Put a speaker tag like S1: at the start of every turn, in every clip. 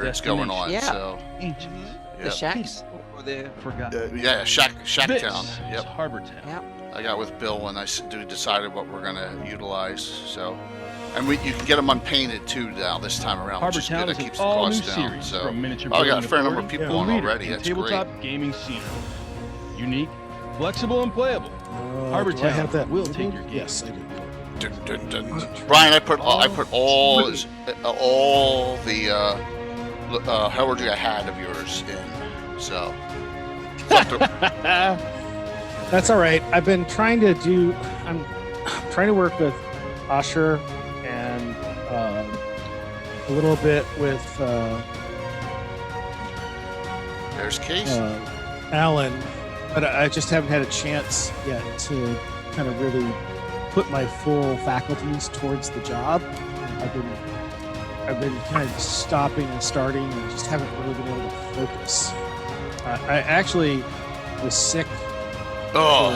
S1: it's going on.
S2: Yeah.
S1: So
S2: The shacks.
S3: Or the forgotten.
S1: yeah, Shack
S4: This
S1: Town.
S4: is
S1: Yep.
S4: Harbor Town.
S2: Yep.
S1: I got with Bill and I decided what we're gonna utilize. So, and you can get them unpainted too now this time around,
S4: Harbor
S1: which is
S4: Town
S1: good.
S4: is
S1: That
S4: an
S1: keeps the
S4: all-new
S1: cost down.
S4: series
S1: So,
S4: from miniature
S1: I got a
S4: building
S1: fair
S4: to
S1: number of
S4: boarding,
S1: people
S4: the
S1: on
S4: leader
S1: already.
S4: in
S1: That's great.
S4: tabletop gaming scene. Unique, flexible, and playable. Harbor
S5: Do I
S4: Town
S5: have that
S4: will
S5: with
S4: take
S5: me?
S4: your game.
S5: Yes, I do.
S1: Brian, I put all the heraldry I had of yours in. So.
S5: That's all right. I've been trying to do. I'm trying to work with Asher and a little bit with
S1: There's Case.
S5: Alan, but I just haven't had a chance yet to kind of really put my full faculties towards the job. I've been kind of stopping and starting, and just haven't really been able to focus. I actually was sick for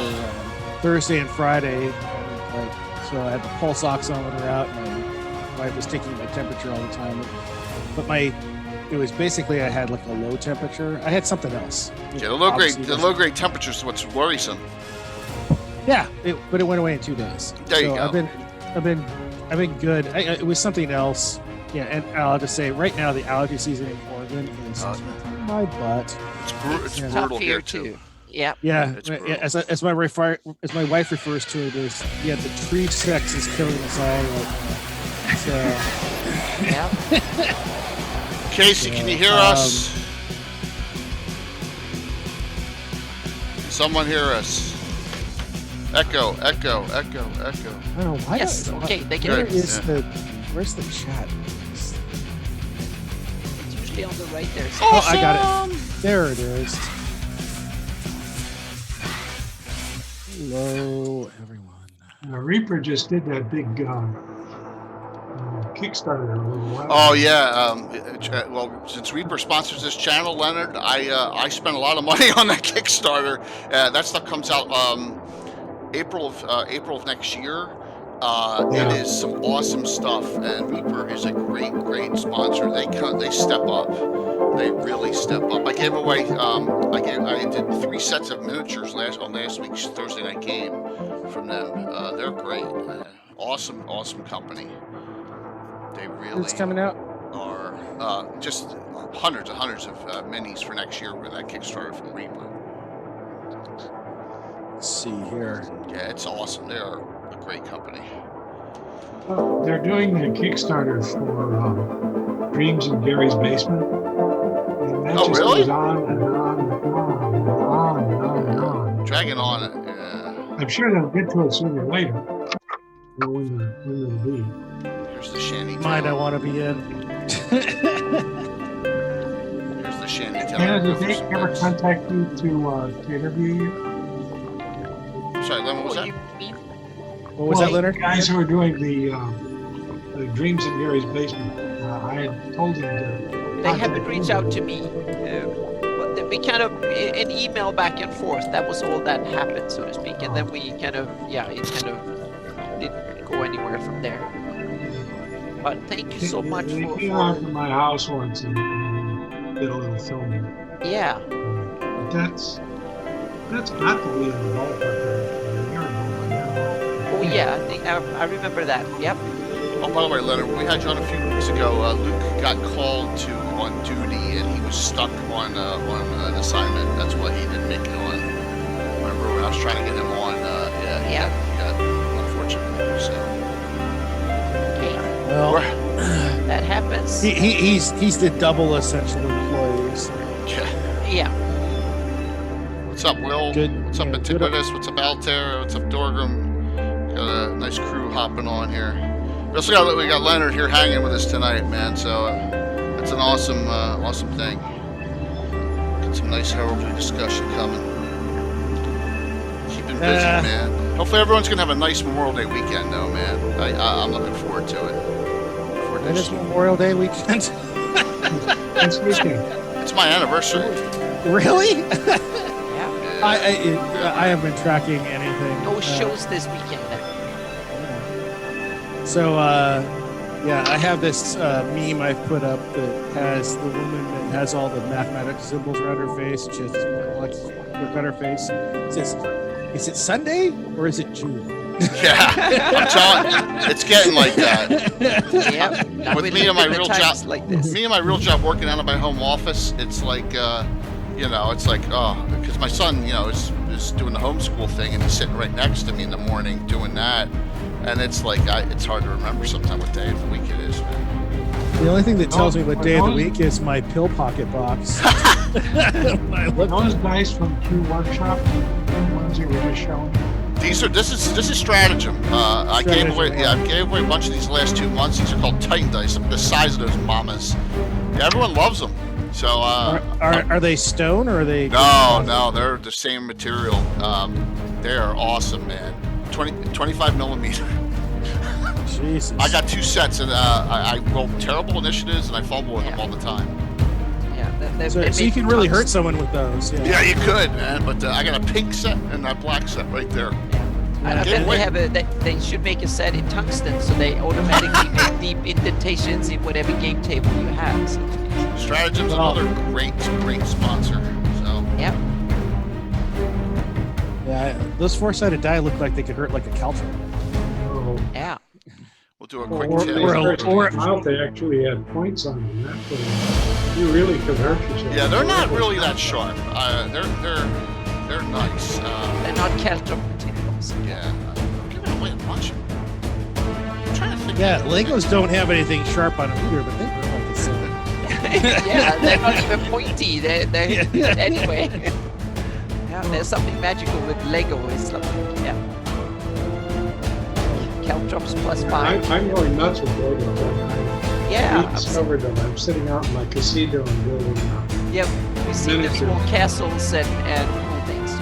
S5: Thursday and Friday, and so I had the pulse oximeter out, and my wife was taking my temperature all the time. But it was basically I had like a low temperature. I had something else.
S1: Yeah, the low grade temperature is what's worrisome.
S5: Yeah, but it went away in 2 days.
S1: There you go.
S5: I've been good. It was something else. Yeah, and I'll just say right now the allergy season in Oregon is my butt.
S1: It's
S5: Yeah.
S1: brutal
S2: Tough
S1: here too.
S2: Yep.
S5: Yeah,
S1: It's brutal.
S5: as my wife refers to it as the tree sex is killing us all. So,
S2: Yep.
S1: Casey, can you hear us? Someone hear us? Echo, echo, echo, echo.
S5: I don't know why.
S2: Yes. Okay. They can.
S5: Where
S1: Good.
S5: is
S1: Yeah.
S5: where's the chat?
S2: It's usually on the right there. So
S5: Oh, I got it. There it is. Hello, everyone.
S6: Reaper just did that big Kickstarter a little while
S1: Oh
S6: ago.
S1: yeah. Well, since Reaper sponsors this channel, Leonard, I spent a lot of money on that Kickstarter. That stuff comes out April of next year. It is some awesome stuff, and Reaper is a great sponsor. They step up. They really step up. I gave away. I did 3 sets of miniatures on last week's Thursday night game from them. They're great. Awesome company. They really
S5: It's coming out.
S1: are just hundreds of minis for next year with that Kickstarter from Reaper.
S5: Let's see here.
S1: Yeah, it's awesome. They are a great company.
S6: They're doing a Kickstarter for Dreams in Gary's Basement. And that just
S1: really?
S6: goes on and on and on and on and on and on.
S1: Dragging on it. Yeah.
S6: I'm sure they'll get to it sooner or later. When it'll be.
S1: Here's the shanty town.
S5: Mine I want to be in.
S1: Here's the shanty town.
S6: Anna,
S1: Go
S6: did
S1: for
S6: they
S1: some
S6: ever
S1: bits.
S6: contact you to interview you?
S1: Sorry, Lemon, what was that?
S2: you mean?
S5: What was that, Leonard?
S6: The guys who are doing the Dreams in Gary's Basement. I had told them to.
S2: They haven't reached out to me. But we kind of an email back and forth. That was all that happened, so to speak. And then we it kind of didn't go anywhere from there. But thank you so much
S6: They
S2: for
S6: came out to my house once and did a little filming.
S2: yeah.
S6: But that's got to be in the ballpark of a year ago by now.
S2: Oh yeah, I think I remember that. Yep.
S1: Oh, by the way, Leonard, when we had you on a few weeks ago, Luke got called on duty and he was stuck on an assignment. That's why he didn't make it on. Remember when I was trying to get him on? He got unfortunately. So
S2: Okay.
S5: Well,
S2: That happens.
S5: he's the double essential employee. So.
S1: yeah.
S2: Yeah.
S1: What's up, Will?
S5: Good.
S1: What's up,
S5: Yeah,
S1: Antiquitas? What's up, Altair? What's up, Dorgrim? Got a nice crew hopping on here. We got Leonard here hanging with us tonight, man. So it's an awesome thing. Got some nice heraldry discussion coming. Keeping busy, man. Hopefully everyone's gonna have a nice Memorial Day weekend, though, man. I'm looking forward to it.
S5: That is Memorial Day weekend.
S6: This weekend.
S1: It's my anniversary.
S5: Really?
S2: Yeah.
S5: I haven't been tracking anything.
S2: No shows this weekend then.
S5: So Yeah, I have this meme I put up that has the woman that has all the mathematical symbols around her face. And she has like look on her face. It says, "Is it Sunday or is it June?"
S1: Yeah, I'm telling you, it's getting like that.
S2: Yep.
S1: With me and my real job,
S2: like this.
S1: me and my real job working out of my home office, it's like, it's like, because my son, is doing the homeschool thing, and he's sitting right next to me in the morning doing that, and it's like, it's hard to remember sometimes what day of the week it is, man.
S5: The only thing that tells me what day of the week is my pill pocket box.
S6: Those dice from Q Workshop, the ones you were just showing.
S1: This is stratagem. I gave away a bunch of these last 2 months. These are called Titan dice. The size of those mamas. Yeah, everyone loves them. So
S5: are they stone or are they?
S1: No, they're the same material. They are awesome, man. 25 millimeter.
S5: Jesus.
S1: I got 2 sets, and I roll terrible initiatives, and I fumble with them all the time.
S2: Yeah,
S5: so you can really hurt someone with those.
S1: Yeah, you could, man. But I got a pink set and that black set right there.
S2: I bet they should make a set in tungsten, so they automatically make deep indentations in whatever game table you have. So.
S1: Stratagem's another great sponsor. So.
S2: Yep.
S5: Yeah, those 4-sided die look like they could hurt like a caltrop.
S6: Oh.
S2: Yeah.
S1: We'll do a quick
S6: out they actually had points on them. That way you really could hurt yourself.
S1: Yeah, they're not really that sharp. They're nice.
S2: They're not caltrop materials.
S1: Yeah. I'm giving away a bunch. I'm trying to think.
S5: Yeah, Legos don't have anything sharp on them either, but they look like the same.
S2: Yeah, they're not even pointy. They're anyway. Yeah, there's something magical with Lego. It's something. Yeah. Caltrops +5.
S6: I'm going nuts with Legos.
S2: Yeah.
S6: I discovered them. I'm sitting out in my casino and building them.
S2: Yeah, we see the small castles and cool things you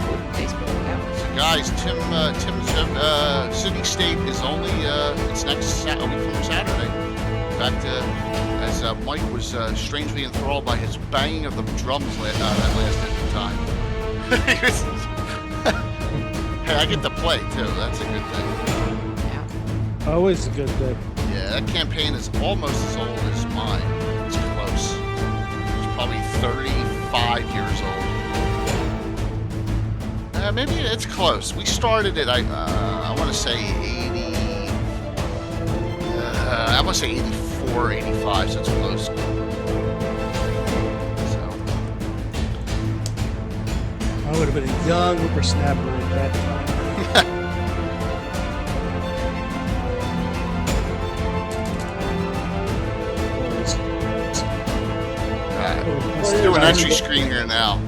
S2: put in Facebook. Yeah.
S1: So guys, Tim's City State is only it's next a week from Saturday. In fact, as Mike was strangely enthralled by his banging of the drums that lasted the time. Hey, I get to play too. That's a good thing.
S5: Always a good thing.
S1: Yeah, that campaign is almost as old as mine. It's close. It's probably 35 years old. Maybe it's close. We started it, I want to say 80... I want to say 84, 85, so it's close.
S5: I would have been a young whippersnapper at that time.
S1: Let's do an entry screen here now.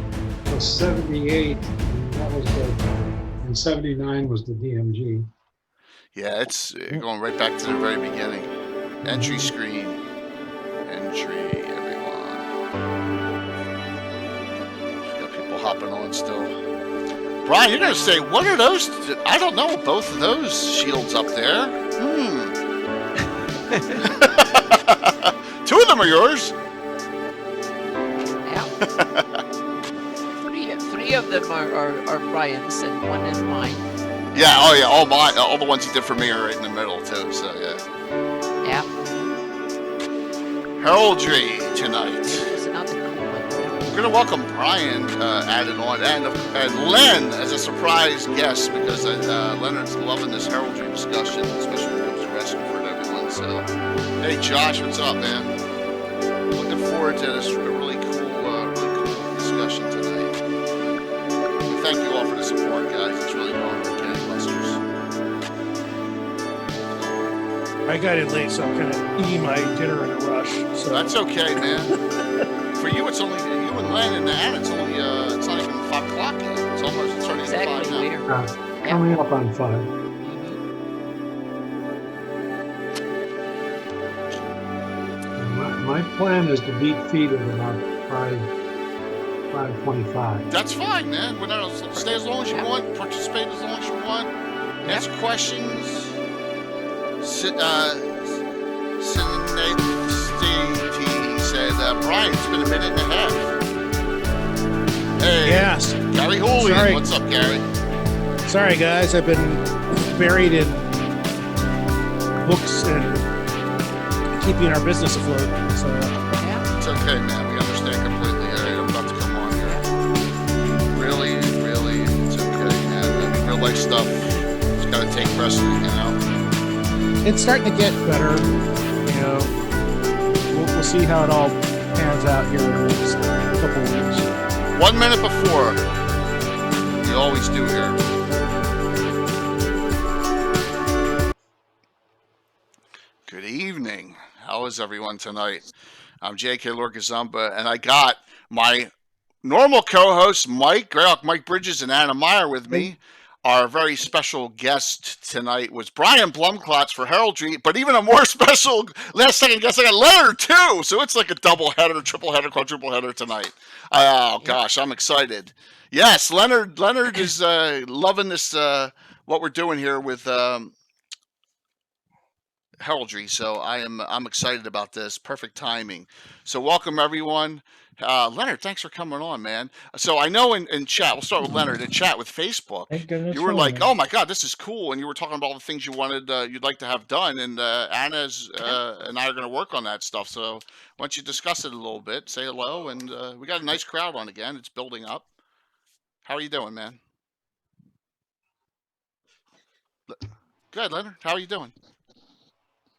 S6: It was 78, and that was and 79 was the DMG.
S1: Yeah, it's going right back to the very beginning. Entry screen. Entry, everyone. Got people hopping on still. Brian, you're going to say, what are those? I don't know, both of those shields up there. Two of them are yours.
S2: Three of them are Brian's and one is mine.
S1: Yeah, oh yeah, all the ones he did for me are right in the middle too, so yeah.
S2: Yeah.
S1: Heraldry tonight.
S2: There's another cool one.
S1: We're gonna welcome Brian added on, and Len as a surprise guest, because Leonard's loving this heraldry discussion, especially when it comes to Rescue and everyone. So, hey Josh, what's up, man? Looking forward to this really cool discussion tonight. Thank you all for the support, guys. It's really going gangbusters.
S5: I got in late, so I'm kind of eating my dinner in a rush. So
S1: that's okay, man. For you, it's only you and Len and Ann. It's only it's not even 5 o'clock yet. It's already 5 now.
S6: Coming up on 5. My plan is to beat feet at about 5:25.
S1: That's fine, man. Stay as long as you want. Participate as long as you want. Ask questions. He said, Brian, it's been a minute and a half. Hey,
S5: yes.
S1: Gary Hooligan.
S5: Sorry.
S1: What's up, Gary?
S5: Sorry, guys. I've been buried in books and keeping our business afloat. So
S2: Yeah.
S1: It's okay, man. We understand completely. I'm about to come on here. Really, it's okay, man. I mean, real life stuff has got to take precedent, you know?
S5: it's starting to get better. You know, we'll see how it all pans out here in the next couple of weeks.
S1: 1 minute before. We always do here. Good evening. How is everyone tonight? I'm J.K. Lorcazumba, and I got my normal co-hosts, Greyhawk, Mike Bridges, and Anna Meyer with me. Our very special guest tonight was Brian Blumklotz for Heraldry, but even a more special last-second guest, I got Leonard, too. So it's like a double-header, triple-header, quadruple-header tonight. Oh, gosh, I'm excited. Yes, Leonard is loving this, what we're doing here with Heraldry, so I'm excited about this. Perfect timing. So welcome everyone. Leonard, thanks for coming on, man. So I know in chat, we'll start with Leonard. In chat with Facebook,
S3: Thank goodness
S1: you were
S3: for
S1: like,
S3: Leonard.
S1: "Oh my God, this is cool," and you were talking about all the things you wanted, you'd like to have done, and Anna's and I are going to work on that stuff. So why don't you discuss it a little bit? Say hello, and we got a nice crowd on again. It's building up. How are you doing, man? Good, Leonard. How are you doing?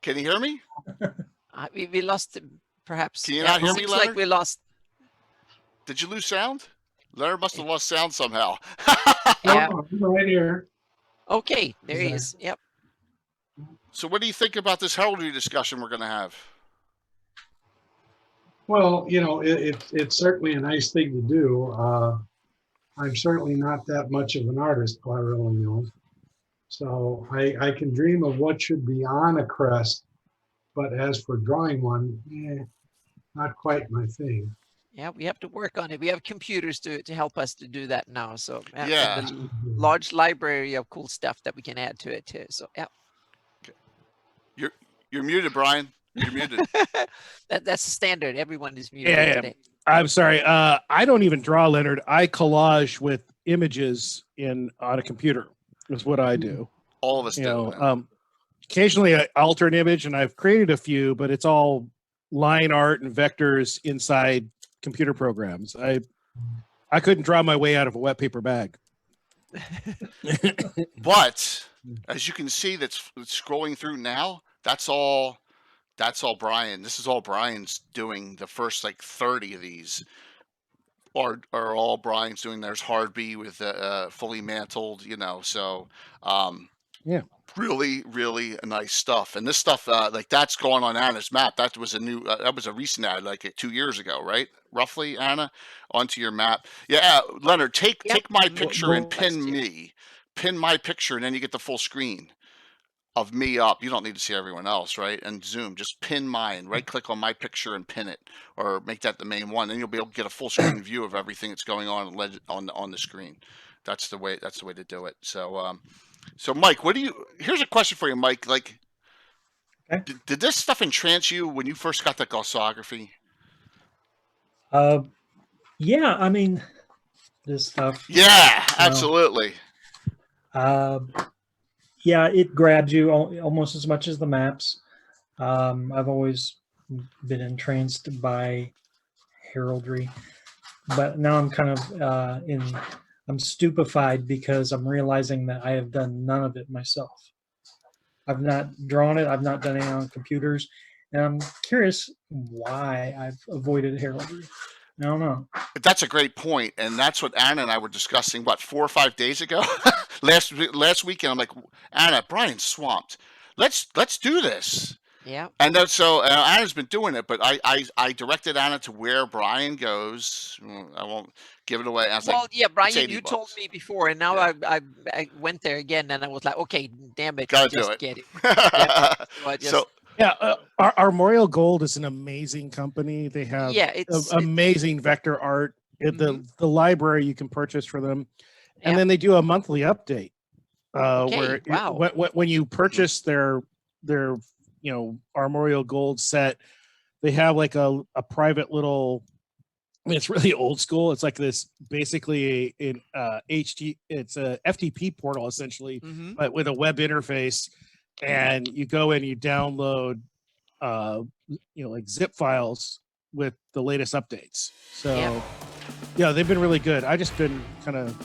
S1: Can you hear me?
S2: We lost perhaps.
S1: Can you not hear me,
S2: seems
S1: Leonard?
S2: like we lost.
S1: Did you lose sound? Leonard must have lost sound somehow.
S2: Yeah.
S6: Oh, I'm right here.
S2: Okay, there he is. Yep.
S1: So what do you think about this heraldry discussion we're going to have?
S6: Well, you know, it's certainly a nice thing to do. I'm certainly not that much of an artist, quite really knows. So I can dream of what should be on a crest, but as for drawing one, not quite my thing.
S2: Yeah, we have to work on it. We have computers to help us to do that now. So
S1: Yeah.
S2: and the large library of cool stuff that we can add to it too. So yeah.
S1: You're muted, Brian. You're muted.
S2: That's the standard. Everyone is muted
S5: Yeah.
S2: today.
S5: I'm sorry. I don't even draw, Leonard. I collage with images on a computer. Is what I do.
S1: All of us
S5: You
S1: do.
S5: know,
S1: man.
S5: occasionally I alter an image, and I've created a few, but it's all line art and vectors inside computer programs. I couldn't draw my way out of a wet paper bag.
S1: But as you can see, that's scrolling through now. That's all Brian. This is all Brian's doing. The first like 30 of these are all Brian's doing. There's Hardby with fully mantled, you know. So
S5: Yeah.
S1: really nice stuff. And this stuff like that's going on Anna's map. That was a recent ad, like 2 years ago, right? Roughly, Anna, onto your map. Yeah, Leonard, take my picture and pin my picture, and then you get the full screen of me up. You don't need to see everyone else, right? And zoom, just pin mine, right click on my picture and pin it, or make that the main one. Then you'll be able to get a full screen view of everything that's going on the screen. That's the way to do it. So so Mike, here's a question for you, Mike. Like,
S3: Okay.
S1: did this stuff entrance you when you first got the Clausography?
S3: Yeah, I mean, this stuff.
S1: Yeah, absolutely.
S3: Yeah, it grabs you almost as much as the maps. I've always been entranced by heraldry, but now I'm kind of I'm stupefied because I'm realizing that I have done none of it myself. I've not drawn it. I've not done it on computers, and I'm curious why I've avoided heraldry. I don't know.
S1: That's a great point, and that's what Anna and I were discussing. What, 4 or 5 days ago? last weekend, I'm like, Anna, Brian's swamped. Let's do this.
S2: Yeah.
S1: And then, so Anna's been doing it, but I directed Anna to where Brian goes. I won't give it away. I was like,
S2: yeah, Brian,
S1: $80
S2: you told me before, and now
S1: Yeah.
S2: I went there again, and I was like, okay, damn it,
S1: Gotta
S2: just
S1: do it.
S2: get it. Yeah. So I just,
S1: So
S5: Yeah, Armorial Gold is an amazing company. They have
S2: it's
S5: amazing vector art. The library you can purchase for them, and
S2: Yeah.
S5: then they do a monthly update.
S2: Okay, wow.
S5: When you purchase their Armorial Gold set, they have like a private little. I mean, it's really old school. It's like this basically it's a FTP portal essentially,
S2: Mhm.
S5: but with a web interface. And you go in, you download like zip files with the latest updates. So
S2: Yeah.
S5: yeah, they've been really good. I just been kind of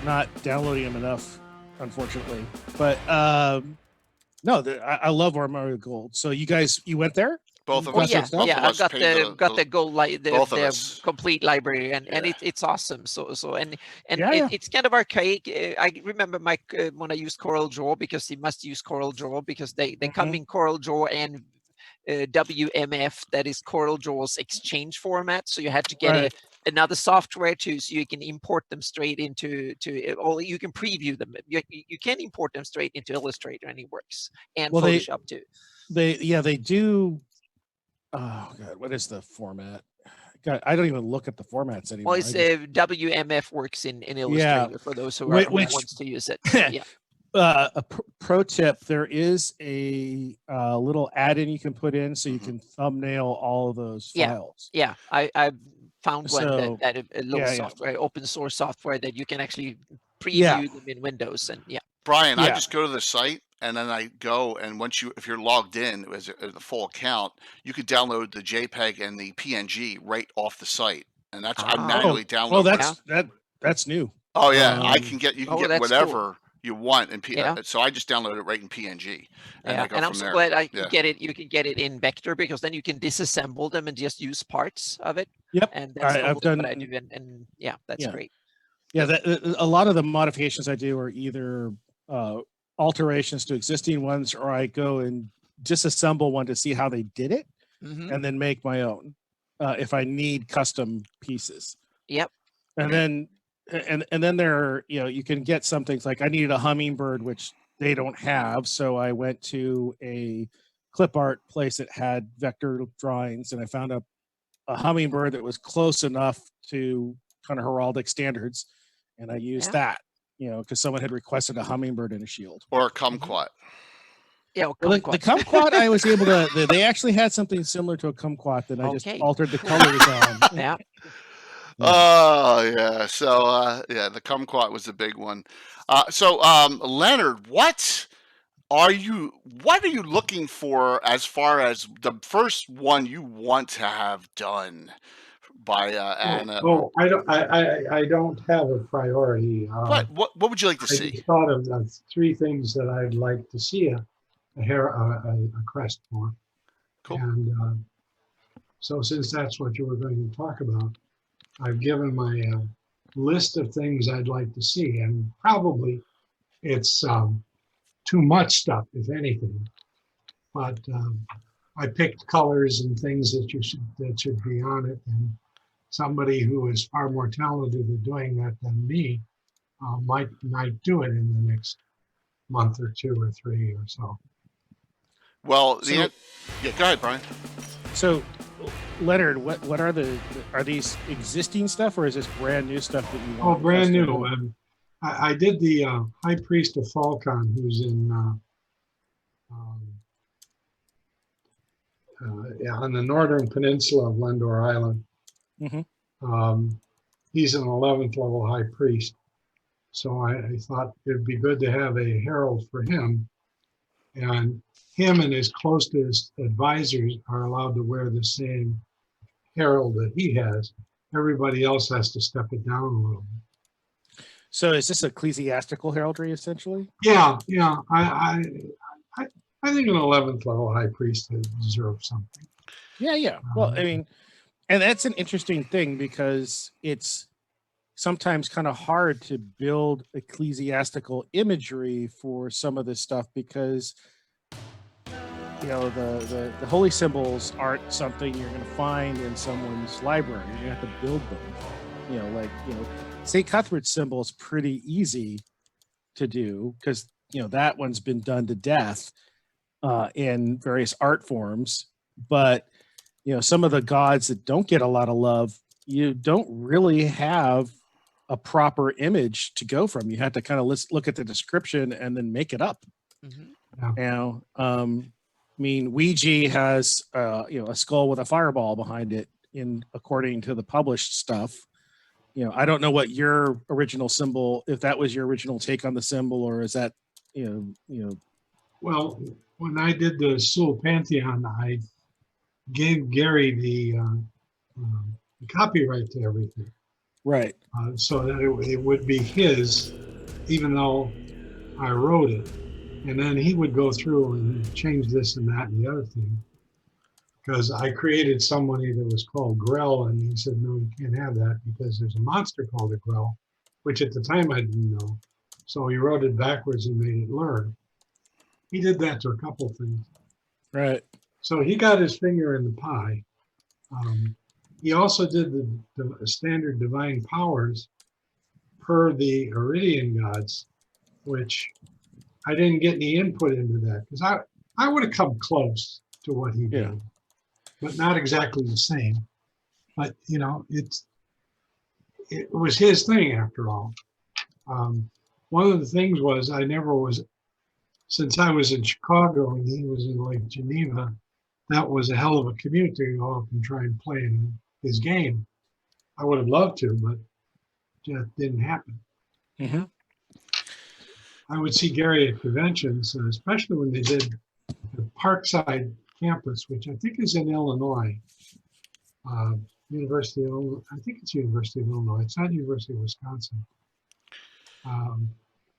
S5: not downloading them enough, unfortunately. But no, I love Armory Gold. So you went there?
S1: Both of
S2: Oh
S1: us.
S2: yeah,
S1: Both
S2: yeah.
S1: of
S2: I've
S1: us
S2: got
S1: paid
S2: the gold
S1: both of
S2: the
S1: us.
S2: complete library, and
S1: Yeah.
S2: it's awesome. So and
S5: Yeah.
S2: it's kind of archaic. I remember my when I used Coral Draw, because you must use Coral Draw because they come in Coral Draw and WMF, that is Coral Draw's exchange format. So you had to get another software so you can import them straight into or you can preview them. You can import them straight into Illustrator, and it works, and Photoshop too.
S5: They do. Oh God, what is the format? God, I don't even look at the formats anymore.
S2: Well, it's WMF works in Illustrator for those who wants to use it. Yeah.
S5: A pro tip: there is a little add-in you can put in, so you can thumbnail all of those files.
S2: Yeah, I found one that a little
S5: yeah.
S2: software, open source software, that you can actually preview them in Windows, and
S1: Brian, I just go to the site and then I go, and if you're logged in as a full account, you could download the JPEG and the PNG right off the site, and that's I manually download.
S5: Oh, that's new.
S1: Oh yeah, you can get whatever you want in so I just download it right in PNG. And
S2: I'm so glad I can get it. You can get it in vector, because then you can disassemble them and just use parts of it.
S5: Yep,
S2: and that's
S5: I've done
S2: what I do, and that's great.
S5: Yeah, a lot of the modifications I do are either alterations to existing ones, or I go and disassemble one to see how they did it, and then make my own if I need custom pieces.
S2: Yep.
S5: And then and then there, you can get some things like I needed a hummingbird, which they don't have, so I went to a clip art place that had vector drawings, and I found a hummingbird that was close enough to kind of heraldic standards, and I used that, because someone had requested a hummingbird in a shield
S1: or a kumquat.
S2: Yeah,
S5: the kumquat I was able to. They actually had something similar to a kumquat that I just altered the colors on.
S2: Yeah.
S1: Oh yeah, so the kumquat was a big one. So Leonard, what are you looking for as far as the first one you want to have done by Anna?
S6: Oh, I don't have a priority.
S1: What would you like to see?
S6: I just thought of 3 things that I'd like to see a crest for.
S1: Cool.
S6: And so since that's what you were going to talk about, I've given my list of things I'd like to see, and probably it's too much stuff, if anything. But I picked colors and things that should be on it, and somebody who is far more talented at doing that than me might do it in the next month or 2 or 3 or so.
S1: Well, go ahead, Brian.
S5: So, Leonard, what are these existing stuff, or is this brand new stuff that you want?
S6: Oh, brand new. I did the High Priest of Falcon, who's in on the northern peninsula of Lendor Island. He's an 11th level High Priest, so I thought it'd be good to have a herald for him, and him and his closest advisors are allowed to wear the same herald that he has. Everybody else has to step it down a little bit.
S5: So is this ecclesiastical heraldry essentially?
S6: Yeah. I think an 11th level High Priest deserves something.
S5: Yeah. Well, I mean, and that's an interesting thing, because it's sometimes kind of hard to build ecclesiastical imagery for some of this stuff, because the holy symbols aren't something you're going to find in someone's library. You have to build them. St. Cuthbert's symbol is pretty easy to do, because that one's been done to death in various art forms. But some of the gods that don't get a lot of love, you don't really have a proper image to go from. You have to kind of look at the description and then make it up. I mean, Ouija has a skull with a fireball behind it, according to the published stuff. I don't know what your original symbol, if that was your original take on the symbol, or is that
S6: Well, when I did the Sul Pantheon, I gave Gary the copyright to everything,
S5: Right.
S6: so that it would be his, even though I wrote it. And then he would go through and change this and that and the other thing. Because I created somebody that was called Grell, and he said, no, you can't have that because there's a monster called a Grell, which at the time I didn't know. So he wrote it backwards and made it learn. He did that to a couple things.
S5: Right.
S6: So he got his finger in the pie. He also did the standard divine powers per the Iridian gods, which I didn't get any input into that because I would have come close to what he did,
S5: Yeah.
S6: but not exactly the same. But you know, it was his thing after all. One of the things was I never was, since I was in Chicago and he was in Lake Geneva, that was a hell of a commute to go up and try and play in his game. I would have loved to, but just didn't happen.
S5: Mm-hmm.
S6: I would see Gary at conventions, especially when they did the Parkside campus, which I think is in Illinois. University of Illinois, I think it's University of Illinois. It's not University of Wisconsin.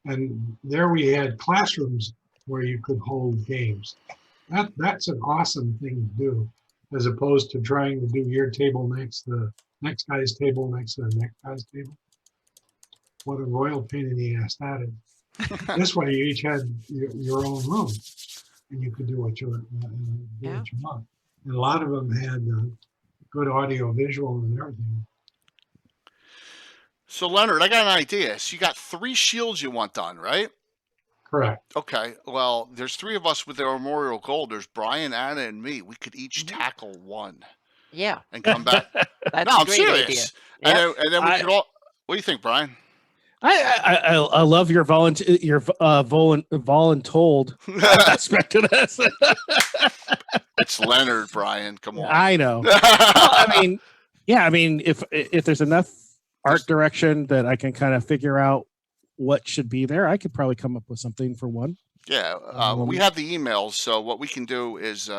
S6: And there we had classrooms where you could hold games. That's an awesome thing to do, as opposed to trying to do your table next to the next guy's table next to the next guy's table. What a royal pain in the ass that is. This way, you each had your own room, and you could do what you want. And a lot of them had good audio, visual, and everything.
S1: So Leonard, I got an idea. So you got 3 shields you want done, right?
S6: Correct.
S1: Okay. Well, there's 3 of us with the Armorial Gold. There's Brian, Anna, and me. We could each tackle one
S2: Yeah,
S1: and come back.
S2: that's
S1: No,
S2: a
S1: I'm
S2: great
S1: serious.
S2: idea.
S1: And then we could all. What do you think, Brian?
S5: I love your voluntold aspect of this.
S1: It's Leonard, Brian. Come on.
S5: I know. Well, I mean, if there's enough art direction that I can kind of figure out what should be there, I could probably come up with something for one.
S1: Yeah, we have the emails, so what we can do is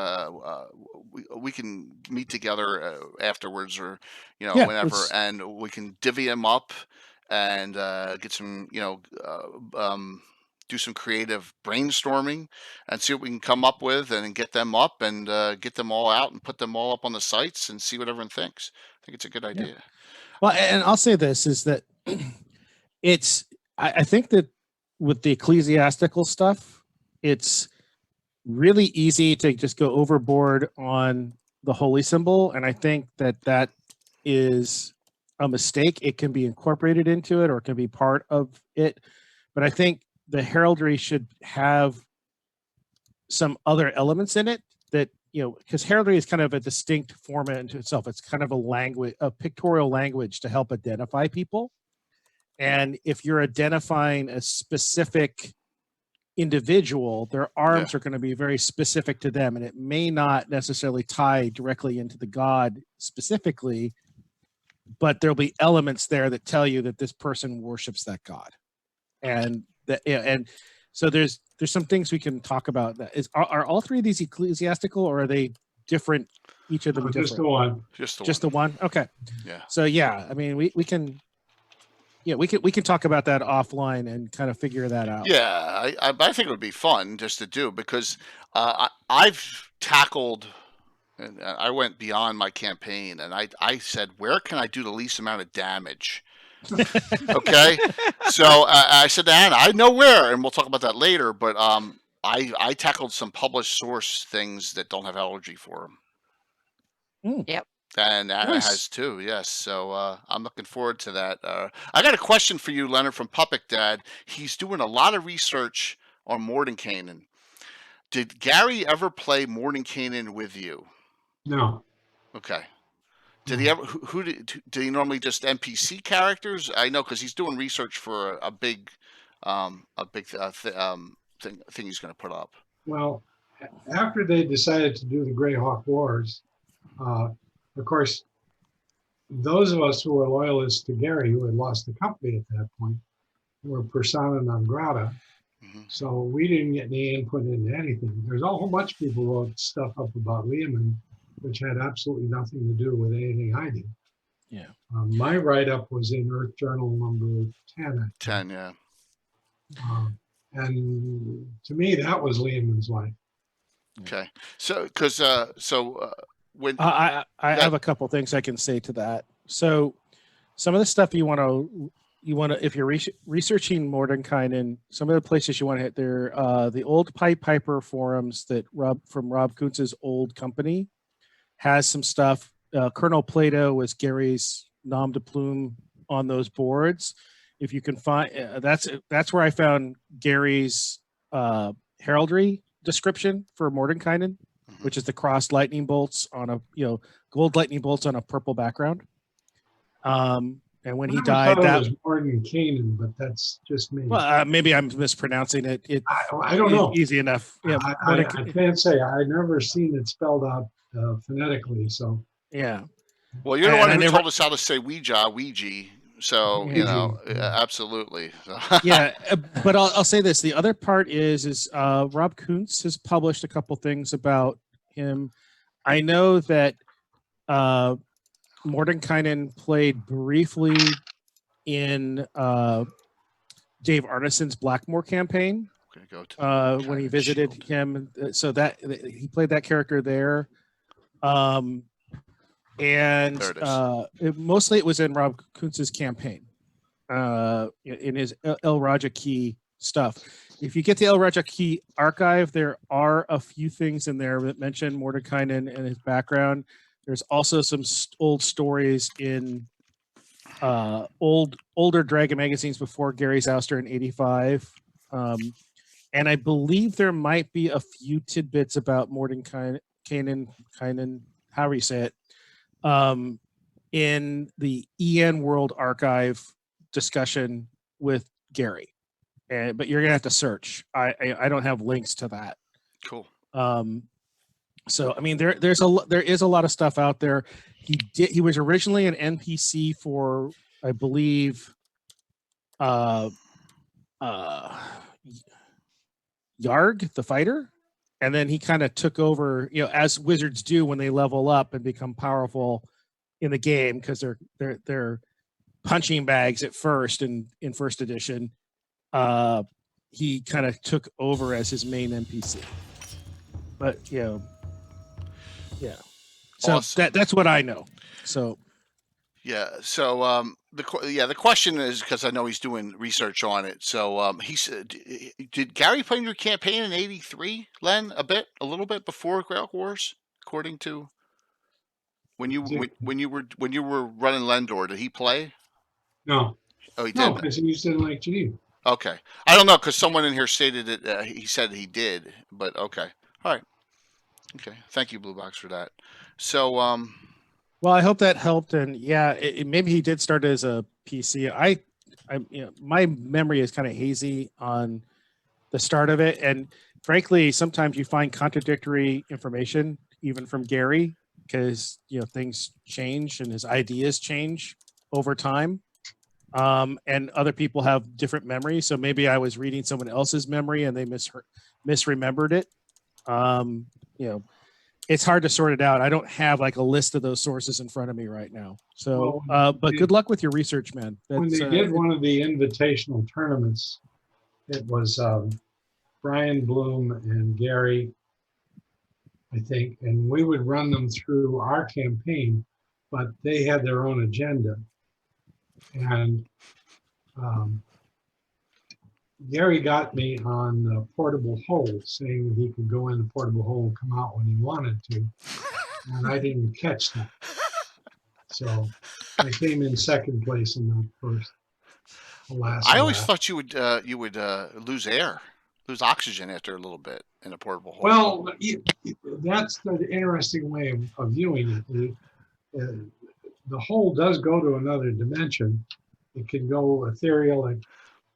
S1: we can meet together afterwards, or whenever, and we can divvy them up and get some, do some creative brainstorming and see what we can come up with, and get them up and get them all out and put them all up on the sites and see what everyone thinks. I think it's a good idea.
S5: Yeah. Well, and I'll say this is that I think that with the ecclesiastical stuff, it's really easy to just go overboard on the holy symbol. And I think that is a mistake. It can be incorporated into it or it can be part of it. But I think the heraldry should have some other elements in it that, because heraldry is kind of a distinct format into itself. It's kind of a pictorial language to help identify people. And if you're identifying a specific individual, their arms are going to be very specific to them, and it may not necessarily tie directly into the god specifically, but there'll be elements there that tell you that this person worships that god. And so there's some things we can talk about. Are all 3 of these ecclesiastical, or are they different? Each of them different?
S6: Just the one.
S1: Just
S5: the one. Okay.
S1: Yeah.
S5: So I mean, we can. Yeah, we can talk about that offline and kind of figure that out.
S1: Yeah, I think it would be fun just to do, because I've tackled, and I went beyond my campaign, and I said, where can I do the least amount of damage? Okay, so I said to Anna, I know where, and we'll talk about that later. But I tackled some published source things that don't have allergy for them.
S2: Yep.
S1: And Anna has too, yes. So I'm looking forward to that. I got a question for you, Leonard, from Puppet Dad. He's doing a lot of research on Mordenkainen. Did Gary ever play Mordenkainen with you?
S6: No.
S1: Okay. Did he ever? Who did he normally just NPC characters? I know, because he's doing research for a big thing he's going to put up.
S6: Well, after they decided to do the Greyhawk Wars, of course, those of us who were loyalists to Gary, who had lost the company at that point, were persona non grata.
S1: Mhm.
S6: So we didn't get any input into anything. There's a whole bunch of people wrote stuff up about Lehman, which had absolutely nothing to do with anything I did.
S5: Yeah.
S6: My write-up was in Earth Journal number 10. I think.
S1: 10, yeah.
S6: And to me, that was Lehman's life.
S1: Okay. So, because when
S5: I
S1: that-
S5: have a couple things I can say to that. So some of the stuff you want to if you're researching Mordenkainen, some of the places you want to hit there, the old Pied Piper forums that Rob Kuntz's old company has some stuff. Colonel Plato was Gary's nom de plume on those boards. If you can find, that's where I found Gary's heraldry description for Mordenkainen, which is the crossed lightning bolts on a gold lightning bolts on a purple background. And when he died,
S6: that was Mordenkainen, but that's just me.
S5: Well, maybe I'm mispronouncing it.
S6: I don't know.
S5: Easy enough. Yeah,
S6: I can't say. I've never seen it spelled out phonetically. So
S5: yeah.
S1: Well, you're the one who told us how to say Ouija. So absolutely.
S5: Yeah, but I'll say this: the other part is Rob Kuntz has published a couple things about him. I know that Mordenkainen played briefly in Dave Arneson's Blackmore campaign when he visited him. So that he played that character there. And mostly it was in Rob Kuntz's campaign, in his El Raja Key stuff. If you get the El Raja Key archive, there are a few things in there that mention Mordenkainen and his background. There's also some old stories in older Dragon magazines before Gary's ouster in '85. And I believe there might be a few tidbits about Mordenkainen, however you say it, in the EN World Archive discussion with Gary. But you're gonna have to search. I don't have links to that.
S1: Cool.
S5: So I mean, there is a lot of stuff out there. He was originally an NPC for, I believe, Yarg the fighter, and then he kind of took over, as wizards do when they level up and become powerful in the game, because they're punching bags at first in first edition. He kind of took over as his main NPC, but yeah. So
S1: Awesome.
S5: that's what I know. So
S1: yeah. So the question is, because I know he's doing research on it. So he said, did Gary play in your campaign in '83, Len? A little bit before Greyhawk Wars, according to when you were running Lendor. Did he play?
S6: No.
S1: Oh, he did.
S6: No, because he used to Lake Geneva.
S1: Okay, I don't know, because someone in here stated it. He said he did, but okay, all right. Okay, thank you, Blue Box, for that. So,
S5: well, I hope that helped, and maybe he did start as a PC. My memory is kind of hazy on the start of it, and frankly, sometimes you find contradictory information even from Gary, because things change and his ideas change over time, and other people have different memories. So maybe I was reading someone else's memory and they misremembered it. It's hard to sort it out. I don't have like a list of those sources in front of me right now. So, but good luck with your research, man.
S6: When they did one of the invitational tournaments, it was Brian Bloom and Gary, I think, and we would run them through our campaign, but they had their own agenda. And Gary got me on the portable hole, saying that he could go in the portable hole and come out when he wanted to. And I didn't catch that. So I came in second place in the last.
S1: I always thought you would lose oxygen after a little bit in a portable hole.
S6: Well, that's the interesting way of viewing it. The hole does go to another dimension. It can go ethereal.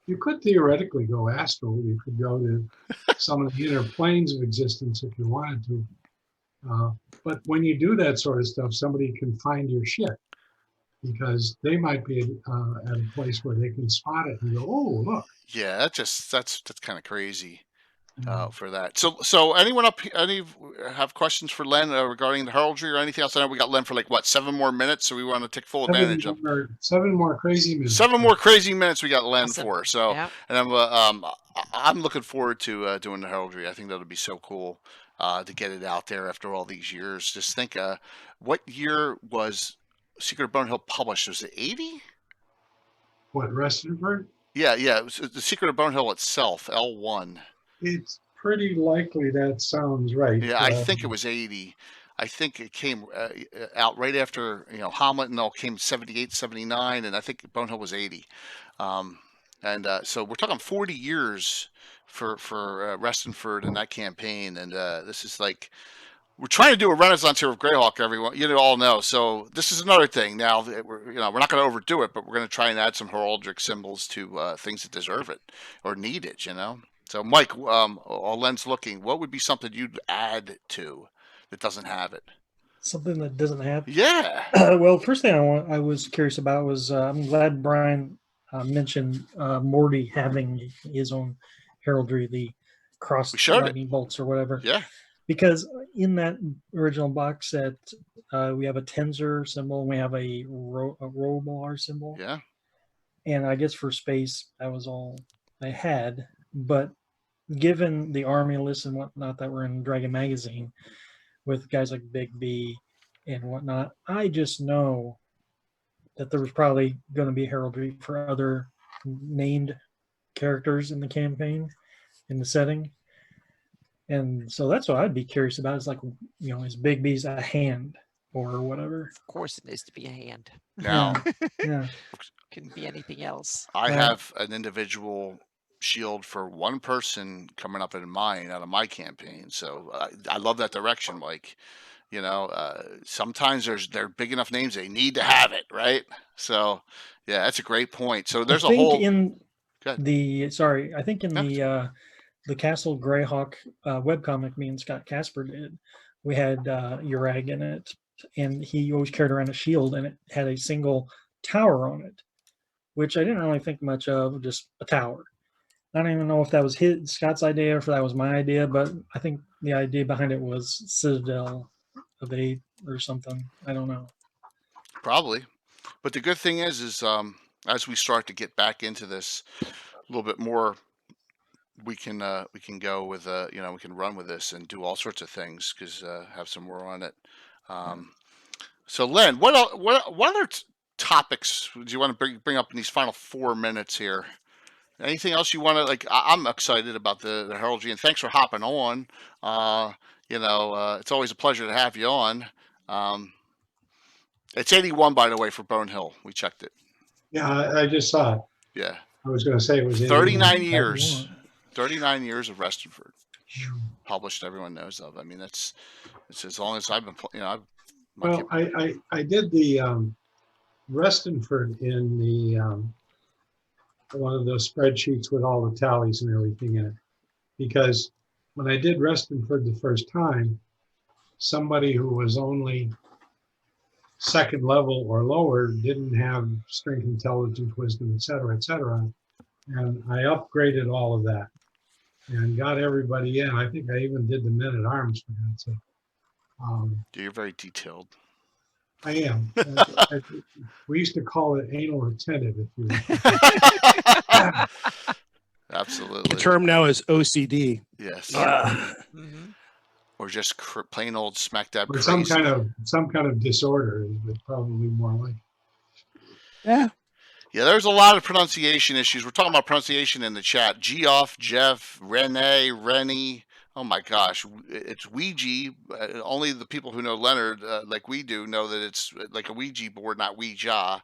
S6: You could theoretically go astral. You could go to some of the inner planes of existence if you wanted to. But when you do that sort of stuff, somebody can find your shit. because they might be at a place where they can spot it and go, oh, look.
S1: Yeah, that's kind of crazy for that. So anyone have questions for Len regarding the heraldry or anything else? I know we got Len for like what 7 more minutes, so we want to take full advantage of
S6: 7 more crazy minutes.
S1: 7 more crazy minutes we got Len
S2: Awesome.
S1: for. So
S2: Yeah.
S1: and I'm looking forward to doing the heraldry. I think that'll be so cool to get it out there after all these years. Just think, what year was Secret of Bone Hill published? Was it 80?
S6: What, Restenford?
S1: Yeah, it was the Secret of Bone Hill itself, L1.
S6: It's pretty likely that sounds right.
S1: Yeah, I think it was 80. I think it came out right after, Hamlet and all came 78, 79, and I think Bone Hill was 80. So we're talking 40 years for Restenford and that campaign, and this is like, we're trying to do a renaissance here of Greyhawk, everyone. You all know. So this is another thing. Now we're not going to overdo it, but we're going to try and add some heraldic symbols to things that deserve it or need it. So Mike, while Len's looking, what would be something you'd add to that doesn't have it?
S3: Something that doesn't have.
S1: Yeah.
S3: Well, first thing I was curious about was I'm glad Brian mentioned Morty having his own heraldry, the cross lightning bolts or whatever.
S1: Yeah.
S3: Because in that original box set, we have a Tensor symbol and we have a Robar symbol.
S1: Yeah.
S3: And I guess for space, that was all I had. But given the army list and whatnot that were in Dragon Magazine with guys like Big B and whatnot, I just know that there was probably going to be heraldry for other named characters in the campaign, in the setting. And so that's what I'd be curious about. Is like, is Big B's a hand or whatever?
S2: Of course, it needs to be a hand.
S1: Now,
S3: yeah.
S2: Couldn't be anything else.
S1: I have an individual shield for one person coming up in mine out of my campaign. So I love that direction, Mike. Sometimes they're big enough names, they need to have it, right? So yeah, that's a great point. So there's
S3: I think in the Castle Greyhawk webcomic me and Scott Casper did, we had Urag in it, and he always carried around a shield, and it had a single tower on it, which I didn't really think much of, just a tower. I don't even know if that was Scott's idea or if that was my idea, but I think the idea behind it was Citadel of 8 or something. I don't know.
S1: Probably. But the good thing is as we start to get back into this a little bit more, we can go with we can run with this and do all sorts of things because have some more on it. So Len, what other topics do you want to bring up in these final 4 minutes here? Anything else you want to like? I'm excited about the heraldry, and thanks for hopping on. It's always a pleasure to have you on. It's 81, by the way, for Bone Hill. We checked it.
S6: Yeah, I just saw it.
S1: Yeah.
S6: I was going to say it was
S1: 39 years. 39 years of Restenford, published. Everyone knows of. I mean, it's as long as I've been.
S6: Well, I did the Restenford in the one of those spreadsheets with all the tallies and everything in it, because when I did Restenford the first time, somebody who was only second level or lower didn't have strength, intelligence, wisdom, etc., and I upgraded all of that and got everybody in. I think I even did the men at arms, for God's sake.
S1: You're very detailed.
S6: I am. We used to call it anal retentive, if you will.
S1: Absolutely.
S5: The term now is OCD.
S1: Yes.
S2: Mm-hmm.
S1: Or just plain old smack dab
S6: Or
S1: crazy.
S6: some kind of disorder is probably more like.
S5: Yeah.
S1: Yeah, there's a lot of pronunciation issues. We're talking about pronunciation in the chat. Geoff, Jeff, Renee, Rennie. Oh my gosh, it's Ouija. Only the people who know Leonard, like we do, know that it's like a Ouija board, not Ouija.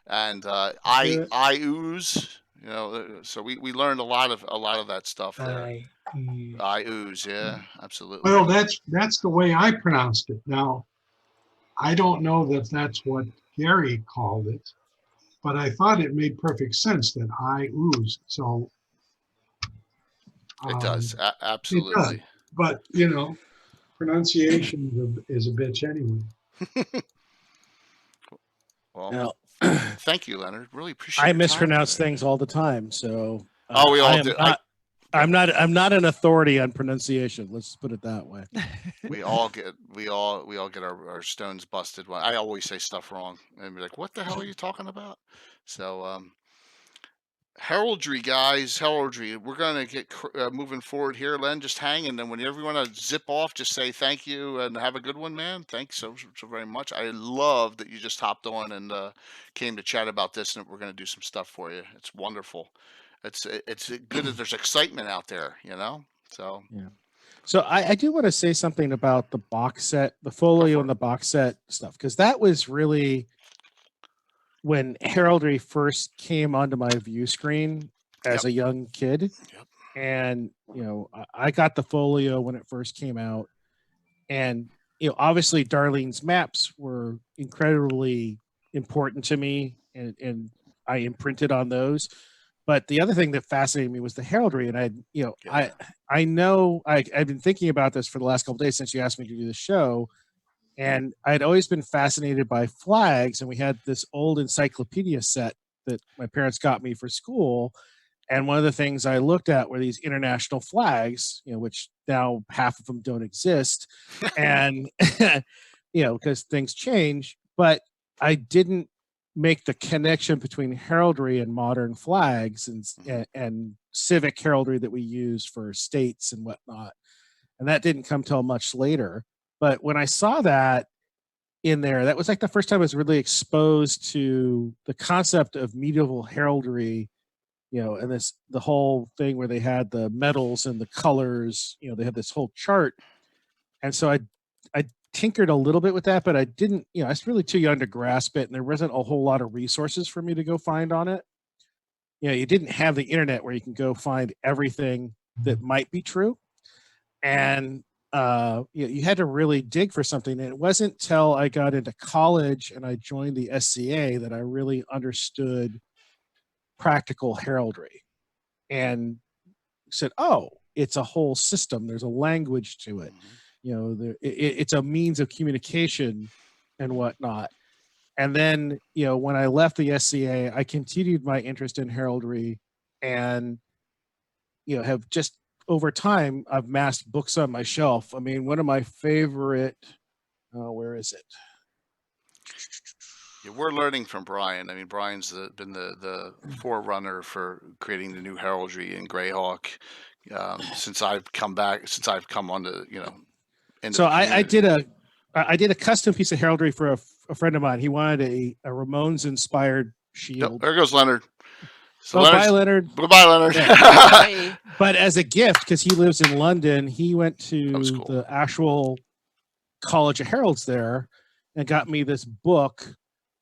S1: And I ooze. So we learned a lot of that stuff there. I ooze, yeah, absolutely.
S6: Well, that's the way I pronounced it. Now, I don't know that that's what Gary called it, but I thought it made perfect sense that I ooze. So
S1: it does, absolutely. It does.
S6: But pronunciation is a bitch anyway.
S1: Well,
S5: now,
S1: Thank you, Leonard. Really appreciate.
S5: I
S1: your time
S5: mispronounce
S1: today.
S5: things all the time, so
S1: Oh, we all
S5: I am
S1: do.
S5: not. I'm not an authority on pronunciation. Let's put it that way.
S1: We all get our stones busted. I always say stuff wrong and be like, "What the hell are you talking about?" So, heraldry, guys, heraldry. We're gonna get moving forward here, Len. Just hang, and then whenever you want to zip off, just say thank you and have a good one, man. Thanks so very much. I love that you just hopped on and came to chat about this, and we're gonna do some stuff for you. It's wonderful. It's good that there's excitement out there, you know. So
S5: Yeah. So I do want to say something about the box set, the folio and the box set stuff, because that was really when heraldry first came onto my view screen as a young kid.
S1: Yep.
S5: And, you know, I got the folio when it first came out. And, you know, obviously Darlene's maps were incredibly important to me, and I imprinted on those. But the other thing that fascinated me was the heraldry. And I know I've been thinking about this for the last couple of days since you asked me to do the show. And I'd always been fascinated by flags. And we had this old encyclopedia set that my parents got me for school. And one of the things I looked at were these international flags, you know, which now half of them don't exist. And, you know, because things change. But I didn't make the connection between heraldry and modern flags and civic heraldry that we use for states and whatnot. And that didn't come till much later. But when I saw that in there, that was like the first time I was really exposed to the concept of medieval heraldry, you know, and the whole thing where they had the metals and the colors, you know, they had this whole chart. And so I tinkered a little bit with that, but I didn't, you know, I was really too young to grasp it, and there wasn't a whole lot of resources for me to go find on it. You know, you didn't have the internet where you can go find everything that might be true. And you had to really dig for something. And it wasn't till I got into college and I joined the SCA that I really understood practical heraldry and said, oh, it's a whole system. There's a language to it. You know, it's a means of communication and whatnot. And then, you know, when I left the SCA, I continued my interest in heraldry, and, you know, have just over time, I've massed books on my shelf. I mean, one of my favorite, where is it?
S1: Yeah, we're learning from Brian. I mean, Brian's been the forerunner for creating the new heraldry in Greyhawk since I've come on to, you know.
S5: So I did a custom piece of heraldry for a friend of mine. He wanted a Ramones inspired shield.
S1: Yep, there goes Leonard. So
S5: bye, Leonard.
S1: Goodbye, Leonard.
S2: Bye.
S5: But as a gift, because he lives in London, he went to the actual College of Heralds there and got me this book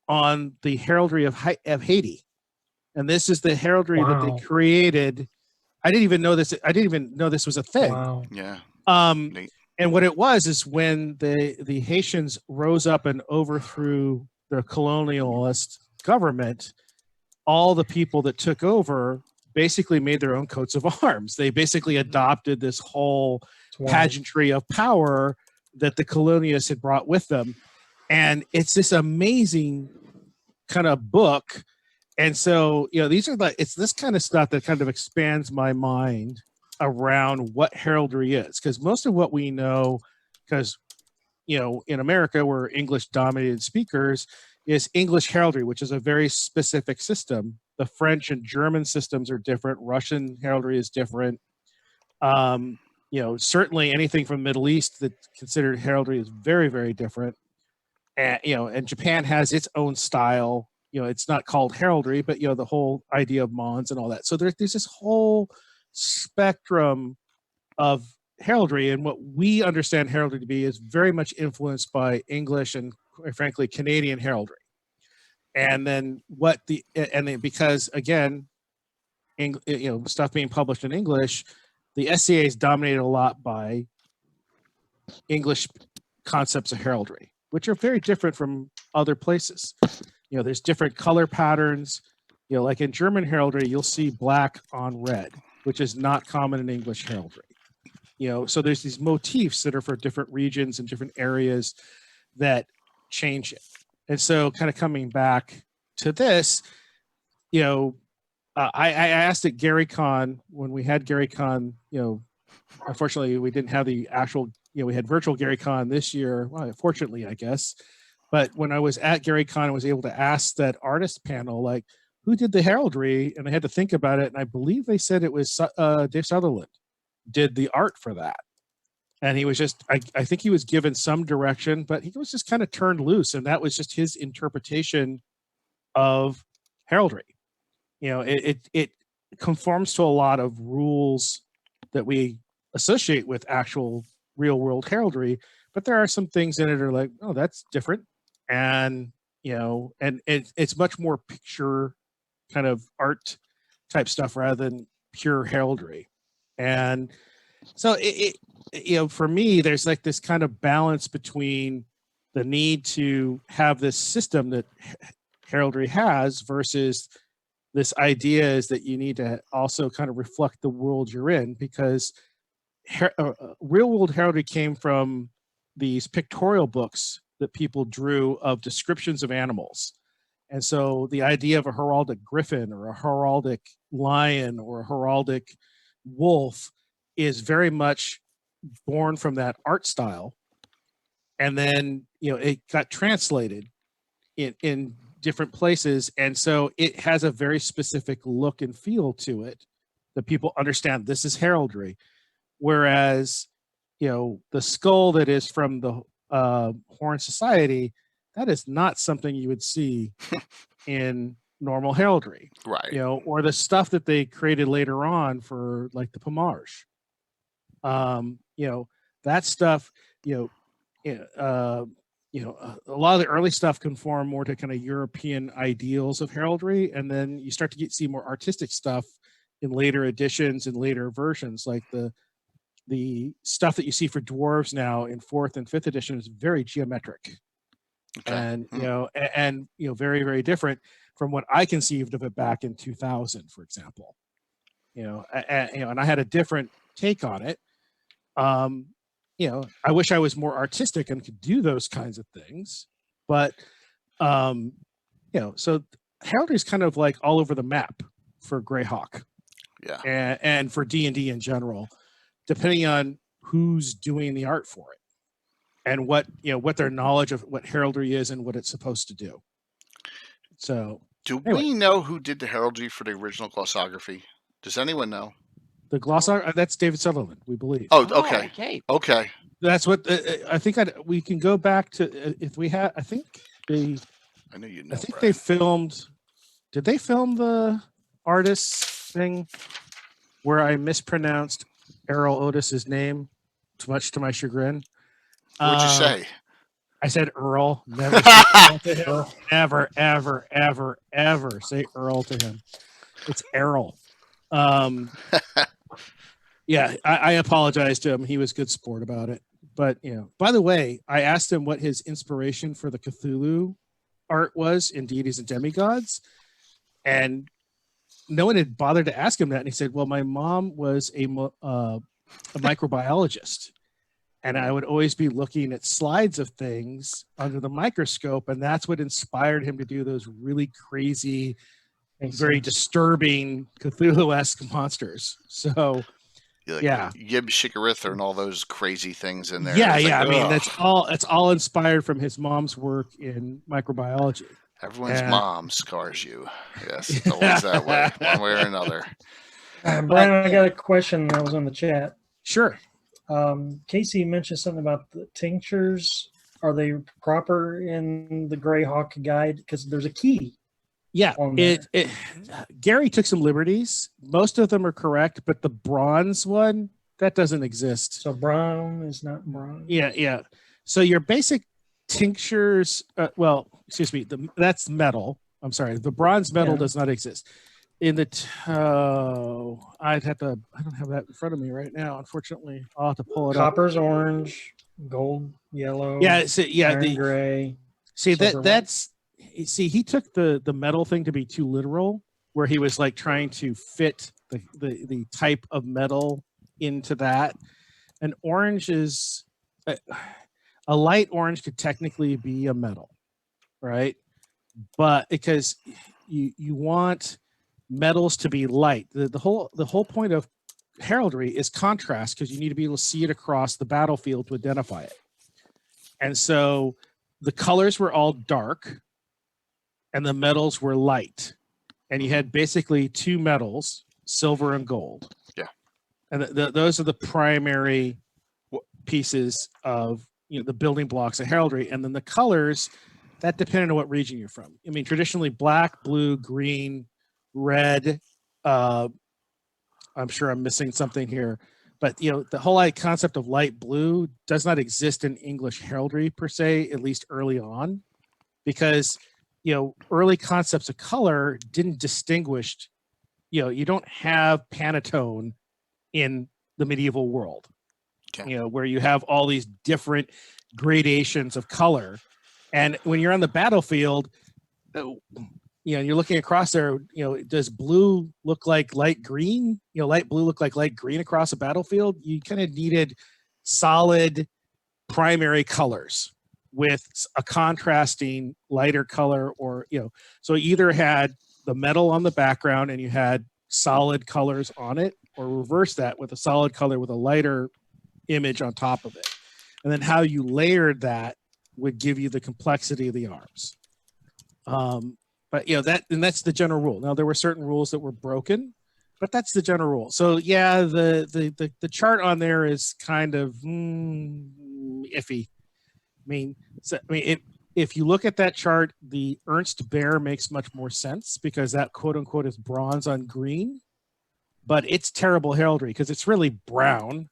S5: on the Heraldry of Haiti. And this is the heraldry that they created. I didn't even know this. I didn't even know this was a thing.
S3: Wow.
S1: Yeah.
S5: And what it was is when the Haitians rose up and overthrew the colonialist government, all the people that took over basically made their own coats of arms. They basically adopted this whole pageantry of power that the colonialists had brought with them. And it's this amazing kind of book. And so, you know, it's this kind of stuff that kind of expands my mind around what heraldry is, because most of what we know, because, you know, in America we're English dominated speakers, is English heraldry, which is a very specific system. The French and German systems are different. Russian heraldry is different. You know, certainly anything from the Middle East that's considered heraldry is very, very different. And, you know, and Japan has its own style. You know, it's not called heraldry, but, you know, the whole idea of Mons and all that. So there's this whole spectrum of heraldry, and what we understand heraldry to be is very much influenced by English and, quite frankly, Canadian heraldry. And then because again, you know, stuff being published in English, the SCA is dominated a lot by English concepts of heraldry, which are very different from other places. You know, there's different color patterns. You know, like in German heraldry, you'll see black on red, which is not common in English heraldry. You know, so there's these motifs that are for different regions and different areas that change it. And so kind of coming back to this, I asked at Gary Con when we had Gary Con, unfortunately we didn't have the actual, we had virtual Gary Con this year. Well, fortunately, I guess. But when I was at Gary Con, I was able to ask that artist panel, like, who did the heraldry? And I had to think about it. And I believe they said it was Dave Sutherland did the art for that. And he was just, I think he was given some direction, but he was just kind of turned loose. And that was just his interpretation of heraldry. It conforms to a lot of rules that we associate with actual real world heraldry, but there are some things in it that are like, oh, that's different. And, and it's much more picture kind of art type stuff rather than pure heraldry. And so for me, there's like this kind of balance between the need to have this system that heraldry has versus this idea is that you need to also kind of reflect the world you're in, because real world heraldry came from these pictorial books that people drew of descriptions of animals. And so the idea of a heraldic griffin or a heraldic lion or a heraldic wolf is very much born from that art style. And then, it got translated in different places. And so it has a very specific look and feel to it that people understand this is heraldry. Whereas, the skull that is from the Horn Society, that is not something you would see in normal heraldry.
S1: Right.
S5: Or the stuff that they created later on for like the Pomage. That stuff, a lot of the early stuff conform more to kind of European ideals of heraldry, and then you start to see more artistic stuff in later editions and later versions, like the stuff that you see for dwarves now in 4th and 5th edition is very geometric. Okay. And very, very different from what I conceived of it back in 2000, for example. And I had a different take on it. I wish I was more artistic and could do those kinds of things, but so heraldry is kind of like all over the map for Greyhawk, and for D&D in general, depending on who's doing the art for it and what their knowledge of what heraldry is and what it's supposed to do. So,
S1: we know who did the heraldry for the original Clausography? Does anyone know?
S5: The glossar, that's David Sutherland, we believe.
S1: Oh, okay. Okay.
S5: That's what I think. We can go back to if we had. I think they.
S1: I know you know.
S5: I think they filmed. Did they film the artist thing where I mispronounced Errol Otis's name, much to my chagrin?
S1: What'd you say?
S5: I said Earl. Never say Earl to him. Never, ever, ever, ever say Earl to him. It's Errol. Yeah, I apologize to him. He was good sport about it. But, by the way, I asked him what his inspiration for the Cthulhu art was in Deities and Demigods. And no one had bothered to ask him that. And he said, well, my mom was a microbiologist. And I would always be looking at slides of things under the microscope. And that's what inspired him to do those really crazy, very disturbing Cthulhu-esque monsters. So,
S1: Yib Shikaritha and all those crazy things in there.
S5: Yeah. I mean, it's all inspired from his mom's work in microbiology.
S1: Everyone's mom scars you. Yes, it's always that way, one way or another.
S3: Brian, I got a question that was on the chat.
S5: Sure.
S3: Casey mentioned something about the tinctures. Are they proper in the Greyhawk guide? Because there's a key.
S5: Yeah, Gary took some liberties. Most of them are correct, but the bronze one, that doesn't exist.
S3: So brown is not bronze?
S5: Yeah. So your basic tinctures, that's metal. I'm sorry, the bronze metal does not exist. In the, I don't have that in front of me right now, unfortunately. I'll have to pull it up.
S3: Copper's orange, gold, yellow,
S5: iron
S3: gray.
S5: See, he took the metal thing to be too literal, where he was like trying to fit the type of metal into that. An orange is a light orange could technically be a metal, right? but because you want metals to be light. The whole point of heraldry is contrast, because you need to be able to see it across the battlefield to identify it. And so the colors were all dark and the metals were light. And you had basically two metals, silver and gold.
S1: Yeah.
S5: And those are the primary pieces of the building blocks of heraldry. And then the colors, that depended on what region you're from. I mean, traditionally black, blue, green, red. I'm sure I'm missing something here, but the whole concept of light blue does not exist in English heraldry per se, at least early on, because early concepts of color didn't distinguish. You don't have Pantone in the medieval world, where you have all these different gradations of color, and when you're on the battlefield, you're looking across there, does blue look like light green? Light blue look like light green across a battlefield? You kind of needed solid primary colors with a contrasting lighter color, or, so you either had the metal on the background and you had solid colors on it, or reverse that with a solid color with a lighter image on top of it. And then how you layered that would give you the complexity of the arms. But that's the general rule. Now there were certain rules that were broken, but that's the general rule. So yeah, the chart on there is kind of iffy. If you look at that chart, the Ernst Bear makes much more sense, because that quote unquote is bronze on green, but it's terrible heraldry because it's really brown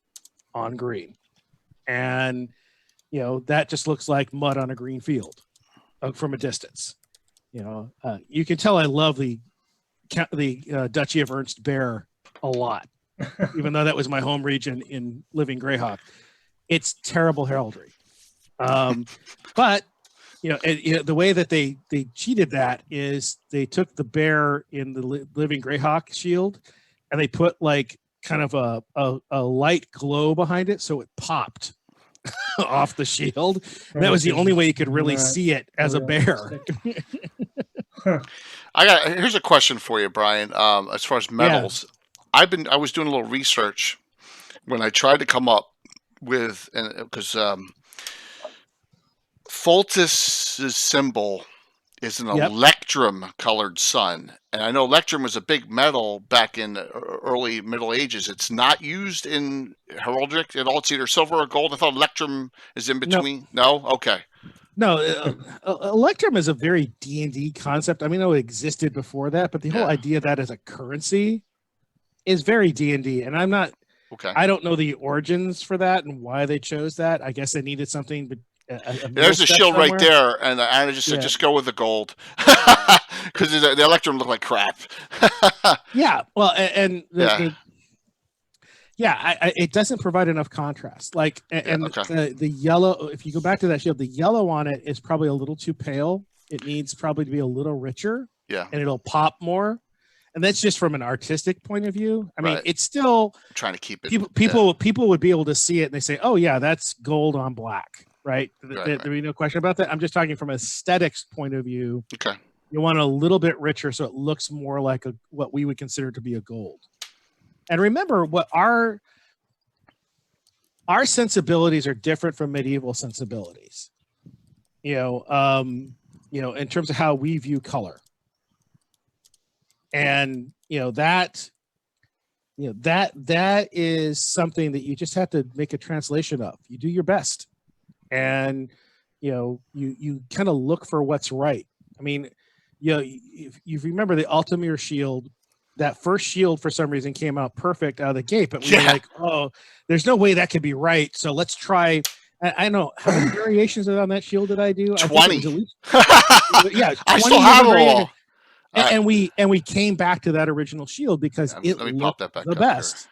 S5: on green, and that just looks like mud on a green field from a distance. You can tell I love the Duchy of Ernst Bear a lot, even though that was my home region in living Greyhawk. It's terrible heraldry. But the way that they cheated that is they took the bear in the living Greyhawk shield and they put like kind of a light glow behind it, so it popped off the shield. And that was the only way you could really see it as a bear.
S1: Here's a question for you, Brian. As far as metals, I was doing a little research when I tried to come up with, because Fultus's symbol is an electrum colored sun, and I know electrum was a big metal back in the early Middle Ages. It's not used in heraldic at all. It's either silver or gold. I thought electrum is in between. No? Okay.
S5: No, electrum is a very D&D concept. I mean, I know it existed before that, but the whole idea of that as a currency is very D&D, and I'm not.
S1: Okay.
S5: I don't know the origins for that and why they chose that. I guess they needed something. But
S1: there's a shield right there, and I just said, just go with the gold, because the electrum looked like crap.
S5: Well, it doesn't provide enough contrast. Like, the yellow, if you go back to that shield, the yellow on it is probably a little too pale. It needs probably to be a little richer.
S1: Yeah.
S5: And it'll pop more. And that's just from an artistic point of view. I mean, it's still
S1: I'm trying to keep it.
S5: People would be able to see it and they say, oh yeah, that's gold on black. Right. There be no question about that. I'm just talking from an aesthetics point of view.
S1: Okay.
S5: You want a little bit richer, so it looks more like what we would consider to be a gold. And remember, what our sensibilities are different from medieval sensibilities. In terms of how we view color. And that is something that you just have to make a translation of. You do your best, and you kind of look for what's right. I mean, if you remember the Altamir shield, that first shield for some reason came out perfect out of the gate, but we were like, oh, there's no way that could be right. So let's try. I know how many variations on that shield did I do?
S1: 20.
S5: 20
S1: I still have them all.
S5: And we came back to that original shield because it looked the best.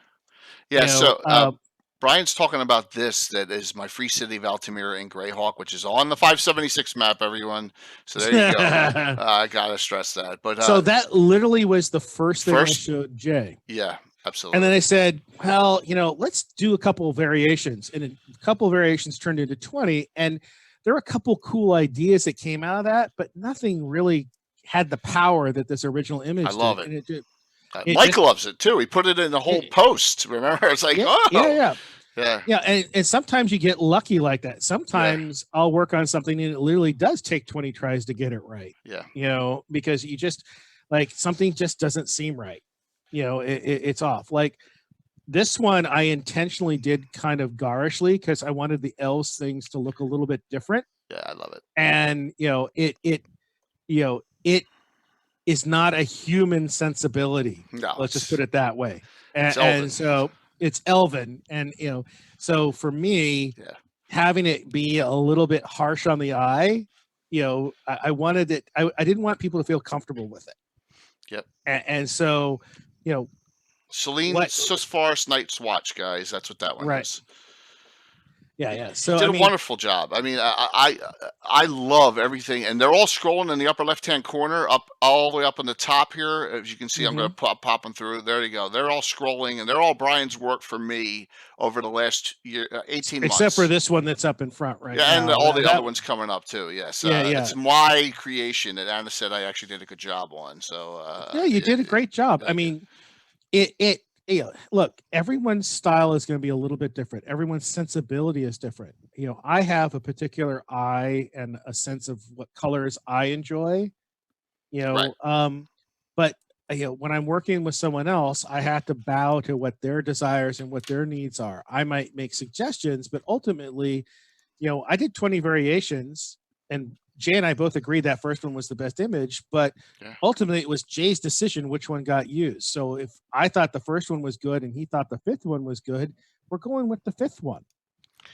S1: Yeah, so Brian's talking about this. That is my Free City of Altamira in Greyhawk, which is on the 576 map, everyone. So there you go. I gotta stress that. But
S5: so that literally was the first thing I showed Jay.
S1: Yeah, absolutely.
S5: And then I said, well, let's do a couple of variations, and a couple of variations turned into 20. And there were a couple cool ideas that came out of that, but nothing really had the power that this original image
S1: I love
S5: did.
S1: it.
S5: And
S1: Mike
S5: just,
S1: loves it too. He put it in the whole post. Remember, it's like, oh,
S5: yeah. And sometimes you get lucky like that. Sometimes I'll work on something and it literally does take 20 tries to get it right.
S1: Yeah.
S5: You know, because you just like something just doesn't seem right. You know, it's off. Like this one, I intentionally did kind of garishly because I wanted the elves things to look a little bit different.
S1: Yeah, I love it.
S5: And it is not a human sensibility.
S1: No,
S5: Let's just put it that way.
S1: It's
S5: And so it's elven. And, so for me, having it be a little bit harsh on the eye, I wanted it, I didn't want people to feel comfortable with it.
S1: Yep.
S5: And so,
S1: Celine Susforest Night's Watch, guys. That's what that one is.
S5: Yeah. So
S1: did a wonderful job. I mean, I love everything, and they're all scrolling in the upper left-hand corner, up all the way up on the top here. As you can see, I'm going to pop them through. There you go. They're all scrolling, and they're all Brian's work for me over the last year, 18 months.
S5: Except for this one that's up in front right now.
S1: Yeah, and all the other ones coming up too. Yes. It's my creation that Anna said I actually did a good job on. So
S5: you did a great job. I mean, look, everyone's style is going to be a little bit different. Everyone's sensibility is different. I have a particular eye and a sense of what colors I enjoy, but when I'm working with someone else, I have to bow to what their desires and what their needs are. I might make suggestions, but ultimately, I did 20 variations, and Jay and I both agreed that first one was the best image, but ultimately it was Jay's decision which one got used. So if I thought the first one was good and he thought the fifth one was good, we're going with the fifth one.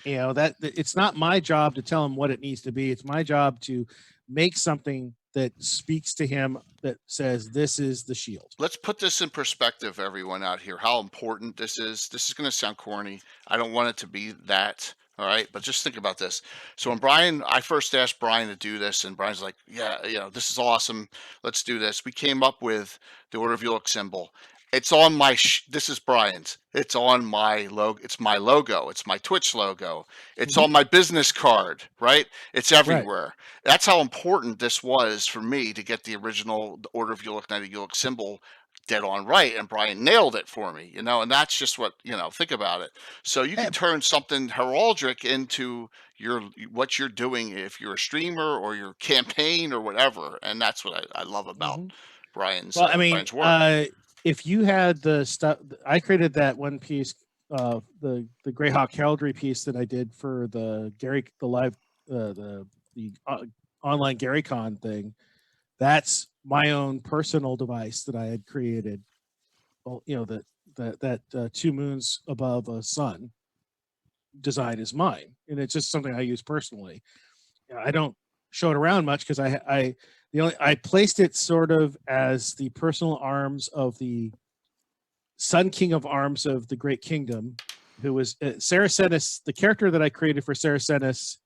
S5: That it's not my job to tell him what it needs to be. It's my job to make something that speaks to him, that says this is the shield.
S1: Let's put this in perspective, everyone out here, how important this is. This is going to sound corny. I don't want it to be that. All right, but just think about this. So when I first asked Brian to do this, and Brian's like, yeah, this is awesome. Let's do this. We came up with the Order of Ulick symbol. It's on my, this is Brian's. It's on my logo. It's my logo. It's my Twitch logo. It's on my business card, right? It's everywhere. Right. That's how important this was for me to get the original Order of Ulick, Knight of Ulick symbol dead on right, and Brian nailed it for me, and that's just what, think about it. So you can turn something heraldic into what you're doing if you're a streamer or your campaign or whatever, and that's what I love about Brian's Brian's work.
S5: If you had the stuff, I created that one piece, the Greyhawk Heraldry piece that I did for the online GaryCon thing. That's my own personal device that I had created. Well, that 2 moons above a sun design is mine, and it's just something I use personally. I don't show it around much because I placed it sort of as the personal arms of the Sun King of Arms of the Great Kingdom, who was Saracenis. The character that I created for Saracenis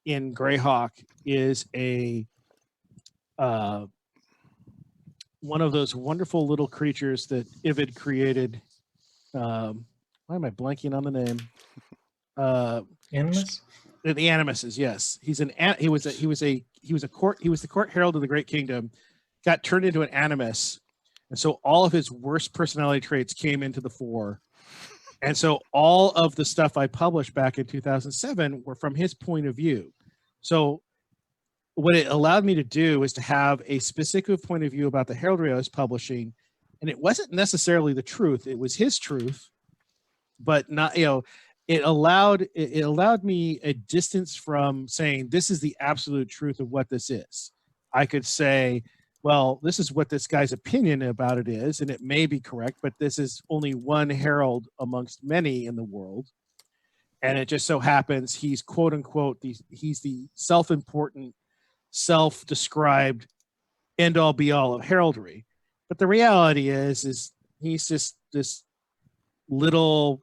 S5: in Greyhawk is a one of those wonderful little creatures that Ivid created. Why am I blanking on the name?
S3: Animus?
S5: The Animuses, yes. He was the court herald of the Great Kingdom, got turned into an Animus, and so all of his worst personality traits came into the fore. And so all of the stuff I published back in 2007 were from his point of view. So what it allowed me to do is to have a specific point of view about the heraldry I was publishing, and it wasn't necessarily the truth; it was his truth, but not. It allowed me a distance from saying this is the absolute truth of what this is. I could say, well, this is what this guy's opinion about it is, and it may be correct, but this is only one herald amongst many in the world, and it just so happens he's quote unquote he's the self-important, self-described end-all be-all of heraldry. But the reality is he's just this little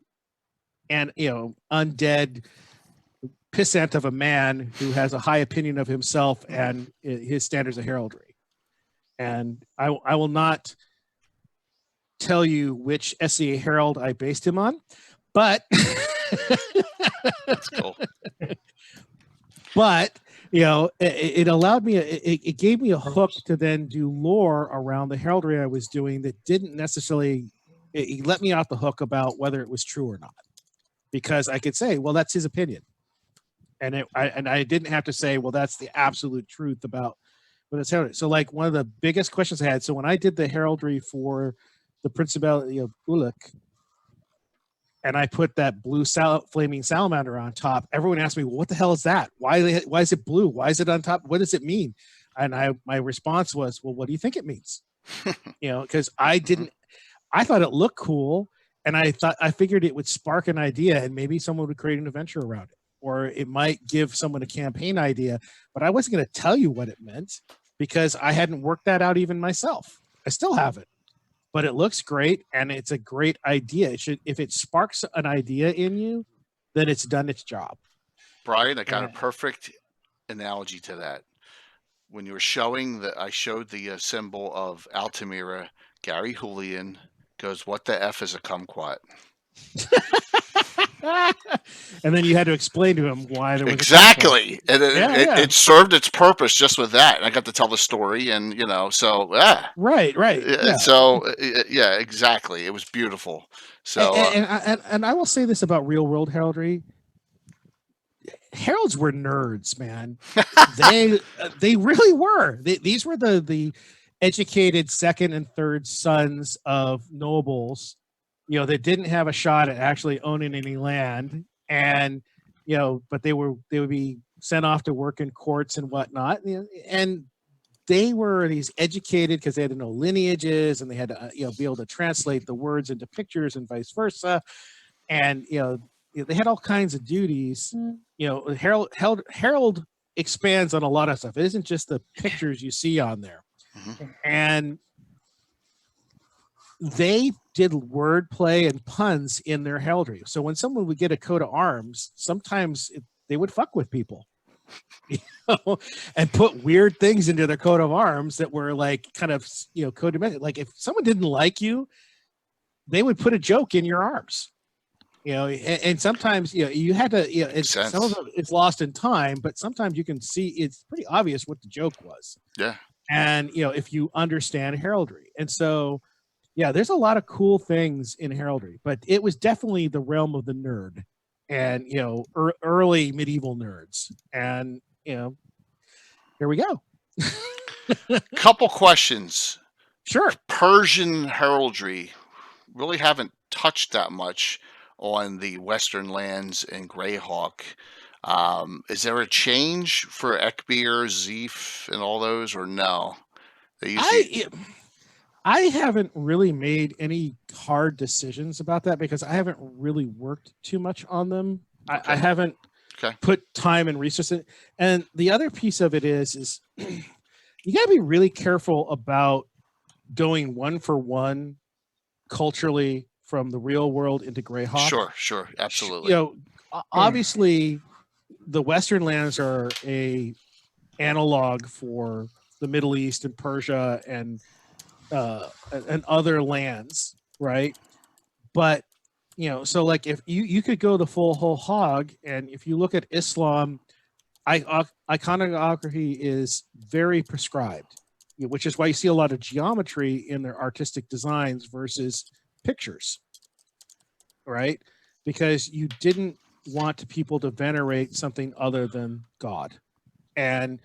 S5: and undead pissant of a man who has a high opinion of himself and his standards of heraldry. And I will not tell you which SCA herald I based him on, but
S1: that's cool.
S5: But it allowed me, it gave me a hook to then do lore around the heraldry I was doing that didn't necessarily, it let me off the hook about whether it was true or not, because I could say, well, that's his opinion. And I didn't have to say, well, that's the absolute truth about what it's heraldry. So like one of the biggest questions I had, so when I did the heraldry for the Principality of Uluk, and I put that blue flaming salamander on top, everyone asked me, well, what the hell is that? Why is it blue? Why is it on top? What does it mean? And my response was, well, what do you think it means? Because I thought it looked cool, and I figured it would spark an idea, and maybe someone would create an adventure around it, or it might give someone a campaign idea, but I wasn't going to tell you what it meant because I hadn't worked that out even myself. I still haven't. But it looks great, and it's a great idea. If it sparks an idea in you, then it's done its job.
S1: Brian, I got a perfect analogy to that. When you were showing I showed the symbol of Altamira, Gary Julian goes, "What the F is a kumquat?"
S5: And then you had to explain to him why there was
S1: exactly, and it served its purpose just with that. And I got to tell the story, and so
S5: right.
S1: Yeah. So yeah, exactly. It was beautiful. So
S5: and I will say this about real world heraldry: heralds were nerds, man. they really were. These were the educated second and third sons of nobles. They didn't have a shot at actually owning any land, and but they would be sent off to work in courts and whatnot, and they were these educated because they had to know lineages, and they had to be able to translate the words into pictures and vice versa, and they had all kinds of duties. Herald expands on a lot of stuff. It isn't just the pictures you see on there, and they did wordplay and puns in their heraldry. So when someone would get a coat of arms, sometimes they would fuck with people, and put weird things into their coat of arms that were like kind of, codependent. Like if someone didn't like you, they would put a joke in your arms, and sometimes, you had to, some of it is lost in time, but sometimes you can see it's pretty obvious what the joke was.
S1: Yeah.
S5: And, if you understand heraldry. And so, yeah, there's a lot of cool things in heraldry, but it was definitely the realm of the nerd and, early medieval nerds. And, here we go.
S1: Couple questions.
S5: Sure.
S1: Persian heraldry, really haven't touched that much on the Western lands in Greyhawk. Is there a change for Ekbir, Zeef, and all those, or no?
S5: I haven't really made any hard decisions about that because I haven't really worked too much on them. Okay. I haven't put time and resources in. And the other piece of it is you got to be really careful about going one for one culturally from the real world into Greyhawk.
S1: Sure, absolutely.
S5: Obviously, the Western lands are a analog for the Middle East and Persia and other lands, right? But so like if you could go the full whole hog, and if you look at Islam, iconography is very prescribed, which is why you see a lot of geometry in their artistic designs versus pictures, right? Because you didn't want people to venerate something other than God. And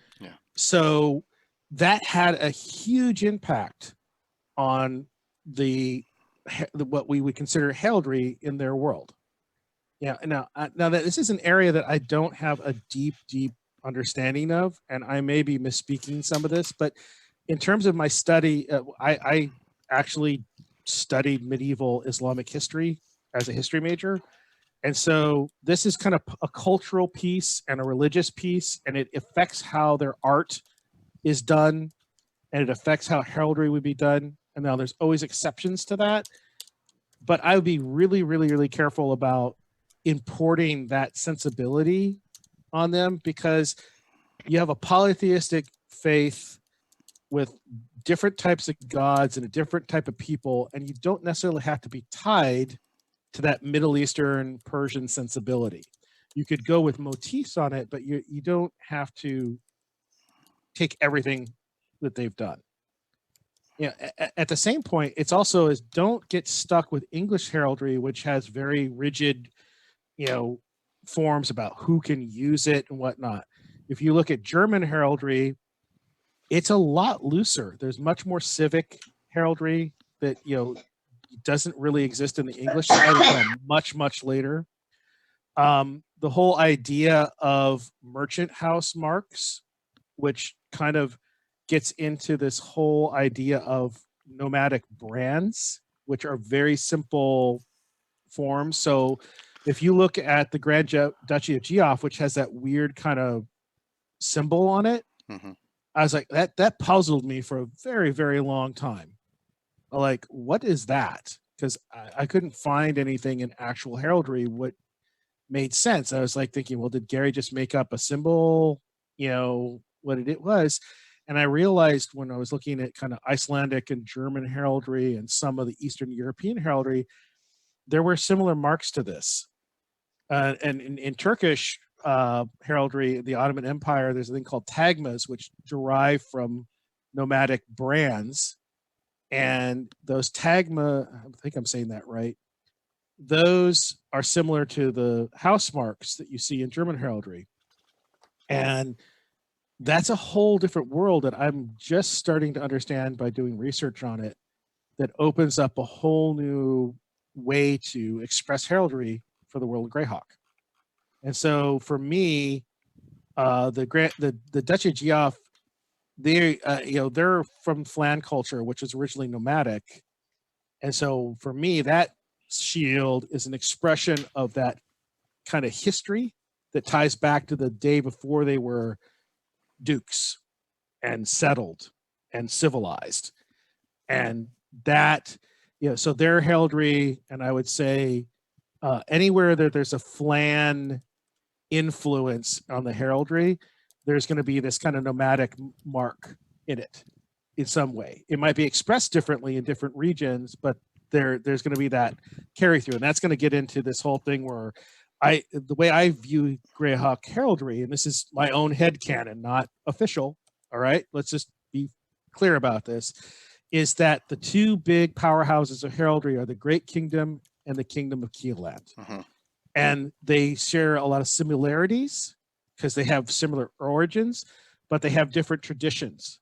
S5: so that had a huge impact on the what we would consider heraldry in their world. Yeah. Now that this is an area that I don't have a deep understanding of, and I may be misspeaking some of this, but in terms of my study, I actually studied medieval Islamic history as a history major. And so this is kind of a cultural piece and a religious piece, and it affects how their art is done, and it affects how heraldry would be done. And now there's always exceptions to that. But I would be really careful about importing that sensibility on them, because you have a polytheistic faith with different types of gods and a different type of people, and you don't necessarily have to be tied to that Middle Eastern Persian sensibility. you could go with motifs on it, but you don't have to take everything that they've done. At the same point, it's also is don't get stuck with English heraldry, which has very rigid, forms about who can use it and whatnot. If you look at German heraldry, it's a lot looser. There's much more civic heraldry that doesn't really exist in the English side until much later. The whole idea of merchant house marks, which kind of gets into this whole idea of nomadic brands, which are very simple forms. So if you look at the Grand Duchy of Geoff, which has that weird kind of symbol on it, I was like, that puzzled me for a very, very long time. Like, what is that? Because I couldn't find anything in actual heraldry what made sense. I was like thinking, well, did Gary just make up a symbol? What it was. And I realized when I was looking at kind of Icelandic and German heraldry and some of the Eastern European heraldry, there were similar marks to this. And in Turkish heraldry, the Ottoman Empire, there's a thing called tagmas, which derive from nomadic brands. And those tagma, I think I'm saying that right, those are similar to the house marks that you see in German heraldry. And that's a whole different world that I'm just starting to understand by doing research on it, that opens up a whole new way to express heraldry for the world of Greyhawk. And so for me, the Duchy of Geoff, they're from Flan culture, which was originally nomadic. And so for me, that shield is an expression of that kind of history that ties back to the day before they were dukes and settled and civilized. And that, so their heraldry, and I would say anywhere that there's a Flan influence on the heraldry, there's going to be this kind of nomadic mark in it in some way. It might be expressed differently in different regions, but there's going to be that carry through. And that's going to get into this whole thing where the way I view Greyhawk heraldry, and this is my own headcanon, not official, all right? Let's just be clear about this, is that the two big powerhouses of heraldry are the Great Kingdom and the Kingdom of Keeland. And they share a lot of similarities because they have similar origins, but they have different traditions.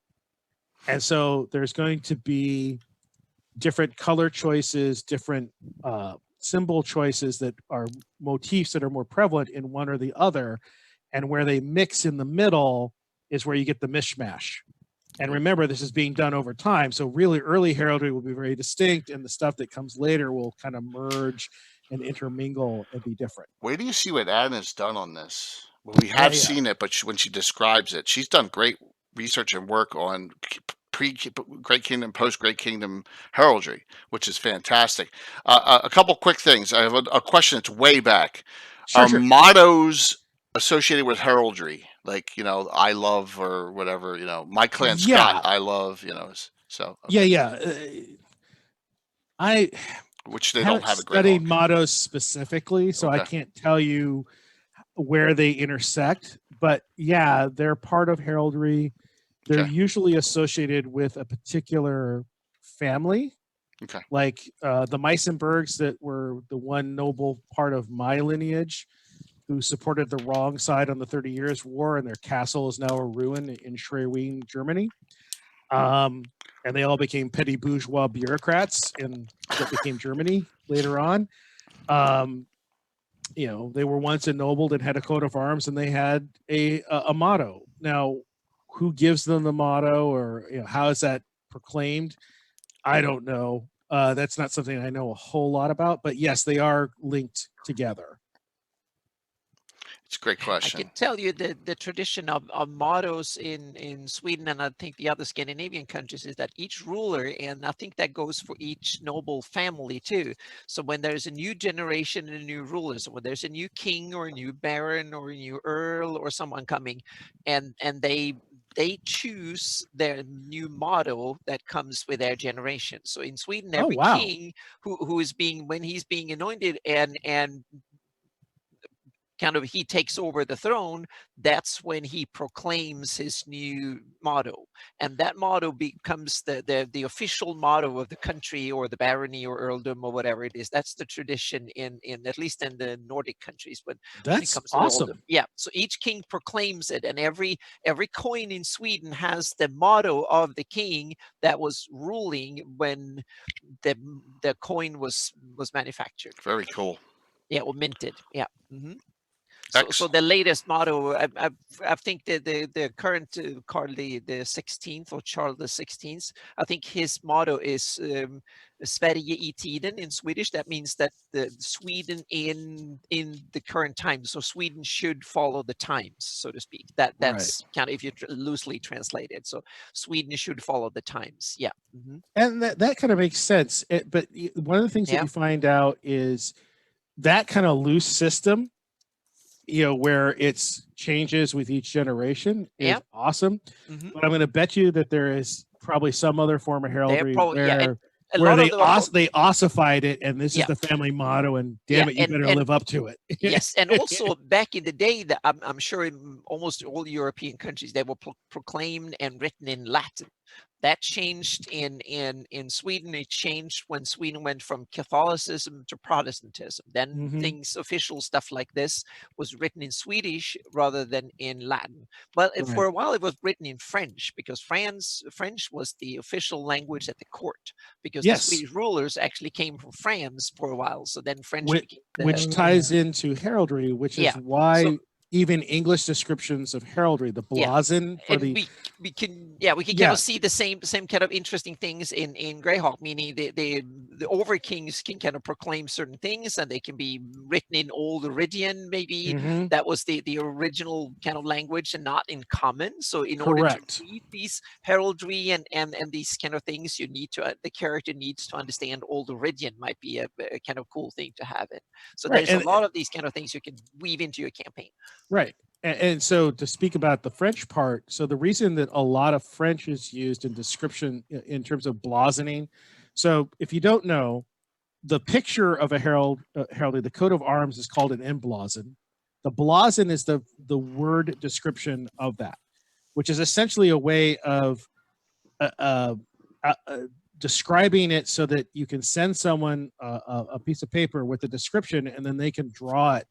S5: And so there's going to be different color choices, different symbol choices that are motifs that are more prevalent in one or the other. And where they mix in the middle is where you get the mishmash. And remember, this is being done over time. So really early heraldry will be very distinct, and the stuff that comes later will kind of merge and intermingle and be different.
S1: Where do you see what Anna's done on this? Well, we have seen it, but when she describes it, she's done great research and work on pre-Great Kingdom, post-Great Kingdom heraldry, which is fantastic. A couple quick things. I have a question that's way back.
S5: Sure.
S1: Mottos associated with heraldry, like, I love or whatever, my clan Scott, I love, so. Okay. Which they don't have a great
S5: studied mottos specifically, so I can't tell you where they intersect. But yeah, they're part of heraldry. They're usually associated with a particular family.
S1: Okay.
S5: Like the Meisenbergs, that were the one noble part of my lineage who supported the wrong side on the 30 Years' War, and their castle is now a ruin in Schwerin, Germany. And they all became petty bourgeois bureaucrats in what became Germany later on. They were once ennobled and had a coat of arms, and they had a motto. Now, who gives them the motto, or how is that proclaimed? I don't know. That's not something I know a whole lot about, but yes, they are linked together.
S1: It's a great question.
S2: I can tell you that the tradition of mottos in Sweden, and I think the other Scandinavian countries, is that each ruler, and I think that goes for each noble family too. So when there's a new generation and a new ruler, so when there's a new king or a new baron or a new earl or someone coming, and they choose their new motto that comes with their generation. So in Sweden, every king who is when he's being anointed and kind of he takes over the throne, that's when he proclaims his new motto, and that motto becomes the official motto of the country or the barony or earldom or whatever it is. That's the tradition in at least in the Nordic countries when it
S5: That's
S2: comes to the
S5: awesome.
S2: earldom. Yeah, so each king proclaims it, and every coin in Sweden has the motto of the king that was ruling when the coin was manufactured.
S1: Very cool.
S2: Yeah, or minted. Yeah. So
S1: Excellent.
S2: the latest motto, I think the current Carl the 16th or Charles the 16th, I think his motto is Sverige I tiden in Swedish. That means that the Sweden in the current times. So Sweden should follow the times, so to speak. That's kind of, if you loosely translate it. So Sweden should follow the times. Yeah.
S5: And that kind of makes sense. But one of the things that you find out is that kind of loose system, where it's changes with each generation is awesome. But I'm going to bet you that there is probably some other form of heraldry where they ossified it, and this is the family motto, and damn it, you better live up to it.
S2: Yes, and also back in the day, I'm sure in almost all European countries, they were proclaimed and written in Latin. That changed in Sweden. It changed when Sweden went from Catholicism to Protestantism. Then official stuff like this was written in Swedish rather than in Latin. But for a while, it was written in French, because French was the official language at the court, because the Swedish rulers actually came from France for a while. So then French
S5: which ties into heraldry, which is why even English descriptions of heraldry, the blazon for
S2: we can kind of see the same kind of interesting things in Greyhawk, meaning the over kings can kind of proclaim certain things, and they can be written in Old Iridian, maybe that was the original kind of language and not in common. So in order to read these heraldry and these kind of things, you need to the character needs to understand Old Iridian. Might be a kind of cool thing to have it. So there's a lot of these kind of things you can weave into your campaign.
S5: Right. And so to speak about the French part, so the reason that a lot of French is used in description in terms of blazoning. So if you don't know, the picture of a heraldry, the coat of arms is called an emblazon. The blazon is the word description of that, which is essentially a way of describing it so that you can send someone a piece of paper with a description, and then they can draw it.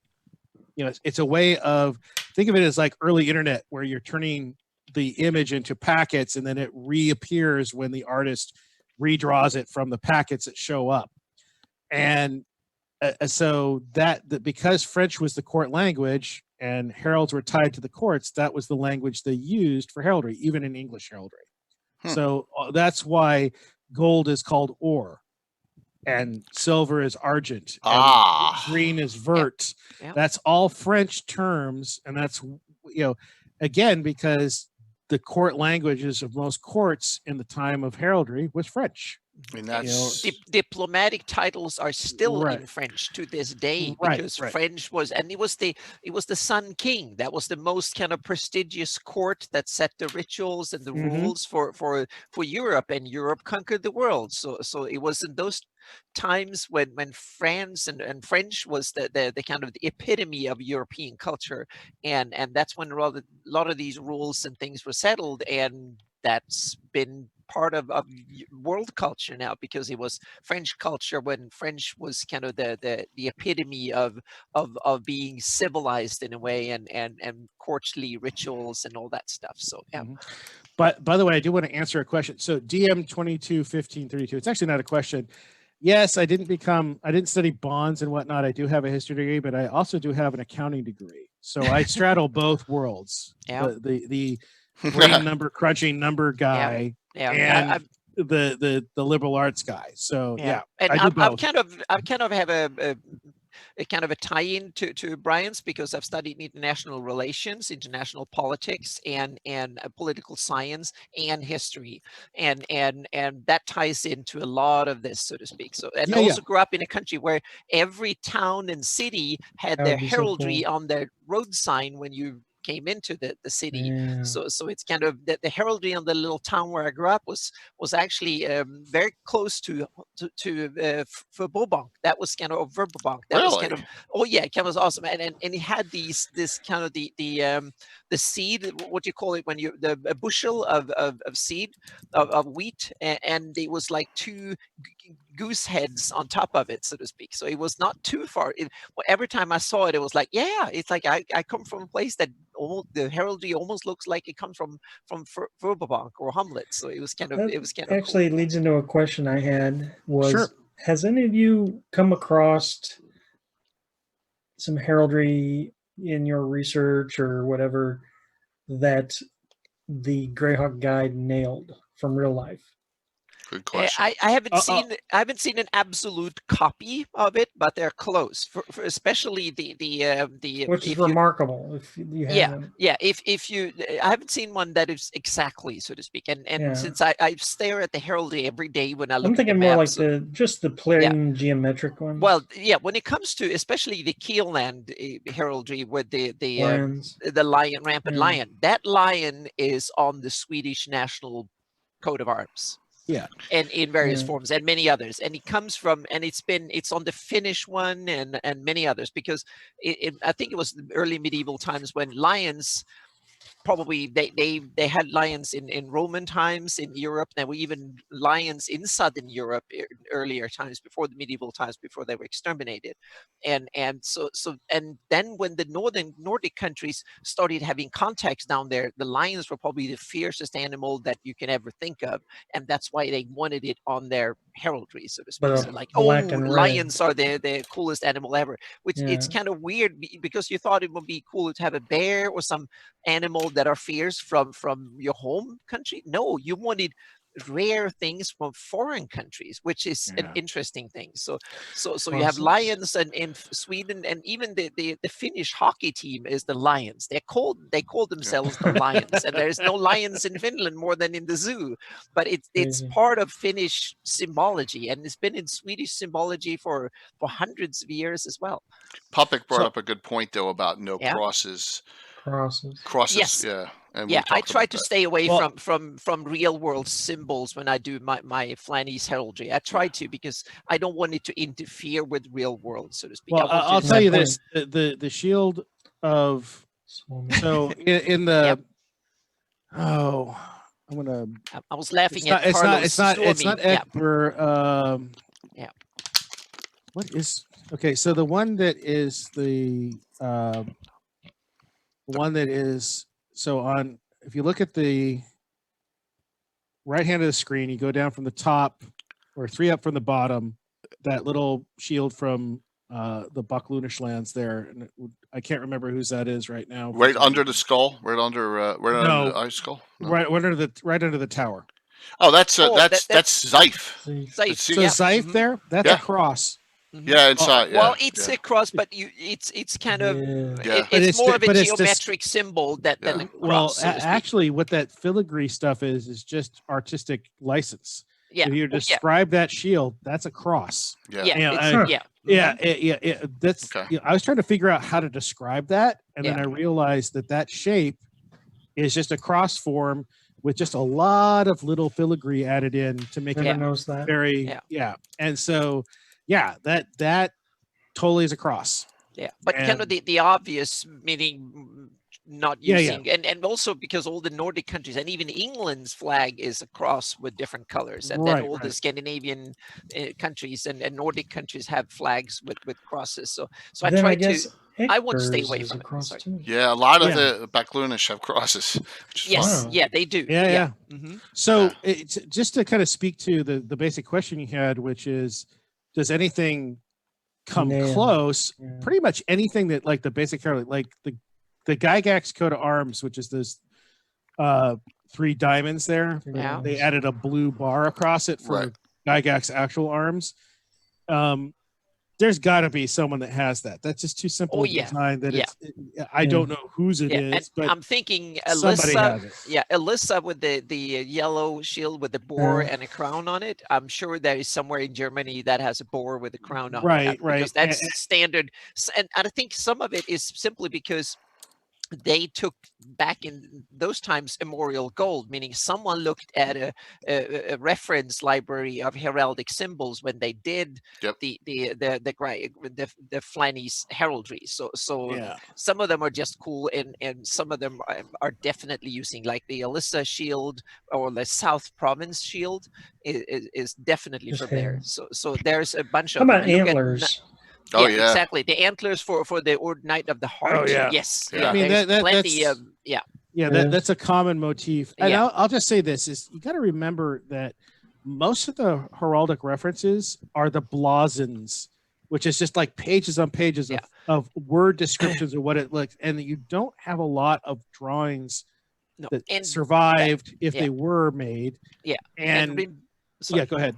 S5: It's a way of, think of it as like early internet, where you're turning the image into packets, and then it reappears when the artist redraws it from the packets that show up. And so that because French was the court language and heralds were tied to the courts, that was the language they used for heraldry, even in English heraldry. So that's why gold is called or, and silver is argent, and green is vert. That's all French terms, and that's again, because the court languages of most courts in the time of heraldry was French.
S1: I mean, that's
S2: diplomatic titles are still in French to this day, because French was, and it was the Sun King. That was the most kind of prestigious court that set the rituals and the rules for Europe, and Europe conquered the world. So it was in those times when France and French was the kind of the epitome of European culture, and that's when a lot of these rules and things were settled, and that's been part of world culture now, because it was French culture when French was kind of the epitome of being civilized in a way, and courtly rituals and all that stuff. So
S5: But by the way, I do want to answer a question. So DM 221532. It's actually not a question. Yes, I didn't study bonds and whatnot. I do have a history degree, but I also do have an accounting degree. So I straddle both worlds. The brain number crunching number guy and the liberal arts guy. So
S2: and I kind of have a kind of a tie-in to Brian's, because I've studied international relations, international politics, and political science and history, and that ties into a lot of this, so to speak. So I also grew up in a country where every town and city had their heraldry on their road sign when you came into the city.
S3: Yeah.
S2: So it's kind of the heraldry on the little town where I grew up was actually very close to Verbobank. That was kind of Verbobank. That was kind of it was awesome. And it had this kind of the seed, what do you call it when you a bushel of seed of wheat, and it was like two goose heads on top of it, so to speak. So it was not too far. Every time I saw it, it was like, it's like I come from a place that the heraldry almost looks like it comes from Verbobank or Hamlet. So it was kind of
S3: actually
S2: cool.
S3: leads into a question I had was,
S5: Sure.
S3: has any of you come across some heraldry in your research or whatever that the Greyhawk guide nailed from real life?
S1: Good question.
S2: I haven't seen an absolute copy of it, but they're close. For especially the
S3: which is remarkable. If you haven't.
S2: If you, I haven't seen one that is exactly, so to speak. And since I stare at the heraldry every day when I look.
S3: I'm thinking
S2: at the
S3: more
S2: maps,
S3: like just the plain geometric ones.
S2: Well, when it comes to especially the Keelland heraldry with the lion, rampant lion, that lion is on the Swedish national coat of arms.
S5: Yeah,
S2: and in various forms, and many others, and it comes from, and it's on the Finnish one, and many others, because I think it was the early medieval times when lions, probably they had lions in Roman times in Europe. There were even lions in Southern Europe earlier times, before the medieval times, before they were exterminated. And then when the Nordic countries started having contacts down there, the lions were probably the fiercest animal that you can ever think of, and that's why they wanted it on their heraldry, so to speak. So like, lions are the coolest animal ever, which it's kind of weird, because you thought it would be cool to have a bear or some animal that are fierce from your home country. No, you wanted rare things from foreign countries, which is an interesting thing. So you have lions in Sweden, and even the Finnish hockey team is the Lions. They call themselves the Lions, and there's no lions in Finland more than in the zoo. But it's part of Finnish symbology, and it's been in Swedish symbology for hundreds of years as well.
S1: Puppet brought up a good point though about crosses.
S2: Yes.
S1: And
S2: I try to stay away from real world symbols when I do my Flanese heraldry. I try to, because I don't want it to interfere with real world, so to speak.
S5: Well, I'll tell you this: the shield of in the I'm gonna.
S2: I was laughing at Carlos.
S5: It's not Ekber. What is okay? So the one that is on, if you look at the right hand of the screen, you go down from the top, or 3 up from the bottom, that little shield from the Bucklunish lands there. And I can't remember whose that is right now.
S1: Right under the skull, under the eye skull. No.
S5: Right under the tower.
S1: Oh, that's Zeif.
S5: So Zeif there, that's a cross.
S1: Yeah, inside.
S2: Well, it's a cross, but it's kind of it's more of a geometric symbol than a cross.
S5: Well, actually, what that filigree stuff is just artistic license.
S2: Yeah.
S5: If you describe that shield, that's a cross.
S2: Yeah.
S5: That's.
S1: Okay.
S5: I was trying to figure out how to describe that, and then I realized that shape is just a cross form with just a lot of little filigree added in to make it very. And so. Yeah, that totally is a cross.
S2: Yeah, but kind of the obvious meaning, not using, and also because all the Nordic countries, and even England's flag is a cross with different colors, and then all the Scandinavian countries and Nordic countries have flags with crosses. So I try to. I want to stay away from it.
S1: Yeah, a lot of the Bucklunish have crosses.
S2: Yes, they do.
S5: Yeah. Mm-hmm. So it's just to kind of speak to the basic question you had, which is, does anything come close? Pretty much anything that, like the basic heraldry, like the Gygax coat of arms, which is those 3 diamonds there.
S2: Yeah.
S5: They added a blue bar across it for Gygax actual arms. There's got to be someone that has that. That's just too simple a design that I don't know whose it is, but
S2: I'm thinking
S5: somebody has it.
S2: Yeah, Alyssa with the yellow shield with the boar and a crown on it. I'm sure there is somewhere in Germany that has a boar with a crown on it.
S5: Right.
S2: Because that's standard. And I think some of it is simply because they took back in those times immemorial gold, meaning someone looked at a reference library of heraldic symbols when they did
S1: Yep.
S2: the Flanny's heraldry. So
S5: Yeah.
S2: some of them are just cool, and some of them are definitely using, like the Alyssa shield or the South Province shield is definitely
S3: Just
S2: from there.
S3: hands.
S2: So there's a bunch
S3: How
S2: of them.
S3: about
S2: You look at
S3: antlers?
S1: Oh,
S2: yeah,
S1: yeah.
S2: exactly. The antlers for the Knight of the Heart.
S5: yeah.
S2: Yes.
S1: Yeah.
S2: Yeah.
S1: I
S5: mean,
S2: There's
S5: that-
S2: plenty
S5: that's-
S2: of yeah.
S5: Yeah,
S3: Yeah.
S5: that's a common motif. And
S2: Yeah.
S5: I'll just say this is you got to remember that most of the heraldic references are the blazons, which is just like pages on pages of word descriptions of what it looks, and you don't have a lot of drawings
S2: No.
S5: that
S2: And
S5: survived if
S2: yeah.
S5: they were made.
S2: Yeah.
S5: And
S2: Sorry.
S5: yeah, go ahead.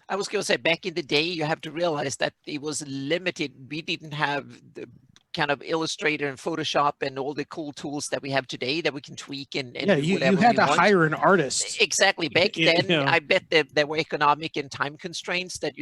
S2: I was going to say, back in the day, you have to realize that it was limited. We didn't have the kind of Illustrator and Photoshop and all the cool tools that we have today that we can tweak and
S5: Yeah,
S2: do
S5: you
S2: whatever
S5: had
S2: we
S5: to
S2: want.
S5: hire an artist.
S2: Exactly. Back
S5: You
S2: then,
S5: know.
S2: I bet there were economic and time constraints that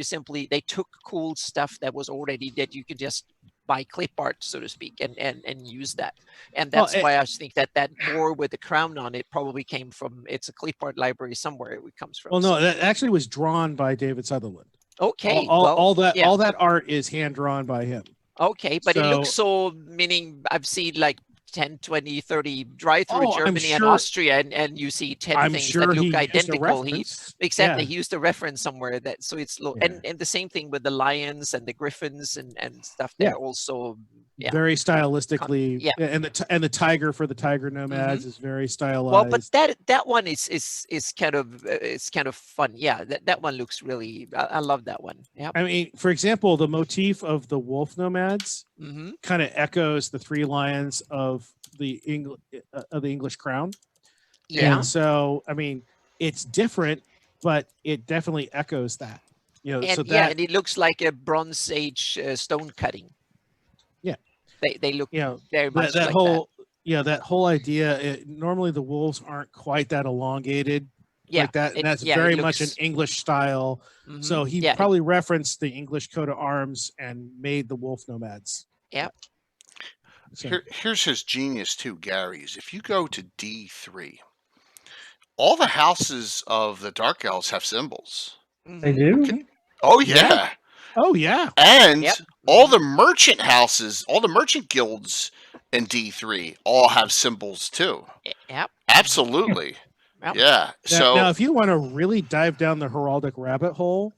S2: they took cool stuff that was already, that you could just buy clip art, so to speak, and use that. And
S5: Well,
S2: that's why I think that more with the crown on it probably came from, it's a clip art library somewhere it comes from.
S5: Well, no, that actually was drawn by David Sutherland.
S2: Okay.
S5: All
S2: yeah.
S5: that art is hand drawn by him.
S2: Okay, but it looks
S5: So-
S2: so, meaning I've seen like 10, 20, 30 drive through
S5: Oh, I'm
S2: Germany and
S5: sure-
S2: Austria, and you see 10
S5: I'm
S2: things
S5: sure
S2: that
S5: he
S2: look
S5: used a
S2: identical.
S5: reference.
S2: Exactly,
S5: Yeah.
S2: he used a reference somewhere that, so it's low.
S5: Yeah.
S2: And the same thing with the lions and the griffins and stuff.
S5: Yeah.
S2: They're also
S5: Very stylistically,
S2: yeah.
S5: and the tiger for the tiger nomads is very stylized.
S2: well, but that one is kind of fun. Yeah, that one looks really. I love that one. Yeah.
S5: I mean, for example, the motif of the wolf nomads
S2: Mm-hmm.
S5: kind of echoes the three lions of the English crown.
S2: Yeah.
S5: And so, I mean, it's different, but it definitely echoes that. You know,
S2: And
S5: so
S2: yeah,
S5: that
S2: and it looks like a Bronze Age stone cutting.
S5: Yeah.
S2: They look
S5: you know
S2: very much
S5: that
S2: like
S5: whole that whole idea. Normally, the wolves aren't quite that elongated.
S2: Yeah,
S5: Like that, and that's
S2: it
S5: very much an
S2: looks-
S5: English style.
S2: Mhm.
S5: So he
S2: Yeah,
S5: probably referenced the English coat of arms and made the wolf nomads.
S2: Yeah.
S5: So,
S1: Here's his genius too, Gary's. If you go to D3, all the houses of the Dark Elves have symbols.
S3: They
S2: mhm.
S3: do?
S1: Oh yeah,
S5: oh yeah,
S1: and
S2: Yep.
S1: all the merchant houses, all the merchant guilds in D3 all have symbols too.
S2: Yep.
S1: Absolutely.
S2: Yep.
S1: Yeah. So
S5: now if you want to really dive down the heraldic rabbit hole,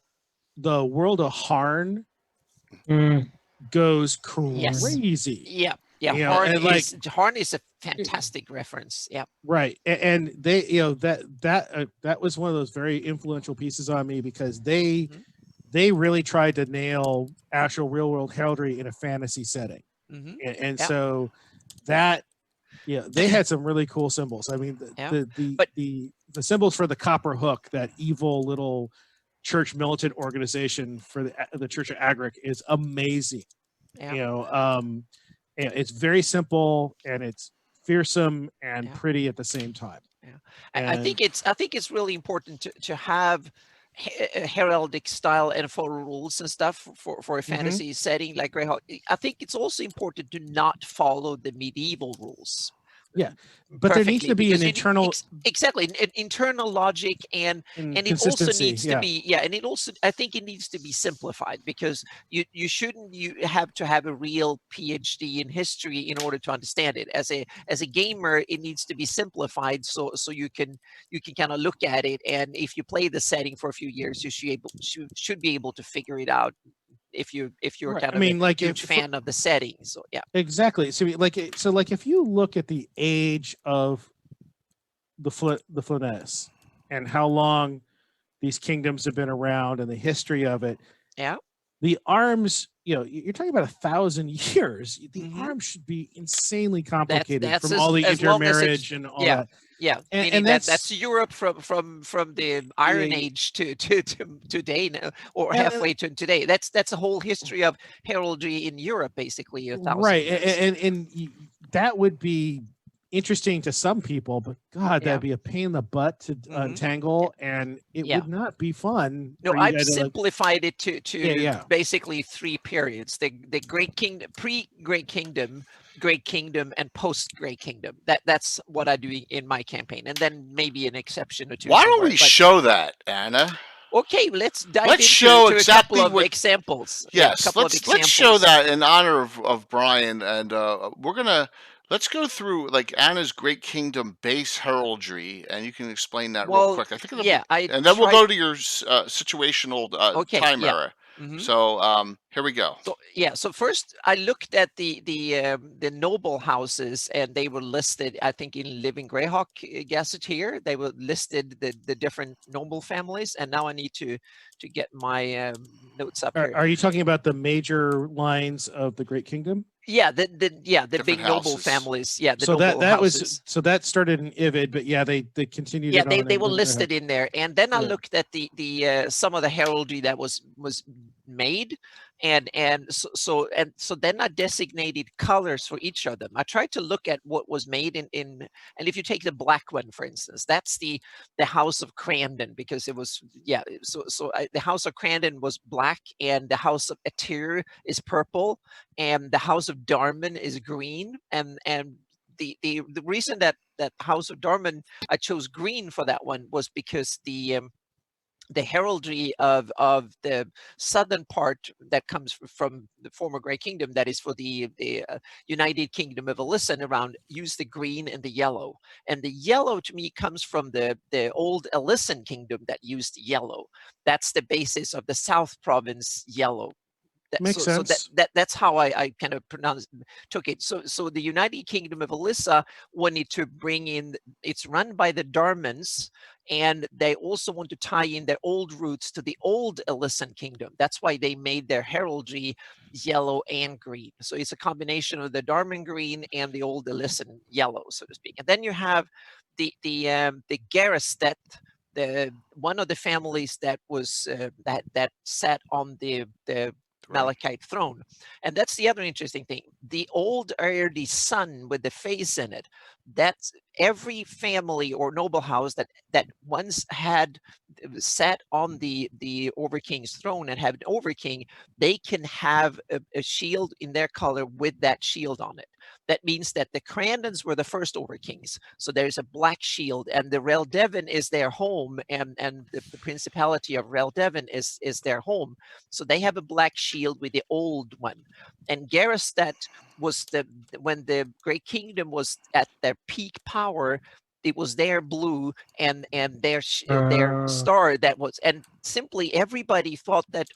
S5: the world of Harn
S3: Mm,
S5: goes
S2: Yes.
S5: crazy.
S2: Yeah. Yeah.
S5: You know,
S2: Harn,
S5: and, like-
S2: Harn is a fantastic reference. Yeah.
S5: Right, and they, that was one of those very influential pieces on me because they really tried to nail actual real world heraldry in a fantasy setting,
S2: Hmm.
S5: and
S2: Yeah.
S5: so that they had some really cool symbols. I mean,
S2: Yeah.
S5: the symbols for the copper hook, that evil little church militant organization for the Church of Agric, is amazing.
S2: Yeah.
S5: It's very simple and it's fearsome and
S2: Yeah.
S5: pretty at the same time.
S2: I think it's really important to have a heraldic style and follow rules and stuff for a fantasy setting like Greyhawk. I think it's also important to not follow the medieval rules.
S5: But there needs
S2: perfectly,
S5: to be an
S2: because
S5: internal
S2: exactly an internal logic, and it also
S5: consistency.
S2: needs to be and it also, I think it needs to be simplified, because you have to have a real PhD in history in order to understand it. As a gamer, it needs to be simplified so you can kind of look at it, and if you play the setting for a few years, you should be able to figure it out if you're
S5: Right.
S2: kind
S5: I
S2: of
S5: mean,
S2: a
S5: like,
S2: huge
S5: if-
S2: fan of the setting. So yeah.
S5: Exactly. So like if you look at the age of the Flanaess and how long these kingdoms have been around and the history of it,
S2: Yeah.
S5: the arms, you're talking about 1,000 years. The
S2: Mhm.
S5: arms should be insanely complicated
S2: that's
S5: from
S2: as-
S5: all the
S2: as long as
S5: intermarriage and all
S2: yeah.
S5: that.
S2: Yeah,
S5: And
S2: meaning
S5: that's-
S2: that's Europe from the Iron
S5: Yeah.
S2: Age to today now, or
S5: And-
S2: halfway to today. That's a whole history of heraldry in Europe, basically 1,000
S5: Right,
S2: years.
S5: and that would be interesting to some people, but God, that'd be a pain in the butt to untangle, and it would not be fun.
S2: No,
S5: for you
S2: I've
S5: guys to, like,
S2: simplified it to basically 3 periods: the Great Kingdom, pre-Great Kingdom, Great Kingdom, and post-Great Kingdom. That's what I do in my campaign, and then maybe an exception or two.
S1: Why don't we show that, Anna?
S2: Okay, let's dive
S1: Let's
S2: into
S1: show
S2: to
S1: exactly
S2: a couple of
S1: what-
S2: examples.
S1: Yes, let's show that in honor of Brian, and let's go through like Anna's Great Kingdom base heraldry, and you can explain that real quick. I think and then we'll go to your situational time era. So here we go.
S2: So first I looked at the noble houses, and they were listed, I think, in Living Greyhawk Gazetteer. They were listed the different noble families, and now I need to get my notes up here.
S5: Are you talking about the major lines of the Great Kingdom?
S2: Yeah, the big
S1: houses.
S2: Noble families. Yeah, the
S5: so
S2: noble
S5: that
S2: houses.
S5: was so that started in Ivid, but they continued.
S2: Yeah,
S5: it
S2: they
S5: on
S2: were
S5: in
S2: listed in there, and then I
S5: Yeah.
S2: looked at the some of the heraldry that was made, and so then I designated colors for each of them. I tried to look at what was made in and if you take the black one, for instance, that's the House of Crandon, because it was the House of Crandon was black, and the House of Atir is purple, and the House of Darman is green, and the reason that House of Darman I chose green for that one was because the heraldry of the southern part that comes from the former Great Kingdom, that is for the United Kingdom of Alyssa around, use the green and the yellow. And the yellow to me comes from the old Alyssian Kingdom that used yellow. That's the basis of the South Province yellow.
S5: Makes sense.
S2: So that's how I kind of took it. So the United Kingdom of Alyssa wanted to bring in, it's run by the Darmans, and they also want to tie in their old roots to the old Alyssian Kingdom. That's why they made their heraldry yellow and green. So it's a combination of the Darman green and the old Alyssian yellow, so to speak. And then you have the Garristet, one of the families that was that sat on the Malachite throne. And that's the other interesting thing. The old early son with the face in it, that's every family or noble house that once had sat on the overking's throne and have an overking, they can have a shield in their color with that shield on it. That means that the Crandons were the first overkings. So there's a black shield, and the Reldevin is their home, and the Principality of Reldevin is their home. So they have a black shield with the old one. And Garristet was when the Great Kingdom was at their peak power, it was their blue and their star that was, and simply everybody thought that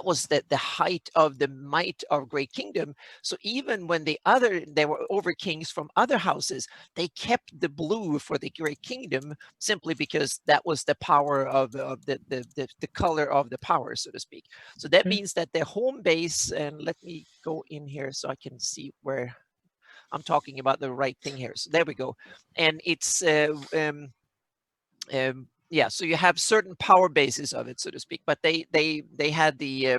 S2: was the height of the might of Great Kingdom. So even when there were over kings from other houses, they kept the blue for the Great Kingdom simply because that was the power of the color of the power, so to speak. So that means that their home base, and let me go in here so I can see where I'm talking about the right thing here. So there we go. And it's yeah, so you have certain power bases of it, so to speak, but they had the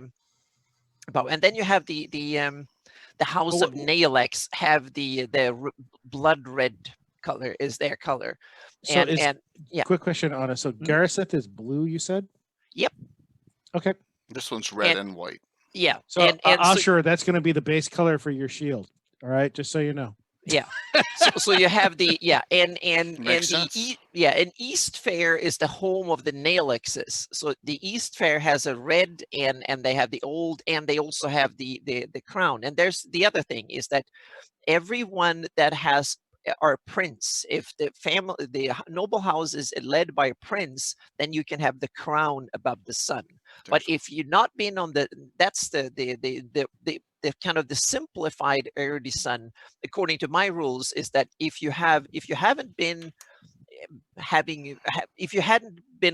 S2: power. And then you have the House of Naelex have the blood red color is their color.
S5: So
S2: and yeah.
S5: Quick question, Anna. So Garriseth is blue, you said?
S2: Yep.
S5: Okay.
S1: This one's red and white.
S2: Yeah.
S5: So Asher, that's going to be the base color for your shield. All right, just so you know.
S2: Yeah. So you have the and East Fair is the home of the Naelexes. So the East Fair has a red and they have the old, and they also have the crown. And there's the other thing is that everyone that has our prince, if the noble house is led by a prince, then you can have the crown above the sun. But if you've not been on that's the kind of the simplified early sun, according to my rules, is that if you hadn't been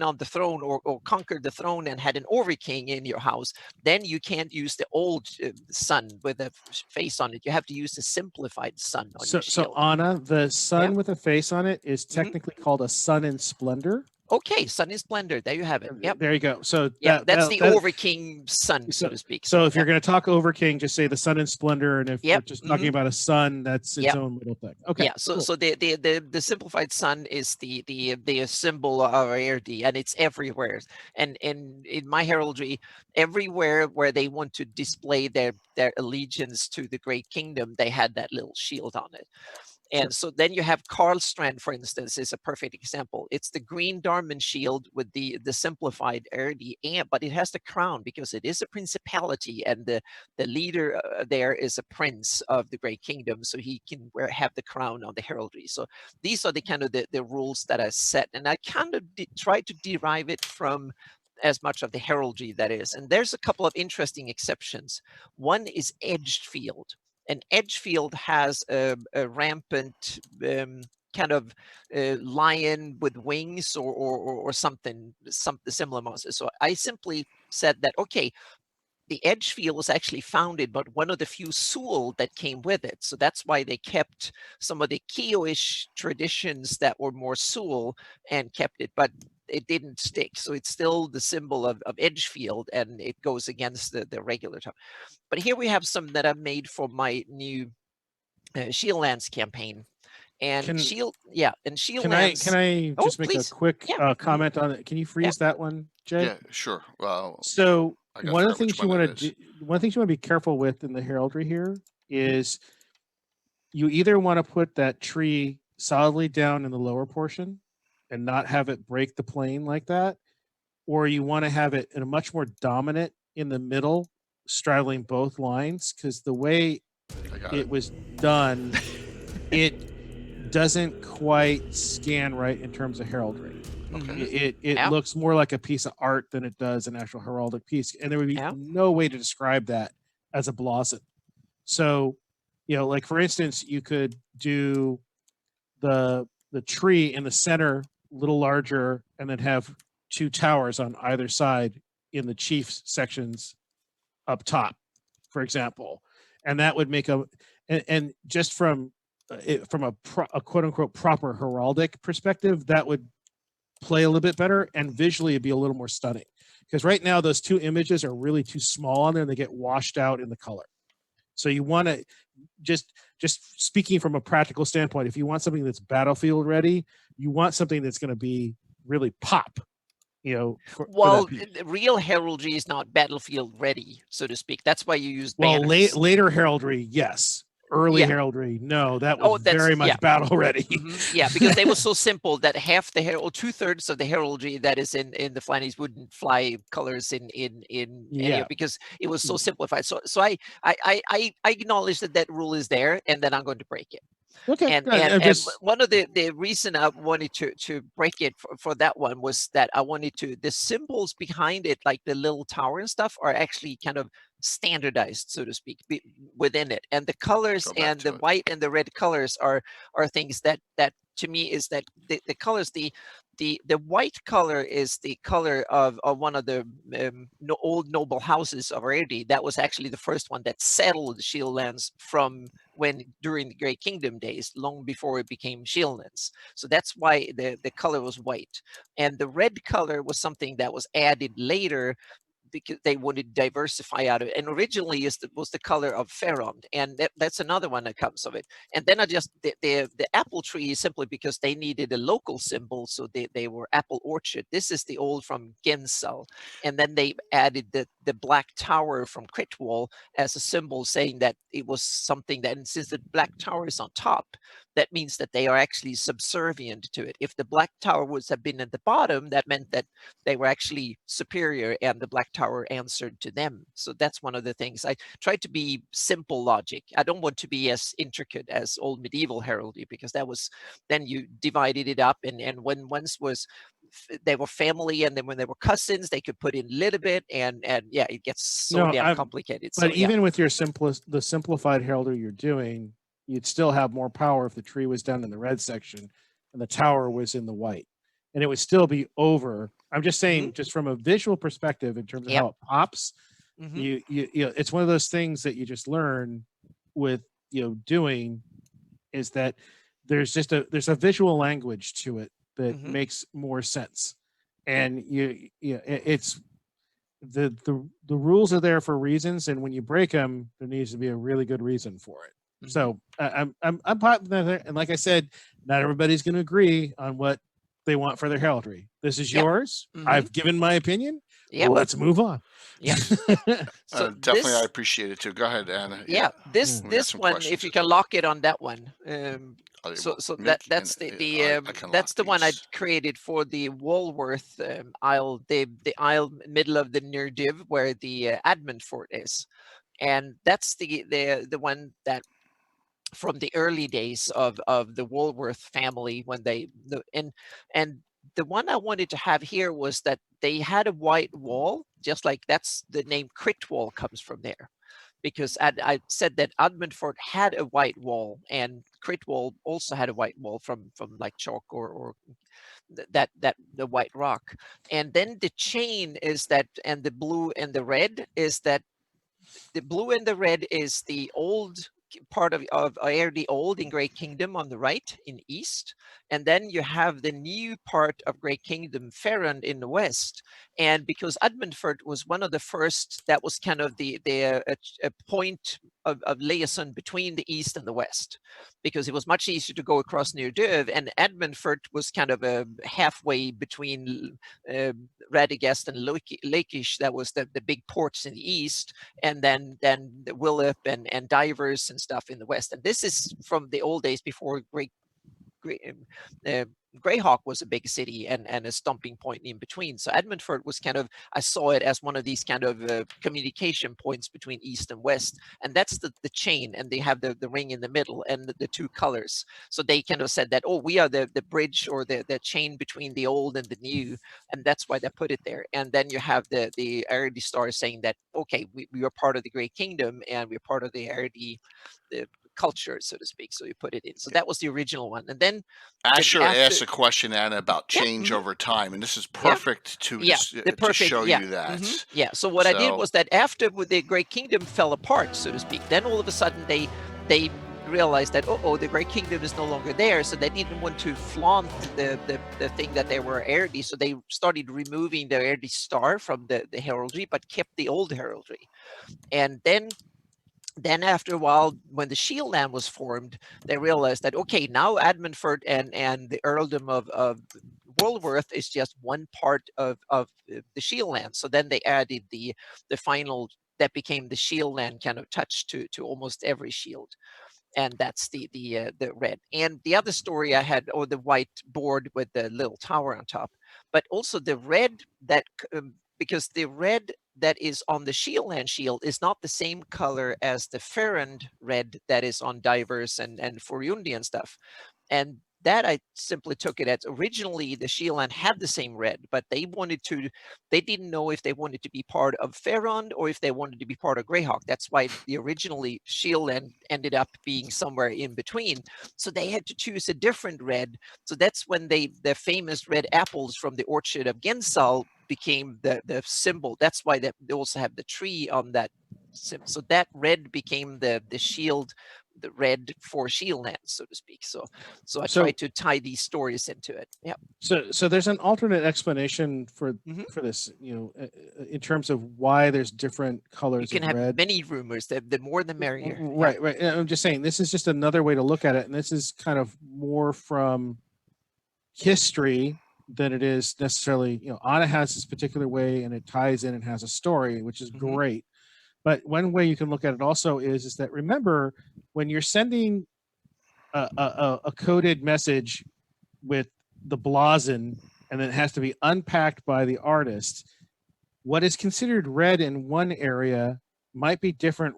S2: on the throne or conquered the throne and had an overking in your house, then you can't use the old sun with a face on it. You have to use the simplified sun on your shield.
S5: So Anna, the sun with a face on it is technically called a sun in splendor.
S2: Okay, Sun in Splendor. There you have it. Yep.
S5: There you go. So
S2: Yeah, that's the
S5: that-
S2: Overking sun, so to speak.
S5: So if you're
S2: Yep.
S5: going to talk over King, just say the Sun in Splendor, and if we're
S2: Yep,
S5: just talking about a sun, that's its
S2: Yep.
S5: own little thing. Okay.
S2: Yeah, so
S5: cool.
S2: so the simplified sun is the symbol of rarity, and it's everywhere. And in my heraldry, everywhere where they want to display their allegiance to the great kingdom, they had that little shield on it. And so then you have Karlstrand, for instance, is a perfect example. It's the green Darman shield with the simplified rarity, but it has the crown because it is a principality, and the leader there is a prince of the great kingdom, so he can have the crown on the heraldry. So these are the kind of the rules that I set, and I kind of try to derive it from as much of the heraldry that is. And there's a couple of interesting exceptions. One is edged field. An edge field has a rampant kind of lion with wings or something similar monster. So I simply said that, okay, the edge field was actually founded, but one of the few Sul that came with it. So that's why they kept some of the Kioish traditions that were more Sul and kept it, but it didn't stick. So it's still the symbol of Edgefield, and it goes against the regular time. But here we have some that I've made for my new Shieldlands campaign. And
S5: Can
S2: Shieldlands.
S5: can I just make
S2: please.
S5: a quick
S2: Yeah.
S5: comment on it? Can you freeze that one, Jay?
S1: Yeah, sure. Well,
S5: So
S1: I gotta
S5: one of the
S1: figure out
S5: things
S1: which
S5: you
S1: one
S5: want
S1: it
S5: to
S1: is.
S5: do, one of the things you want to be careful with in the heraldry here is you either want to put that tree solidly down in the lower portion and not have it break the plane like that, or you want to have it in a much more dominant in the middle, straddling both lines, because the way
S1: I got
S5: it was done, it doesn't quite scan right in terms of heraldry.
S1: Okay.
S5: It
S2: Yeah.
S5: looks more like a piece of art than it does an actual heraldic piece, and there would be
S2: Yeah.
S5: no way to describe that as a blossom. So, like for instance, you could do the tree in the center a little larger, and then have two towers on either side in the chief's sections up top, for example, and that would make and just from a quote unquote proper heraldic perspective, that would play a little bit better, and visually it'd be a little more stunning, because right now those two images are really too small on there and they get washed out in the color. So you want to just speaking from a practical standpoint, if you want something that's battlefield ready, you want something that's going to be really pop,
S2: Well, real heraldry is not battlefield ready, so to speak. That's why you use banners.
S5: Later heraldry, yes. Early heraldry, no, that was very much battle ready.
S2: Yeah, because they were so simple that half the herald, 2/3 of the heraldry that is in the Flanders wouldn't fly colors in any, because it was so simplified. So I acknowledge that rule is there, and then I'm going to break it.
S5: Okay.
S2: And one of the reason I wanted to break it for that one was that I wanted the symbols behind it, like the little tower and stuff, are actually kind of standardized, so to speak, within it. And the colors and the white and the red colors are things that to me is that the colors, the white color is the color of one of the old noble houses of Haiti. That was actually the first one that settled Shieldlands from during the Great Kingdom days, long before it became Shieldlands. So that's why the color was white. And the red color was something that was added later, because they wanted to diversify out of it. And originally was the color of Ferrond, and that's another one that comes of it. And then the apple tree is simply because they needed a local symbol, so they were apple orchard. This is the old from Gensel, and then they added the black tower from Critwall as a symbol, saying that it was something that, and since the black tower is on top, that means that they are actually subservient to it. If the black tower would have been at the bottom, that meant that they were actually superior, and the black tower answered to them. So that's one of the things. I try to be simple logic. I don't want to be as intricate as old medieval heraldry, because that was, then you divided it up, and when once they were family, and then when they were cousins, they could put in a little bit, and yeah, it gets so damn complicated.
S5: But
S2: so,
S5: even with your the simplified heraldry you're doing, you'd still have more power if the tree was down in the red section and the tower was in the white, and it would still be over. I'm just saying, just from a visual perspective, in terms of how it pops, you it's one of those things that you just learn with doing, is that there's a visual language to it that
S2: Mhm.
S5: makes more sense. And it's the rules are there for reasons, and when you break them, there needs to be a really good reason for it.
S2: Mhm.
S5: So I'm popular, and like I said, not everybody's going to agree on what they want for their heraldry. This is
S2: Yep.
S5: yours.
S2: Mhm.
S5: I've given my opinion.
S2: Yep.
S5: Let's move on.
S2: Yep. So
S1: Definitely, I
S2: this,
S1: appreciate it too. Go ahead, Anna.
S2: yeah, this
S1: we got
S2: this
S1: some
S2: one,
S1: questions
S2: if you
S1: as
S2: can
S1: well.
S2: lock it on that one.
S1: Well,
S2: So
S1: me
S2: that's
S1: and,
S2: the
S1: I can
S2: that's
S1: lock
S2: the one I
S1: these.
S2: created for the Walworth Isle, the aisle middle of the near div where the admin fort is, and that's the one that from the early days of the Walworth family when and the one I wanted to have here was that they had a white wall, just like that's the name Crit Wall comes from there, because I said that Admundfort had a white wall and Crit Wall also had a white wall from like chalk or that the white rock, and then the chain is that, and the blue and the red is that the blue and the red is the old part of Aer the Old in Great Kingdom on the right in east, and then you have the new part of Great Kingdom, Ferrand, in the west. And because Admundfort was one of the first, that was kind of the a point of liaison between the east and the west, because it was much easier to go across near Döv, and Admundfort was kind of a halfway between Radagast and Lakish. That was the big ports in the east, and then the Willip and Divers and stuff in the west. And this is from the old days before Greyhawk was a big city and a stomping point in between. So Edmundford was kind of, I saw it as one of these kind of communication points between east and west. And that's the chain, and they have the ring in the middle and the two colors. So they kind of said that, oh, we are the bridge or the chain between the old and the new. And that's why they put it there. And then you have the Arity Star saying that, okay, we are part of the Great Kingdom and we're part of the Arity culture, so to speak. So you put it in. So that was the original one. And then
S1: Asher
S2: after,
S1: asked a question, Anna, about
S2: yeah,
S1: change over time, and this is
S2: yeah,
S1: perfect to
S2: yeah, the
S1: to
S2: perfect,
S1: show
S2: yeah,
S1: you that.
S2: yeah. So what I did
S1: So
S2: was that after the Great Kingdom fell apart, so to speak, then all of a sudden they realized that, oh, the Great Kingdom is no longer there, so they didn't want to flaunt the thing that they were heraldry, so they started removing the heraldry star from the heraldry, but kept the old heraldry. And then after a while, when the Shield Land was formed, they realized that, okay, now Admundford and the earldom of Walworth is just one part of the Shield Land. So then they added the final, that became the Shield Land kind of touch to almost every shield. And that's the red. And the other story I had, or the white board with the little tower on top, but also the red that, because the red that is on the Shieldland shield is not the same color as the Ferrand red that is on Divers and Forundi and stuff. And that I simply took it as, originally the Shieldland had the same red, but they didn't know if they wanted to be part of Ferrand or if they wanted to be part of Greyhawk. That's why the originally Shieldland ended up being somewhere in between. So they had to choose a different red. So that's when the famous red apples from the orchard of Gensal became the symbol. That's why they also have the tree on that symbol. So that red became the shield, the red for Shieldland, so to speak. So I tried to tie these stories into it. Yeah.
S5: So there's an alternate explanation for this, in terms of why there's different colors.
S2: You can
S5: of
S2: have
S5: red.
S2: many rumors. The more the merrier.
S5: Right, right. And I'm just saying this is just another way to look at it, and this is kind of more from history than it is necessarily. Anna has this particular way, and it ties in and has a story, which is great. But one way you can look at it also is that, remember, when you're sending a coded message with the blazon, and then it has to be unpacked by the artist, what is considered red in one area might be different,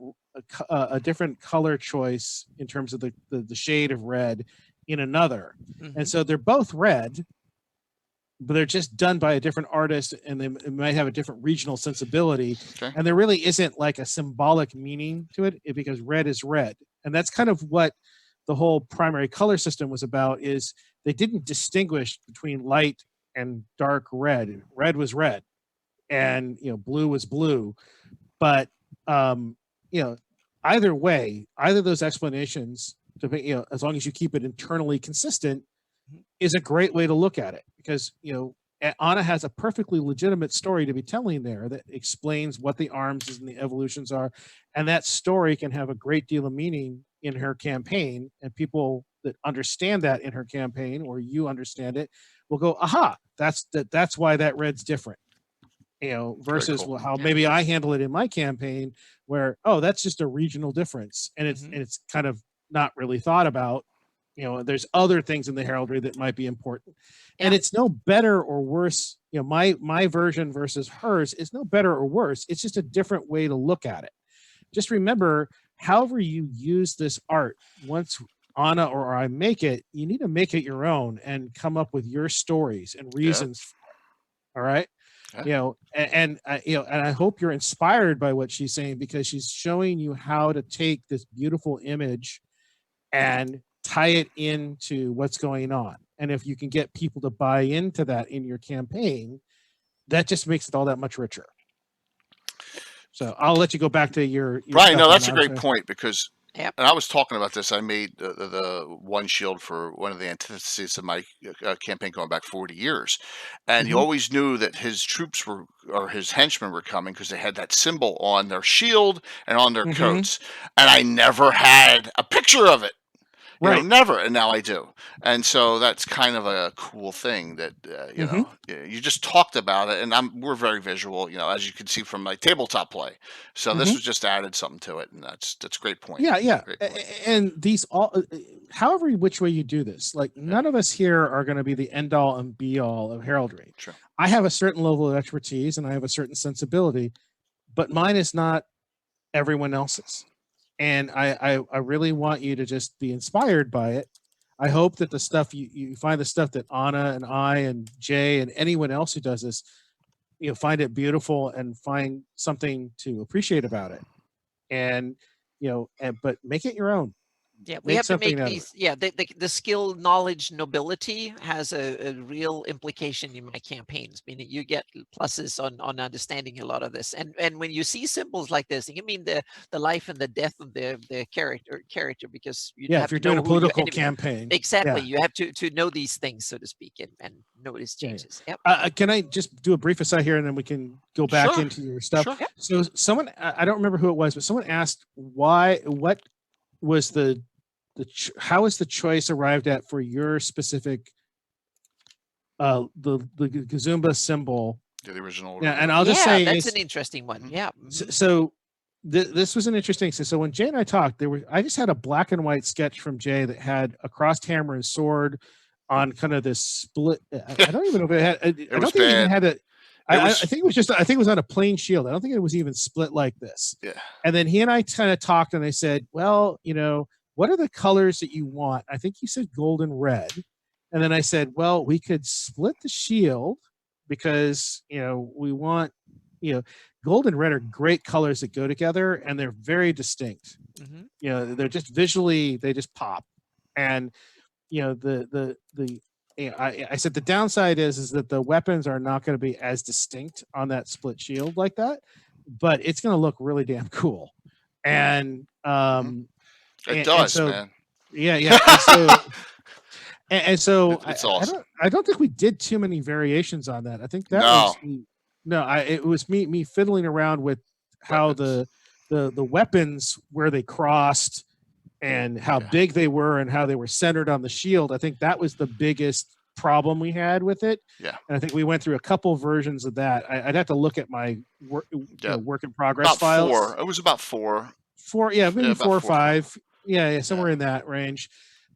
S5: a different color choice in terms of the shade of red in another. And so they're both red, but they're just done by a different artist, and they might have a different regional sensibility.
S1: Okay.
S5: And there really isn't like a symbolic meaning to it, because red is red. And that's kind of what the whole primary color system was about, is they didn't distinguish between light and dark red. Red was red, and blue was blue. But either way, either of those explanations, as long as you keep it internally consistent, is a great way to look at it, because Anna has a perfectly legitimate story to be telling there that explains what the arms and the evolutions are, and that story can have a great deal of meaning in her campaign, and people that understand that in her campaign, or you understand it, will go, aha, that's why that red's different, versus
S1: cool.
S5: how maybe I handle it in my campaign, where, oh, that's just a regional difference, and it's kind of not really thought about. There's other things in the heraldry that might be important, and it's no better or worse. My version versus hers is no better or worse. It's just a different way to look at it. Just remember, however you use this art, once Anna or I make it, you need to make it your own and come up with your stories and reasons. All right. And I hope you're inspired by what she's saying, because she's showing you how to take this beautiful image and tie it into what's going on. And if you can get people to buy into that in your campaign, that just makes it all that much richer. So I'll let you go back to your
S1: Brian. No,
S5: stuff
S1: that's a
S5: on
S1: great
S5: that.
S1: point, because and I was talking about this. I made the one shield for one of the antitheses of my campaign going back 40 years. And you always knew that his troops or his henchmen were coming, because they had that symbol on their shield and on their coats. And I never had a picture of it. Never, and now I do, and so that's kind of a cool thing that you just talked about it, and we're very visual, as you can see from my tabletop play. So this was just added something to it, and that's a great point.
S5: Yeah.
S1: Great point.
S5: And these all, however which way you do this, like none of us here are going to be the end all and be all of heraldry.
S1: True.
S5: I have a certain level of expertise and I have a certain sensibility, but mine is not everyone else's. And I really want you to just be inspired by it. I hope that the stuff you find the stuff that Anna and I and Jay and anyone else who does this, find it beautiful and find something to appreciate about it. And but make it your own.
S2: Yeah, we have to make these. Yeah, the skill, knowledge, nobility has a real implication in my campaigns. Meaning you get pluses on understanding a lot of this. And when you see symbols like this, you mean the life and the death of the character, because you have
S5: if you're
S2: to know
S5: doing a political campaign,
S2: exactly, you have to know these things, so to speak, and notice changes. Yep.
S5: Can I just do a brief aside here, and then we can go back into your stuff?
S1: Sure. Yep.
S5: So someone, I don't remember who it was, but someone asked what was how is the choice arrived at for your specific the Gazumba symbol?
S1: The original.
S5: Yeah, and I'll just say
S2: that's an interesting one. Yeah.
S5: So this was an interesting. So when Jay and I talked, I just had a black and white sketch from Jay that had a crossed hammer and sword on kind of this split. I don't even know if it had. I don't think it even had a. I think it was on a plain shield. I don't think it was even split like this.
S1: Yeah.
S5: And then he and I kind of talked, and I said, well, what are the colors that you want? I think he said gold and red. And then I said, well, we could split the shield, because, we want, gold and red are great colors that go together, and they're very distinct. They're just visually, they just pop. And, I said the downside is that the weapons are not going to be as distinct on that split shield like that, but it's going to look really damn cool. And
S1: it does, man.
S5: Yeah. And so
S1: it's awesome.
S5: I don't think we did too many variations on that. I think that it was me fiddling around with how the weapons, where they crossed and how big they were and how they were centered on the shield. I think that was the biggest problem we had with it.
S1: Yeah.
S5: And I think we went through a couple versions of that. I'd have to look at my work in progress
S1: about
S5: files.
S1: 4. It was about 4.
S5: 4, maybe 4 or 5. Yeah, somewhere in that range.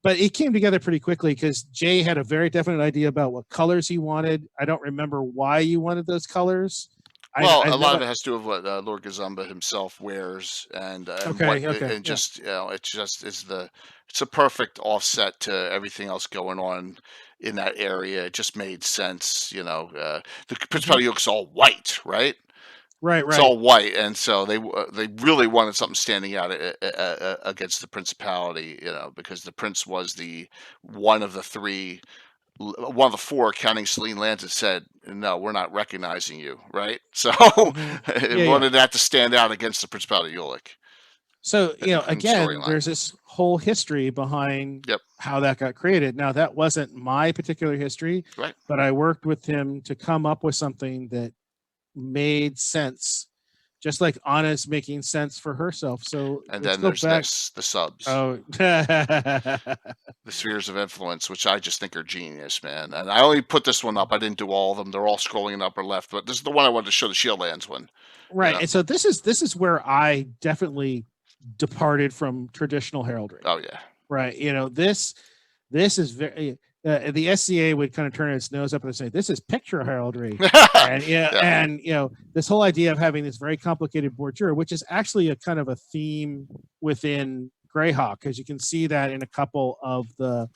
S5: But it came together pretty quickly, because Jay had a very definite idea about what colors he wanted. I don't remember why you wanted those colors.
S1: Well, a lot of it has to do with what Lord Gazumba himself wears, and just it's a perfect offset to everything else going on in that area. It just made sense, The Principality Yoke's all white, right?
S5: Right.
S1: It's all white, and so they really wanted something standing out against the Principality, because the Prince was one of the 4, counting Celine Lanza, said, no, we're not recognizing you, right? So it wanted that to stand out against the Principality of Ulick.
S5: So, you know,
S1: Including
S5: again,
S1: storyline.
S5: there's this whole history behind
S1: Yep.
S5: how that got created. Now, that wasn't my particular history,
S1: Right.
S5: but I worked with him to come up with something that made sense, just like Anna's making sense for herself. So
S1: And
S5: let's
S1: then
S5: go
S1: there's
S5: back.
S1: this, the subs,
S5: Oh,
S1: the spheres of influence, which I just think are genius, man. And I only put this one up. I didn't do all of them. They're all scrolling in the upper left, but this is the one I wanted to show, the Shieldlands one.
S5: right.
S1: Yeah.
S5: And so this is where I definitely departed from traditional heraldry.
S1: Oh yeah.
S5: Right. You know, this is very the SCA would kind of turn its nose up and say, this is picture heraldry. And
S1: Yeah.
S5: and you know, this whole idea of having this very complicated bordure, which is actually a kind of a theme within Greyhawk, because you can see that in a couple of the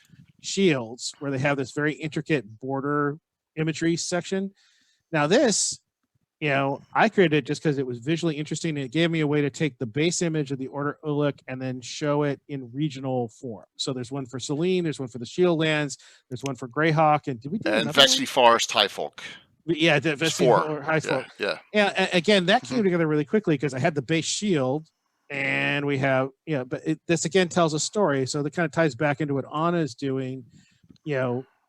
S5: shields where they have this very intricate border imagery section. Now this, you know, I created it just because it was visually interesting, and it gave me a way to take the base image of the Order Uluk and then show it in regional form. So there's one for Selene, there's one for the Shieldlands, there's one for Greyhawk, and did we do
S1: And
S5: another one?
S1: Vexy Forest High Folk.
S5: Yeah, the
S1: It's
S5: Vesti
S1: 4.
S5: High Folk.
S1: Yeah.
S5: Yeah, again, that came
S1: Mhm.
S5: together really quickly because I had the base shield, and we have, but this again tells a story, so that kind of ties back into what Anna is doing.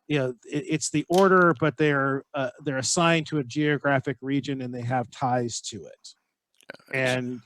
S5: It's the order, but they're assigned to a geographic region and they have ties to it. And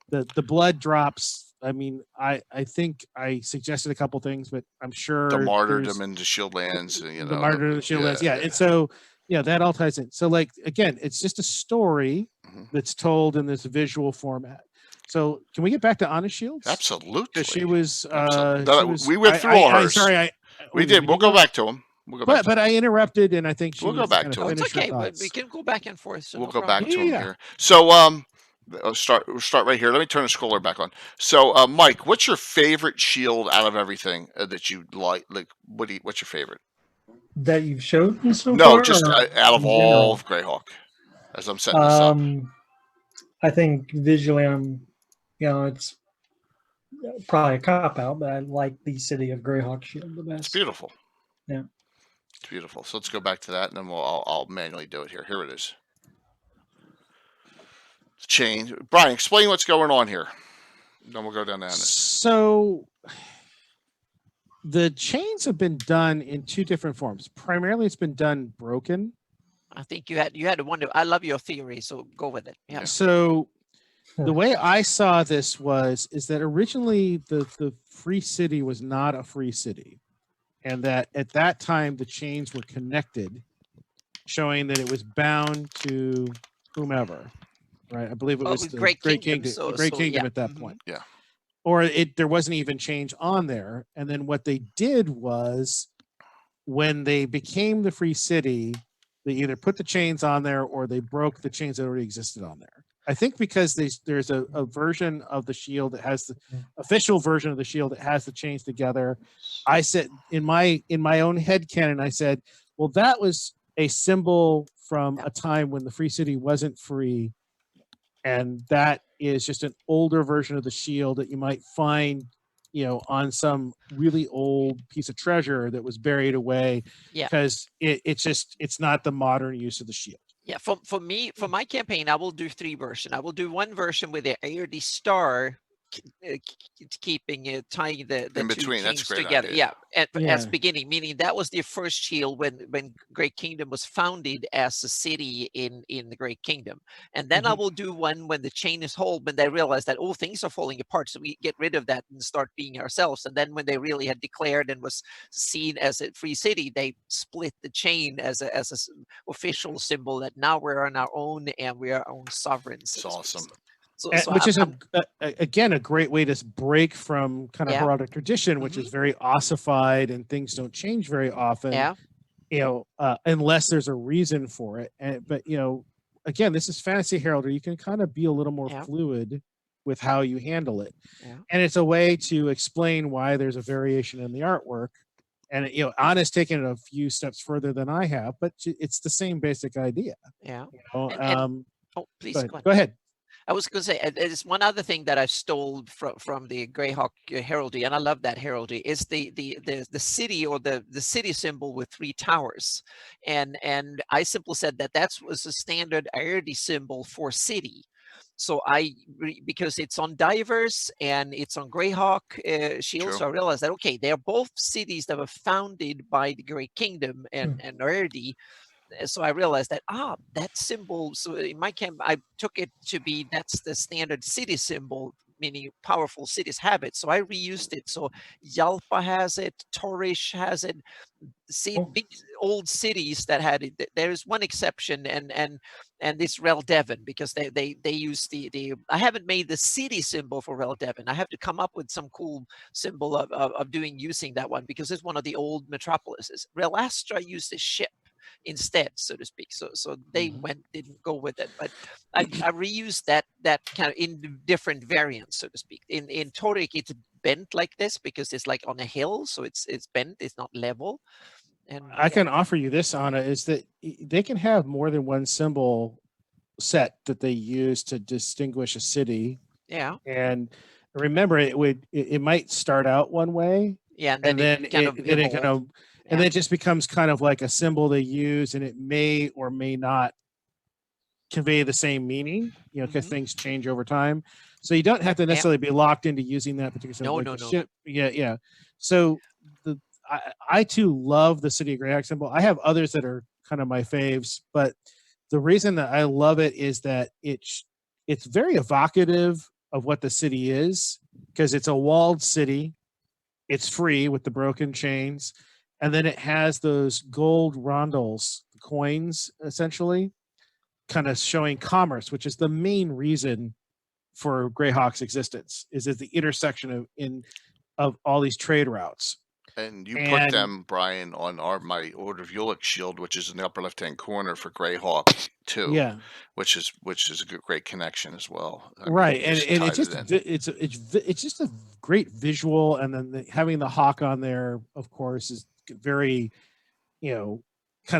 S5: the blood drops. I mean, I think I suggested a couple things, but I'm sure
S1: The martyrdom into Shieldlands.
S5: the martyrdom of the Shieldlands. Yeah, and so that all ties in. So like again, it's just a story
S1: Mhm.
S5: that's told in this visual format. So can we get back to Anna Shields?
S1: Absolutely.
S5: Because she was,
S1: Absolutely. We went through all hers.
S5: Sorry,
S1: We did. We'll go back to them. We'll go back.
S5: But I interrupted, and I think she
S1: We'll go
S5: was
S1: back
S5: gonna
S1: to it.
S2: Oh, it's
S5: finish her
S2: okay.
S5: thoughts.
S2: We can go back and forth. So
S1: We'll
S2: no
S1: go back
S2: problem.
S1: to them
S5: Yeah.
S1: here. So we'll start right here. Let me turn the scroller back on. So Mike, what's your favorite shield out of everything that you like? Like, what's your favorite?
S3: That you've showed so
S1: No,
S3: far?
S1: just
S3: or
S1: out of
S3: in
S1: all
S3: general?
S1: of Greyhawk. As I'm setting this up.
S3: I think visually, it's probably a cop out, but I like the City of Greyhawk shield the best.
S1: It's beautiful.
S3: Yeah.
S1: It's beautiful. So let's go back to that, and then I'll manually do it here. Here it is. Change. Brian, explain what's going on here. Then we'll go down to this.
S5: So the chains have been done in two different forms. Primarily, it's been done broken.
S2: I think you had one. I love your theory, so go with it. Yeah.
S5: So the way I saw this is that originally the free city was not a free city, and that at that time the chains were connected, showing that it was bound to whomever. Right, I believe it was the Great Kingdom.
S2: So,
S5: the Great Kingdom
S2: yeah.
S5: at that
S2: Mhm.
S5: point.
S1: Yeah.
S5: Or there wasn't even change on there. And then what they did was, when they became the free city, they either put the chains on there or they broke the chains that already existed on there. I think because there's a version of the shield that has the official version of the shield that has the chains together. I said in my own headcanon, I said, well, that was a symbol from a time when the free city wasn't free. And that is just an older version of the shield that you might find, on some really old piece of treasure that was buried away.
S2: Yeah.
S5: Because it's not the modern use of the shield.
S2: Yeah, for me, for my campaign, I will do 3 versions. I will do one version with the ARD star keeping tying the
S1: In
S2: two
S1: between. That's a
S2: chains
S1: great
S2: together.
S1: idea.
S2: Yeah, as
S3: Yeah.
S2: beginning, meaning that was the first shield when Great Kingdom was founded as a city in the Great Kingdom. And then I will do one when the chain is whole, when they realize that things are falling apart, so we get rid of that and start being ourselves. And then when they really had declared and was seen as a free city, they split the chain as a official symbol that now we're on our own and we are our own sovereigns.
S1: It's awesome.
S5: Which is again a great way to break from kind of heraldic tradition, which is very ossified and things don't change very often.
S2: Yeah.
S5: Unless there's a reason for it. But again, this is fantasy heraldry. You can kind of be a little more fluid with how you handle it, and it's a way to explain why there's a variation in the artwork. And Anna's taken it a few steps further than I have, but it's the same basic idea.
S2: Yeah. Please
S5: go ahead.
S2: I was going to say, there's one other thing that I stole from the Greyhawk heraldry, and I love that heraldry, is the city, or the city symbol with 3 towers, and I simply said that was a standard ARD symbol for city. So because it's on divers and it's on Greyhawk shield,
S1: True.
S2: so I realized that okay, they are both cities that were founded by the Great Kingdom and Erdi. So I realized that that symbol. So in my camp, I took it to be that's the standard city symbol, meaning powerful cities have it. So I reused it. So Yalpa has it, Torish has it. See, big old cities that had it. There is one exception, and this Rel Devon, because they use the. I haven't made the city symbol for Rel Devon. I have to come up with some cool symbol of using that one, because it's one of the old metropolises. Rel Astra used a ship instead, so to speak. So they didn't go with it, but I reused that kind of in different variants, so to speak. In Toric, it's bent like this because it's like on a hill, so it's bent, it's not level. And
S5: I can offer you this, Anna, is that they can have more than one symbol set that they use to distinguish a city.
S2: Yeah.
S5: And remember, it might start out one way.
S2: Yeah,
S5: and then and then it just becomes kind of like a symbol they use, and it may or may not convey the same meaning, because things change over time. So you don't have to necessarily be locked into using that particular symbol.
S2: No.
S5: Yeah. So I too love the City of Greyhawk symbol. I have others that are kind of my faves, but the reason that I love it is that it's very evocative of what the city is, because it's a walled city. It's free with the broken chains. And then it has those gold rondels, coins, essentially, kind of showing commerce, which is the main reason for Greyhawk's existence, is at the intersection of all these trade routes.
S1: And you put them, Brian, on my Order of Ulick shield, which is in the upper left-hand corner for Greyhawk too.
S5: Yeah,
S1: which is a great connection as well.
S5: Right, and it's just a great visual, and then having the hawk on there, of course, is very, kind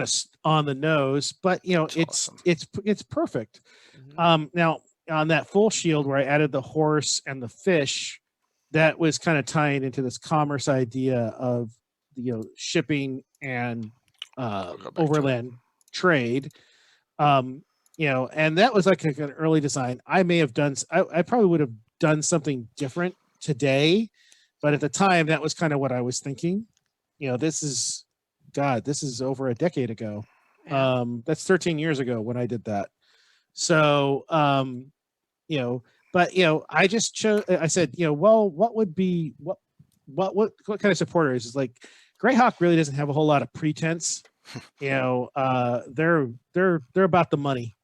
S5: of on the nose, but it's awesome. It's perfect. Now on that full shield where I added the horse and the fish, that was kind of tying into this commerce idea of shipping and overland trade. And that was like an early design. I may have done. I probably would have done something different today, but at the time that was kind of what I was thinking. This is over a decade ago.
S2: Yeah.
S5: That's 13 years ago when I did that. So, but I just chose. I said, well, what would be what kind of supporter is like? Greyhawk really doesn't have a whole lot of pretense. They're about the money,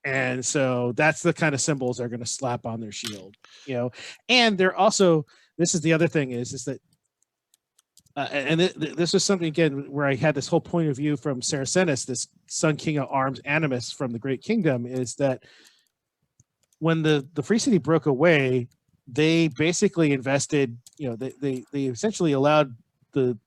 S5: and so that's the kind of symbols they're going to slap on their shield. And they're also, this is the other thing is that, this was something again where I had this whole point of view from Saracenis, this Sun King of Arms animus from the Great Kingdom, is that when the Free City broke away, they basically invested, they essentially allowed the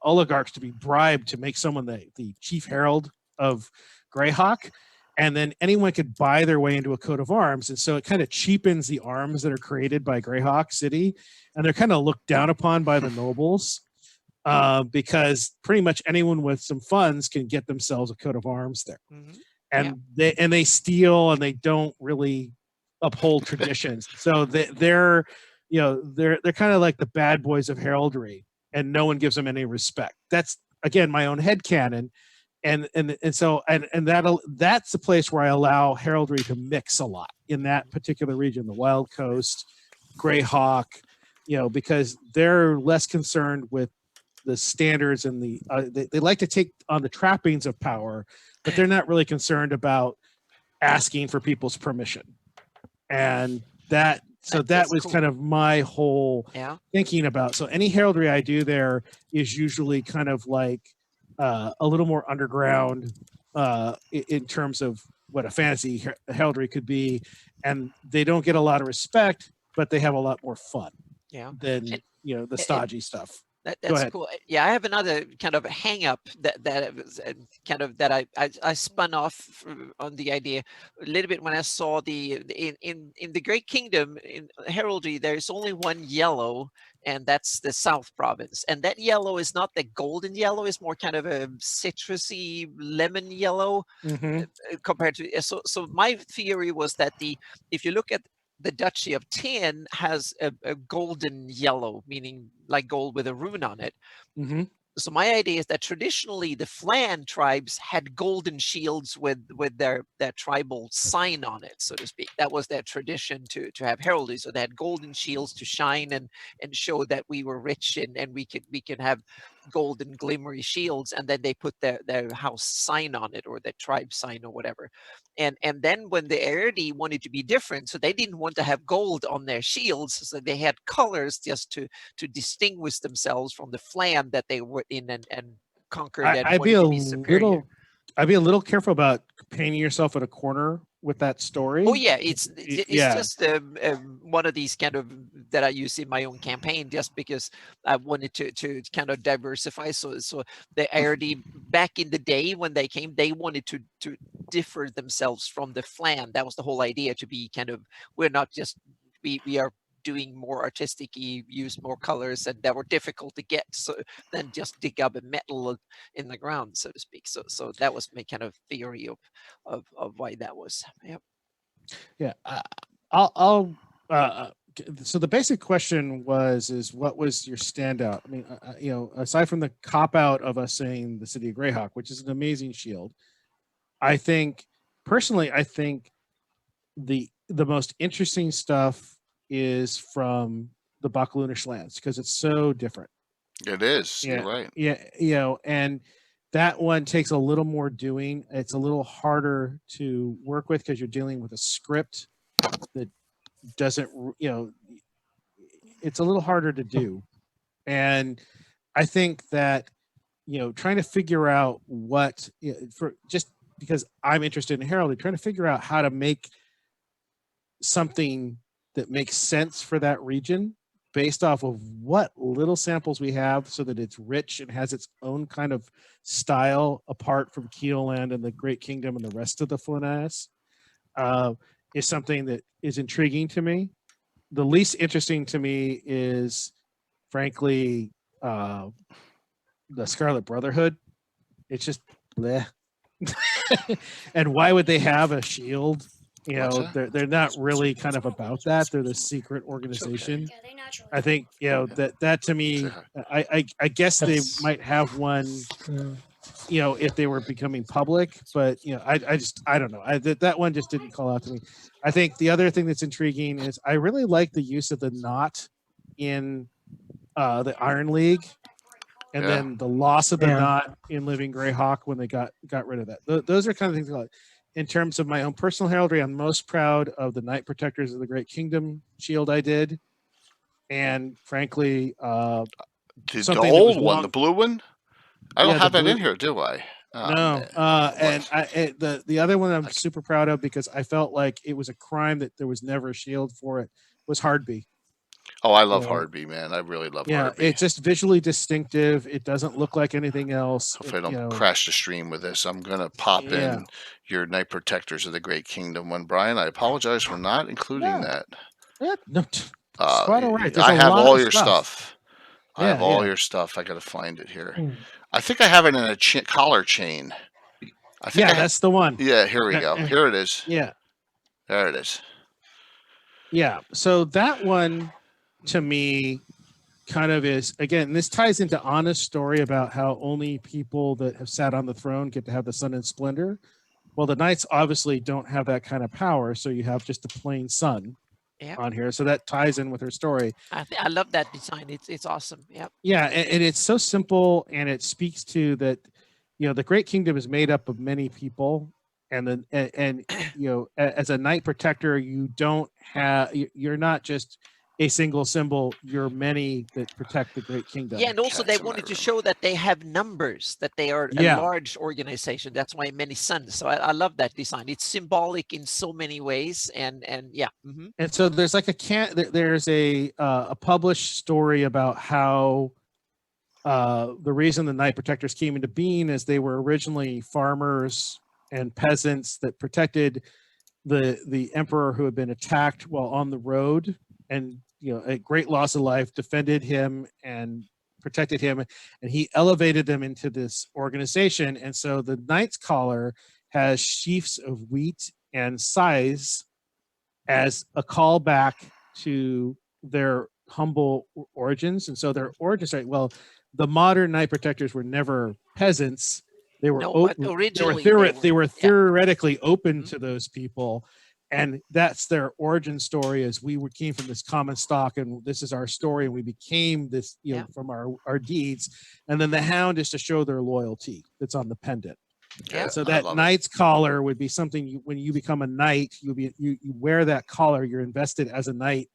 S5: oligarchs to be bribed to make someone the chief herald of Greyhawk, and then anyone could buy their way into a coat of arms, and so it kind of cheapens the arms that are created by Greyhawk City, and they're kind of looked down upon by the nobles, because pretty much anyone with some funds can get themselves a coat of arms there. And they steal, and they don't really uphold traditions. So they're kind of like the bad boys of heraldry, and no one gives them any respect. That's again my own headcanon. And so that's the place where I allow heraldry to mix a lot in that particular region, the Wild Coast, Greyhawk, because they're less concerned with the standards and they like to take on the trappings of power, but they're not really concerned about asking for people's permission. And that was cool. Kind of my whole thinking about. So any heraldry I do there is usually kind of like a little more underground in terms of what a fantasy heraldry could be, and they don't get a lot of respect, but they have a lot more fun than the stodgy stuff.
S2: That's
S5: ahead.
S2: cool. Yeah, I have another kind of hang up that was kind of that I spun off on the idea a little bit when I saw in the Great Kingdom in heraldry there's only one yellow, and that's the South Province, and that yellow is not the golden yellow, it's more kind of a citrusy lemon yellow
S5: Mm-hmm.
S2: compared to so my theory was that if you look at the Duchy of Tin has a golden yellow, meaning like gold with a rune on it.
S5: Mm-hmm.
S2: So my idea is that traditionally the Flan tribes had golden shields with their tribal sign on it, so to speak. That was their tradition to have heraldry. So they had golden shields to shine and show that we were rich and we could have golden glimmery shields, and then they put their house sign on it or their tribe sign or whatever. And then when the Erdi wanted to be different, so they didn't want to have gold on their shields, so they had colors just to distinguish themselves from the Flan that they were in and conquered and
S5: I'd be
S2: wanted
S5: a
S2: to be superior.
S5: little careful about painting yourself in a corner with that story.
S2: Oh yeah, it's
S5: yeah.
S2: just one of these kind of that I use in my own campaign, just because I wanted to kind of diversify. So the Erdi back in the day when they came, they wanted to differ themselves from the Flan. That was the whole idea, to be kind of, we're not just we are doing more artistic, use more colors, and that were difficult to get, so then just dig up a metal in the ground, so to speak. So that was my kind of theory of why that was. Yep.
S5: Yeah. I'll so the basic question is what was your standout? I mean, aside from the cop out of us saying the city of Greyhawk, which is an amazing shield, I think the most interesting stuff is from the Bakalunish lands, because it's so different.
S1: It is.
S5: Yeah,
S1: You're right.
S5: yeah, and that one takes a little more doing. It's a little harder to work with because you're dealing with a script that doesn't, it's a little harder to do. And I think that, trying to figure out what, for just because I'm interested in heraldry, trying to figure out how to make something that makes sense for that region based off of what little samples we have, so that it's rich and has its own kind of style apart from Keelland and the Great Kingdom and the rest of the Flaness, is something that is intriguing to me. The least interesting to me is, frankly, the Scarlet Brotherhood. It's just bleh. And why would they have a shield? They're not really kind of about that. They're the secret organization. I think that to me, I guess they might have one, if they were becoming public, but I don't know. That one just didn't call out to me. I think the other thing that's intriguing is I really like the use of the knot in the Iron League, and then the loss of the knot in Living Greyhawk when they got rid of that. Those are kind of things I like. In terms of my own personal heraldry, I'm most proud of the Knight Protectors of the Great Kingdom shield I did. And frankly,
S1: the old one, the blue one? I don't have that in here, do I? Oh,
S5: no. And the other one I'm super proud of, because I felt like it was a crime that there was never a shield for it, was Hardby.
S1: Oh, I love Hardby, man. I really love Hardby.
S5: It's just visually distinctive. It doesn't look like anything else.
S1: Hopefully I don't crash the stream with this. I'm going to pop in your Knight Protectors of the Great Kingdom one, Brian. I apologize for not including that.
S5: Yeah, no, quite all right.
S1: I have all your stuff. I have all your stuff. I got to find it here. I think I have it in a collar chain. I think
S5: that's the one.
S1: Yeah, here we go. Here it is.
S5: Yeah.
S1: There it is.
S5: Yeah, so that one, to me, kind of is, again, this ties into Anna's story about how only people that have sat on the throne get to have the sun and splendor. Well, the knights obviously don't have that kind of power, so you have just a plain sun on here. So that ties in with her story.
S2: I love that design. It's awesome. Yep.
S5: Yeah, and it's so simple, and it speaks to that, the Great Kingdom is made up of many people, and as a knight protector, you're not just a single symbol, you're many that protect the Great Kingdom.
S2: Yeah, and also they wanted to show that they have numbers, that they are a large organization. That's why many suns. So I love that design. It's symbolic in so many ways, and yeah. Mm-hmm.
S5: And so there's like there's a published story about how the reason the Knight Protectors came into being is they were originally farmers and peasants that protected the emperor who had been attacked while on the road, and at great loss of life, defended him and protected him, and he elevated them into this organization. And so the Knight's collar has sheafs of wheat and scythes as a callback to their humble origins. And so their origins are, well, the modern Knight Protectors were never peasants. They were they were theoretically open to those people, and that's their origin story. As we came from this common stock, and this is our story, and we became this, from our deeds. And then the hound is to show their loyalty that's on the pendant.
S1: Yeah,
S5: so that knight's collar would be something when you become a knight, you wear that collar. You're invested as a knight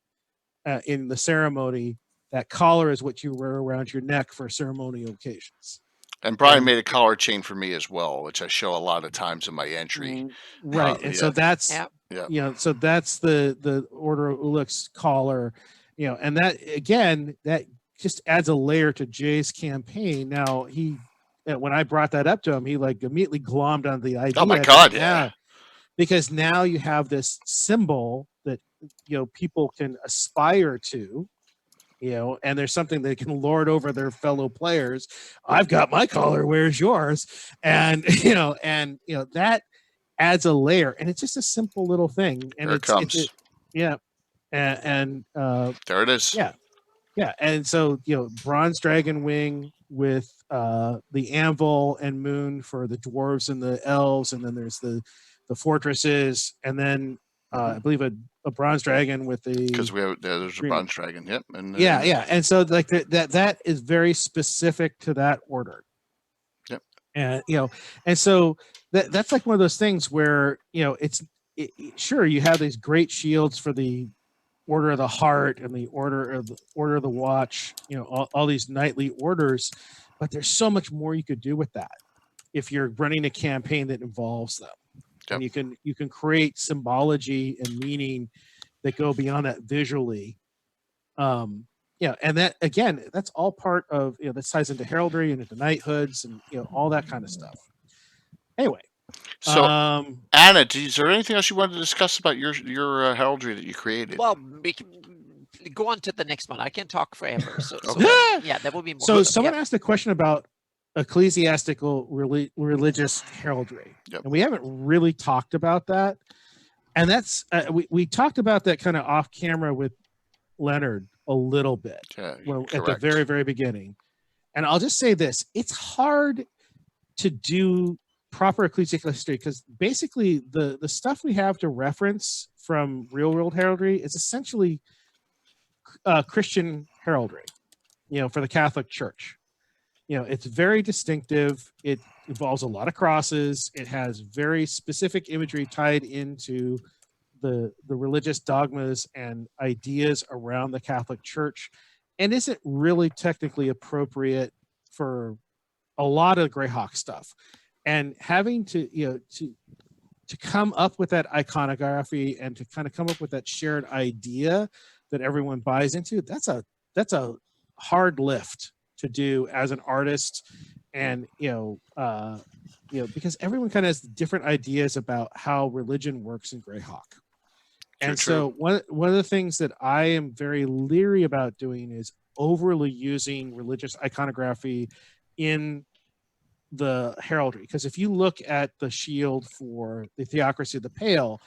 S5: in the ceremony. That collar is what you wear around your neck for ceremonial occasions.
S1: And Brian made a collar chain for me as well, which I show a lot of times in my entry.
S5: Right. And so that's, so that's the Order of Uluk's collar, and that, again, that just adds a layer to Jay's campaign. Now, when I brought that up to him, he immediately glommed on the idea.
S1: Oh my God. Yeah.
S5: Because now you have this symbol that, people can aspire to, and there's something they can lord over their fellow players. I've got my collar, where's yours? And that adds a layer, and it's just a simple little thing. And
S1: there it comes.
S5: And
S1: there it is.
S5: Yeah. And so, bronze dragon wing with the anvil and moon for the dwarves and the elves, and then there's the fortresses, and then I believe a bronze dragon with the,
S1: because there's a bronze dragon. Yep. And
S5: and so that is very specific to that order.
S1: Yep.
S5: And and so that's like one of those things where sure, you have these great shields for the Order of the Heart and the Order of the Watch, all these knightly orders, but there's so much more you could do with that if you're running a campaign that involves them.
S1: Yep.
S5: And you can create symbology and meaning that go beyond that visually. And that, again, that's all part of, that ties into heraldry and into knighthoods and all that kind of stuff. Anyway,
S1: so Anna, is there anything else you wanted to discuss about your heraldry that you created?
S2: Well, we can go on to the next one. I can talk forever. So that will be more.
S5: So someone asked a question about ecclesiastical religious heraldry, and we haven't really talked about that. And that's we talked about that kind of off camera with Leonard a little bit at the very, very beginning. And I'll just say this: it's hard to do proper ecclesiastical history because basically the stuff we have to reference from real world heraldry is essentially Christian heraldry, for the Catholic Church. It's very distinctive. It involves a lot of crosses. It has very specific imagery tied into the religious dogmas and ideas around the Catholic Church, and isn't really technically appropriate for a lot of Greyhawk stuff. And having to come up with that iconography and to kind of come up with that shared idea that everyone buys into, that's a hard lift to do as an artist. And because everyone kind of has different ideas about how religion works in Greyhawk. And so one of the things that I am very leery about doing is overly using religious iconography in the heraldry. Because if you look at the shield for the Theocracy of the Pale,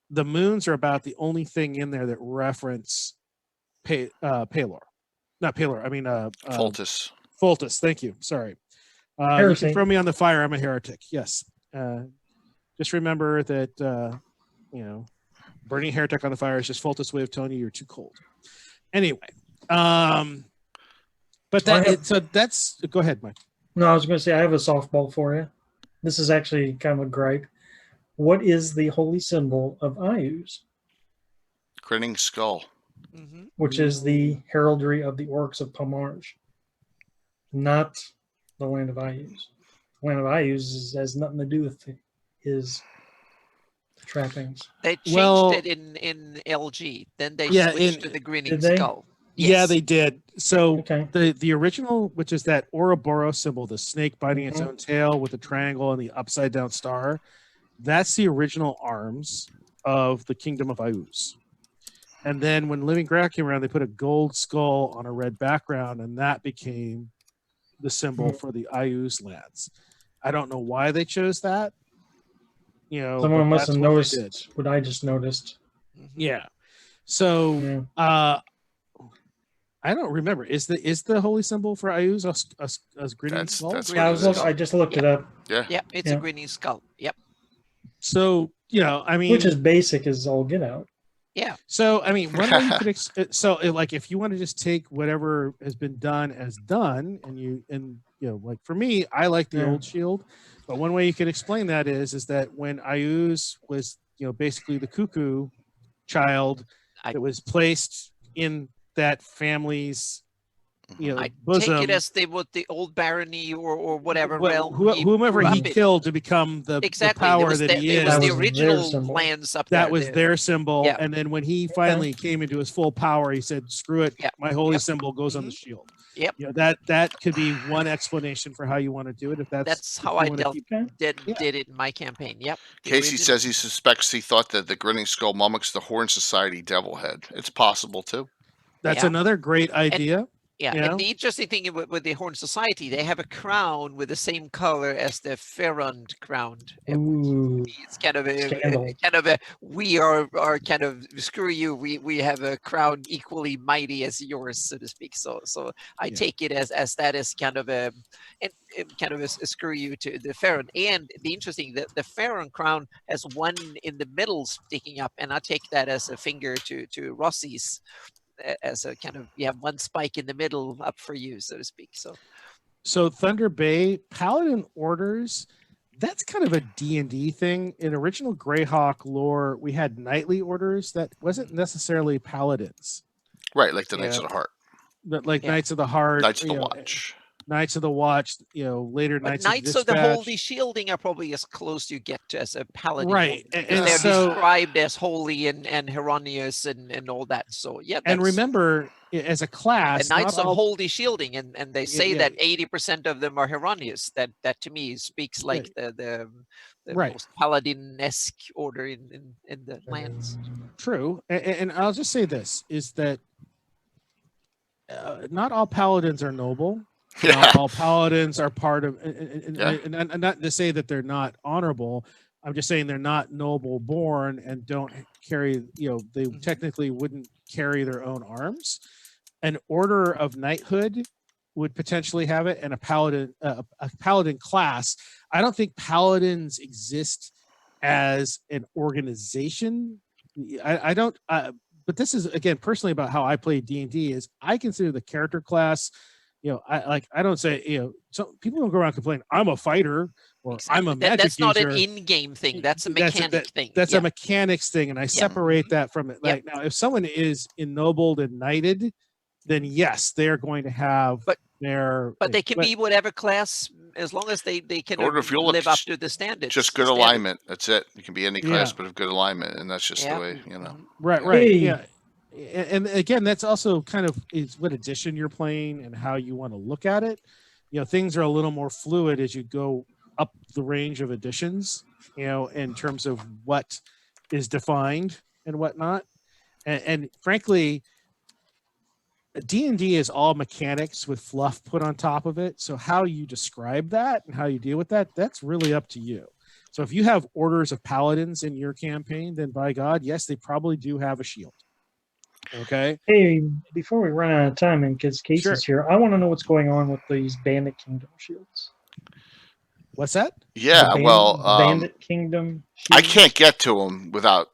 S5: the moons are about the only thing in there that reference Palor. Not Palor, I mean
S1: Fultus.
S5: Fultus, thank you. Sorry. You can throw me on the fire. I'm a heretic. Yes. Just remember that, burning heretic on the fire is just Fultus' way of telling you you're too cold. Anyway. But that's, go ahead, Mike.
S3: No, I was going to say, I have a softball for you. This is actually kind of a gripe. What is the holy symbol of Ayus?
S1: Grinning skull.
S2: Mm-hmm.
S3: Which is the heraldry of the orcs of Pomarge. Not the land of Ayus. The land of Ayus has nothing to do with his trappings.
S2: They changed it in LG. Then they switched to the grinning skull.
S5: Yeah,
S2: Yes.
S5: they did. So
S3: Okay.
S5: the original, which is that Ouroboros symbol, the snake biting its
S3: Mhm.
S5: own tail with the triangle and the upside down star, that's the original arms of the Kingdom of Ayuz. And then when Living Greyhawk came around, they put a gold skull on a red background, and that became the symbol
S3: Mhm.
S5: for the Ayuz lands. I don't know why they chose that.
S3: Someone
S5: but
S3: must
S5: that's
S3: have
S5: what they
S3: noticed
S5: did.
S3: what I just noticed.
S2: Mhm.
S5: Yeah. So
S3: Yeah.
S5: I don't remember. Is the holy symbol for Ayuz a grinning
S1: That's
S5: skull?
S1: that's
S3: Yeah,
S1: what it is.
S3: I just looked it up,
S1: Yeah.
S2: Yeah, it's
S3: Yeah.
S2: a grinning skull. Yep.
S5: So I mean,
S3: which is basic as all get out.
S2: Yeah.
S5: so I mean, one way you could like if you want to just take whatever has been done as done, and like for me, I like the
S3: Yeah.
S5: old shield, but one way you could explain that is that when Ayuz was basically the cuckoo child
S2: I-
S5: that was placed in that family's
S2: I
S5: bosom.
S2: take it as they would the old barony or whatever
S5: Well,
S2: realm
S5: whomever
S2: grew
S5: he
S2: up in.
S5: killed to become the
S2: Exactly.
S5: power that he
S2: It
S5: is.
S2: was
S3: That
S2: the
S3: was their
S2: original
S3: symbol.
S2: lands up
S5: That
S2: there.
S5: was their symbol.
S2: Yeah.
S5: And then when he finally came into his full power, he said, "Screw it,
S2: Yeah.
S5: my holy
S2: Yep.
S5: symbol goes on the shield."
S2: Yep.
S5: That could be one explanation for how you want to do it. If
S2: That's
S5: if
S2: how
S5: you
S2: I
S5: wanna keep-
S2: did
S5: Yeah.
S2: it in my campaign. Yep. the
S1: Casey
S2: original.
S1: says he suspects he thought that the grinning skull mimics the Horn Society devil head. It's possible too.
S5: That's
S2: Yeah.
S5: another great idea.
S2: Yeah,
S5: you know?
S2: and the interesting thing with the Horn Society, they have a crown with the same color as the Ferrand crown.
S3: Ooh,
S2: It's kind of
S3: scandal.
S2: we are kind of screw you. We have a crown equally mighty as yours, so to speak. So I
S5: Yeah.
S2: take it as that is kind of a screw you to the Ferrand. And the interesting the Ferrand crown has one in the middle sticking up, and I take that as a finger to Rossi's. As a kind of one spike in the middle up for you, so to speak.
S5: So Thunder Bay Paladin orders, that's kind of a D&D thing. In original Greyhawk lore, we had knightly orders that wasn't necessarily paladins,
S1: Right, like the Knights
S5: Yeah.
S1: of the Heart,
S5: but like
S2: Yeah.
S5: Knights of the Heart,
S1: Knights of the Watch.
S5: Knights of the Watch, later
S2: But
S5: Knights
S2: Knights
S5: of
S2: of the
S5: Dispatch.
S2: Holy Shielding are probably as close you get to as a paladin,
S5: Right,
S2: because
S5: and
S2: they're
S5: so-
S2: described as holy and Heronius and all that. So yeah,
S5: And
S2: that's-
S5: remember, as a class,
S2: the Knights
S5: not
S2: of
S5: all-
S2: Holy Shielding, and they say
S5: yeah.
S2: that 80% of them are Heronius. That to me speaks like the
S5: Right.
S2: most paladin-esque order in the lands.
S5: True, and I'll just say this is that not all paladins are noble.
S1: Yeah.
S5: Not all paladins are part of,
S1: Yeah.
S5: and not to say that they're not honorable. I'm just saying they're not noble born and don't carry, they technically wouldn't carry their own arms. An order of knighthood would potentially have it, and a paladin class. I don't think paladins exist as an organization. I don't. But this is again personally about how I play D&D. Is I consider the character class. I don't say, some people don't go around complaining, I'm a fighter or I'm a magic
S2: That's not an
S5: user.
S2: in-game thing. That's a
S5: That's a-
S2: mechanic thing.
S5: That's
S2: Yeah.
S5: a mechanics thing, and I separate that from it.
S2: Yep.
S5: Like now, if someone is ennobled and knighted, then yes, they're going to have
S2: But
S5: their.
S2: But they can be whatever class, as long as they can
S1: Order of Felix,
S2: live up to the standards.
S1: Just good
S2: the standard.
S1: alignment. That's it. You can be any class,
S5: Yeah.
S1: but of good alignment, and that's just
S2: Yeah.
S1: the way
S5: Right.
S3: Hey.
S5: Yeah. And again, that's also kind of is what edition you're playing and how you want to look at it. Things are a little more fluid as you go up the range of editions, in terms of what is defined and whatnot. And frankly, D&D is all mechanics with fluff put on top of it. So how you describe that and how you deal with that, that's really up to you. So if you have orders of paladins in your campaign, then by God, yes, they probably do have a shield. Okay.
S3: Hey, before we run out of time, and because Casey's here, I want to know what's going on with these Bandit Kingdom shields.
S5: What's that?
S1: Yeah. Well,
S3: Bandit Kingdom.
S1: I
S3: Shields?
S1: can't get to them without.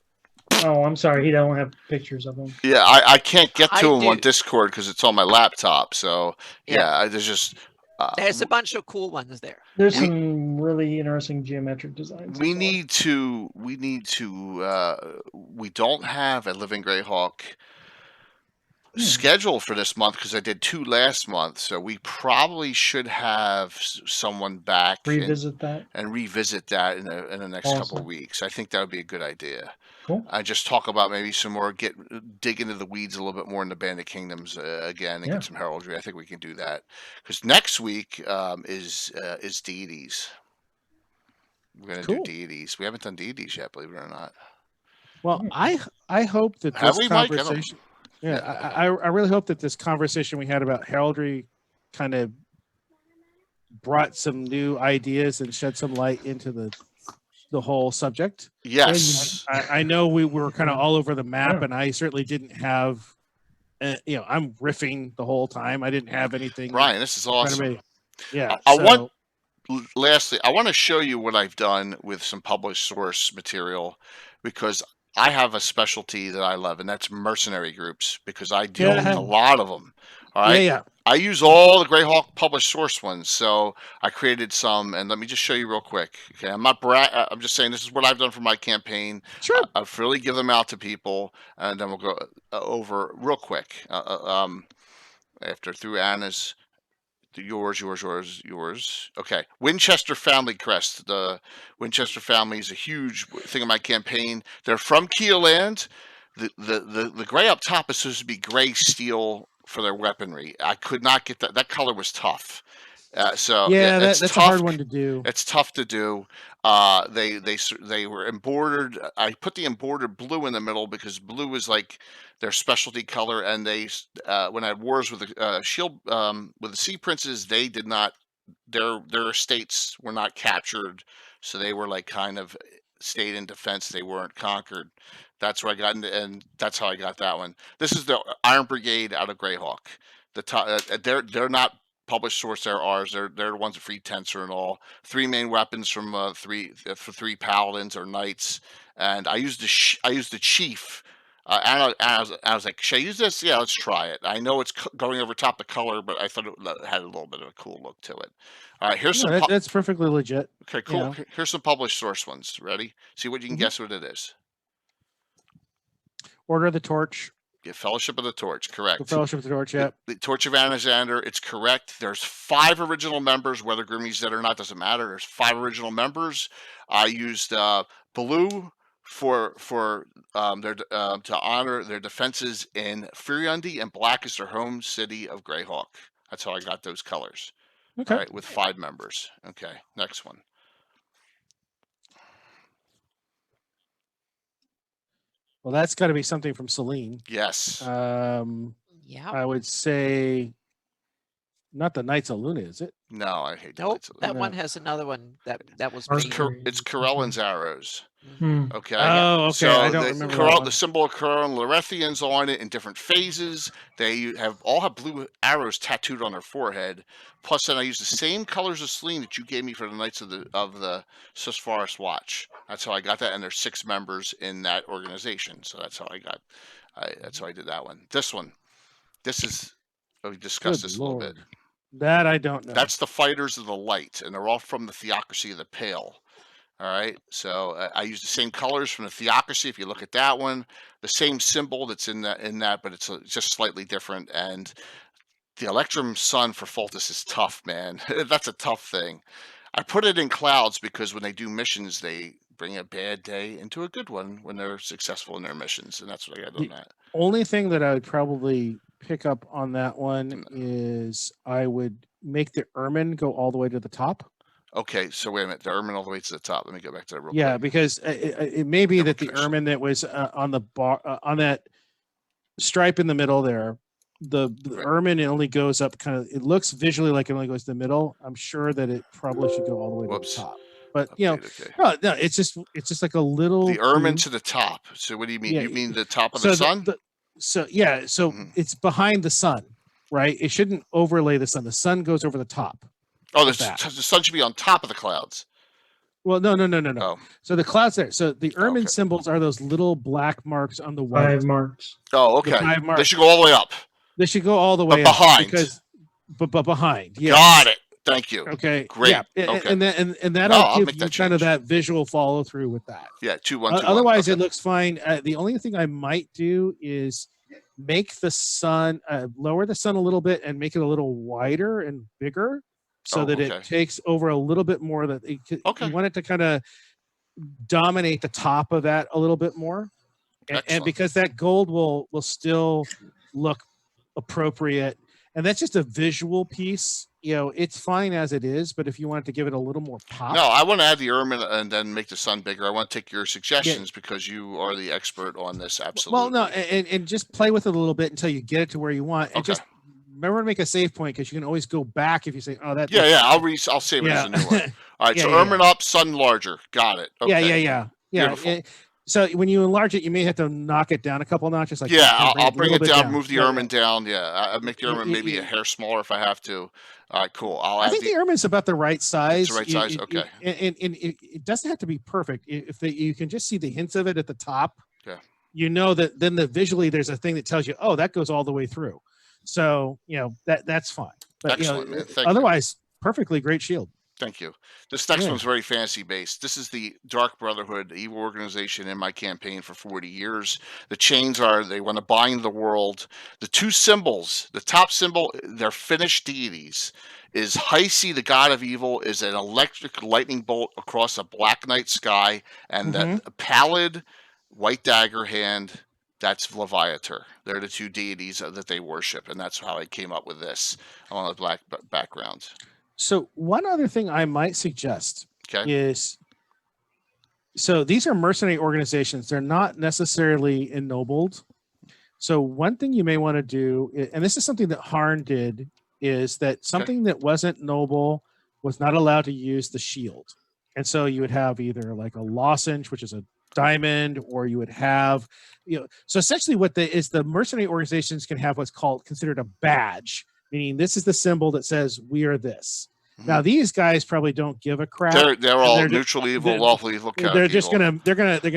S3: Oh, I'm sorry. He don't have pictures of them.
S1: Yeah, I can't get
S2: I
S1: to them on
S2: do.
S1: Discord because it's on my laptop. So there's just.
S2: There's a bunch of cool ones there.
S3: There's
S2: Yeah.
S3: some really interesting geometric designs.
S1: We
S3: as well.
S1: need to. We don't have a Living Greyhawk schedule for this month because I did 2 last month. So we probably should have someone back
S3: revisit that.
S1: and revisit that in the next couple
S3: Awesome.
S1: of weeks. I think that would be a good idea.
S3: Cool.
S1: I just talk about maybe some more, dig into the weeds a little bit more in the Band of Kingdoms again, and
S3: Yeah.
S1: get some heraldry. I think we can do that because next week is deities. We're gonna
S5: Cool.
S1: do deities. We haven't done deities yet, believe it or not.
S5: Well, I hope that
S1: Have
S5: this
S1: we, Mike? I don't-
S5: conversation. Yeah,
S1: Yeah.
S5: I really hope that this conversation we had about heraldry kind of brought some new ideas and shed some light into the whole subject.
S1: Yes.
S5: I know we were kind of all over the map,
S3: Yeah.
S5: and I certainly didn't have. I'm riffing the whole time. I didn't have anything.
S1: Ryan, this is
S5: in front of
S1: awesome.
S5: me. Yeah.
S1: I
S5: so-
S1: want- Lastly, I want to show you what I've done with some published source material because I have a specialty that I love, and that's mercenary groups because I deal with a lot of them. All right.
S5: Yeah.
S1: I use all the Greyhawk published source ones, so I created some, and let me just show you real quick. Okay, I'm not I'm just saying this is what I've done for my campaign.
S5: Sure.
S1: I've really give them out to people, and then we'll go over real quick. After through Anna's, yours. Okay, Winchester family crest. The Winchester family is a huge thing in my campaign. They're from Keeland. The gray up top is supposed to be gray steel for their weaponry. I could not get that. That color was tough. So
S5: Yeah,
S1: it's
S5: that's
S1: tough.
S5: a hard one to do.
S1: It's tough to do. They were embroidered. I put the embroidered blue in the middle because blue is like their specialty color. And they when I had wars with the shield with the Sea Princes, they did not. Their estates were not captured, so they were like kind of stayed in defense. They weren't conquered. That's where I got into, and that's how I got that one. This is the Iron Brigade out of Greyhawk. The top, they're not published source. They're ours. They're the ones that free Tensor and all. 3 main weapons from three paladins or knights, and I used the chief. And I was like, should I use this? Yeah, let's try it. I know it's going over top the color, but I thought it had a little bit of a cool look to it. All right, here's some.
S5: That's perfectly legit.
S1: Okay, cool.
S5: know.
S1: Here's some published source ones. Ready? See what you can
S5: Mhm.
S1: guess what it is.
S5: Order of the Torch.
S1: Yeah, Fellowship of the Torch, correct.
S5: The Fellowship of the Torch. Yeah.
S1: The Torch of Alexander, it's correct. There's 5 original members, whether Grimmy's dead or not doesn't matter. There's 5 original members. I used blue for their to honor their defenses in Furiundi, and black is their home city of Greyhawk. That's how I got those colors.
S5: Okay.
S1: All right, with 5 members. Okay, next one.
S5: Well, that's got to be something from Celine.
S1: Yes.
S2: Yeah.
S5: I would say not the Knights of Luna, is it?
S1: No, I hate the
S2: Nope.
S1: Knights of the
S2: That
S5: No.
S2: one has another one that was.
S3: Ours
S2: being-
S3: cor-
S1: It's Corellan's arrows.
S3: Hmm.
S1: Okay.
S5: Oh, okay.
S1: So
S5: I don't remember that one.
S1: the symbol of Corellan Lorethians on it in different phases. They all have blue arrows tattooed on their forehead. Plus, then I use the same colors of Celine that you gave me for the Knights of the Sus Forest Watch. That's how I got that, and there's 6 members in that organization. So that's how I got. That's how I did that one. This one. This is. We discussed
S5: Good
S1: this a little
S5: Lord.
S1: bit.
S5: That I don't know.
S1: That's the Fighters of the Light, and they're all from the Theocracy of the Pale. All right, so I use the same colors from the Theocracy. If you look at that one, the same symbol that's in that, but it's just slightly different. And the Electrum Sun for Fultus is tough, man. That's a tough thing. I put it in clouds because when they do missions, they bring a bad day into a good one when they're successful in their missions, and that's what I got on that.
S5: Only thing that I would probably pick up on that one is I would make the ermine go all the way to the top.
S1: Okay, so wait a minute. The ermine all the way to the top. Let me go back to that real
S5: Yeah,
S1: quick.
S5: because it may be
S1: Double
S5: that the
S1: connection.
S5: ermine that was on the bar on that stripe in the middle there, the
S1: Right.
S5: ermine, it only goes up kind of. It looks visually like it only goes to the middle. I'm sure that it probably should go all the way
S1: Whoops.
S5: to the top. But you know,
S1: Update, okay.
S5: no, it's just like a little
S1: The ermine
S5: clue.
S1: to the top. So what do you mean?
S5: Yeah,
S1: You mean the top of
S5: so
S1: the sun?
S5: so yeah, so
S1: Mhm.
S5: it's behind the sun, right? It shouldn't overlay the sun. The sun goes over the top.
S1: Oh,
S5: of that.
S1: the sun should be on top of the clouds.
S5: Well, no.
S1: Oh,
S5: So the clouds there. So the ermine
S1: Okay.
S5: symbols are those little black marks on the white.
S3: 5 marks.
S1: oh,
S5: The
S1: okay.
S5: 5
S1: They
S5: marks.
S1: should go all the way up.
S5: They should go all the
S1: But
S5: way up
S1: behind.
S5: because, but behind. Yeah.
S1: Got it. Thank you.
S5: Okay.
S1: Great.
S5: Yeah.
S1: Okay.
S5: And
S1: No,
S5: that'll
S1: I'll
S5: give
S1: make
S5: you
S1: that
S5: kind of
S1: change.
S5: that visual follow through with that.
S1: Yeah, 2 1 2 1.
S5: Otherwise,
S1: Okay.
S5: it looks fine. The only thing I might do is make the sun lower the sun a little bit and make it a little wider and bigger, so
S1: Oh,
S5: that
S1: okay.
S5: it takes over a little bit more. That
S1: Okay.
S5: you want it to kind of dominate the top of that a little bit more. and
S1: Excellent.
S5: because that gold will still look appropriate, and that's just a visual piece. It's fine as it is, but if you wanted to give it a little more pop,
S1: No, I want to add the ermine and then make the sun bigger. I want to take your suggestions because you are the expert on this. Absolutely.
S5: well, no, and just play with it a little bit until you get it to where you want, and
S1: Okay.
S5: just remember to make a save point, because you can always go back if you say, "Oh, that."
S1: Yeah. I'll save it as a new one. All right.
S5: Yeah,
S1: so
S5: yeah,
S1: ermine up, sun larger. Got it. Okay.
S5: Yeah.
S1: Beautiful.
S5: So when you enlarge it, you may have to knock it down a couple notches. Like
S1: Yeah, I'll bring it
S5: a little
S1: down,
S5: bit
S1: move the
S5: Yeah,
S1: ermine down. Yeah, I'll make the
S5: Y-
S1: ermine
S5: y-
S1: maybe a
S5: y-
S1: hair smaller if I have to. All right, cool. I'll
S5: I
S1: add
S5: think the ermine's about the right size.
S1: the right size? Okay.
S5: And it doesn't have to be perfect. If you can just see the hints of it at the top,
S1: Yeah.
S5: you know that then visually there's a thing that tells you, oh, that goes all the way through. So that's fine. But
S1: Excellent, man. Thank you.
S5: otherwise, perfectly great shield.
S1: Thank you. This next
S5: Yeah.
S1: one's very fantasy based. This is the Dark Brotherhood, the evil organization in my campaign for 40 years. The chains they want to bind the world. The two symbols, the top symbol, they're finished deities, is Heisi, the god of evil, is an electric lightning bolt across a black night sky, and that pallid white dagger hand, that's Leviator. They're the two deities that they worship, and that's how I came up with this on a black background.
S5: So one other thing I might suggest
S1: Okay.
S5: is, so these are mercenary organizations. They're not necessarily ennobled. So one thing you may want to do, and this is something that Harn did, is that something that wasn't noble was not allowed to use the shield. And so you would have either like a lozenge, which is a diamond, or you would have, so essentially what the mercenary organizations can have what's considered a badge, meaning this is the symbol that says we are this. Now these guys probably don't give a crap.
S1: They're all neutral evil, lawful evil.
S5: They're just
S1: evil.
S5: they're gonna say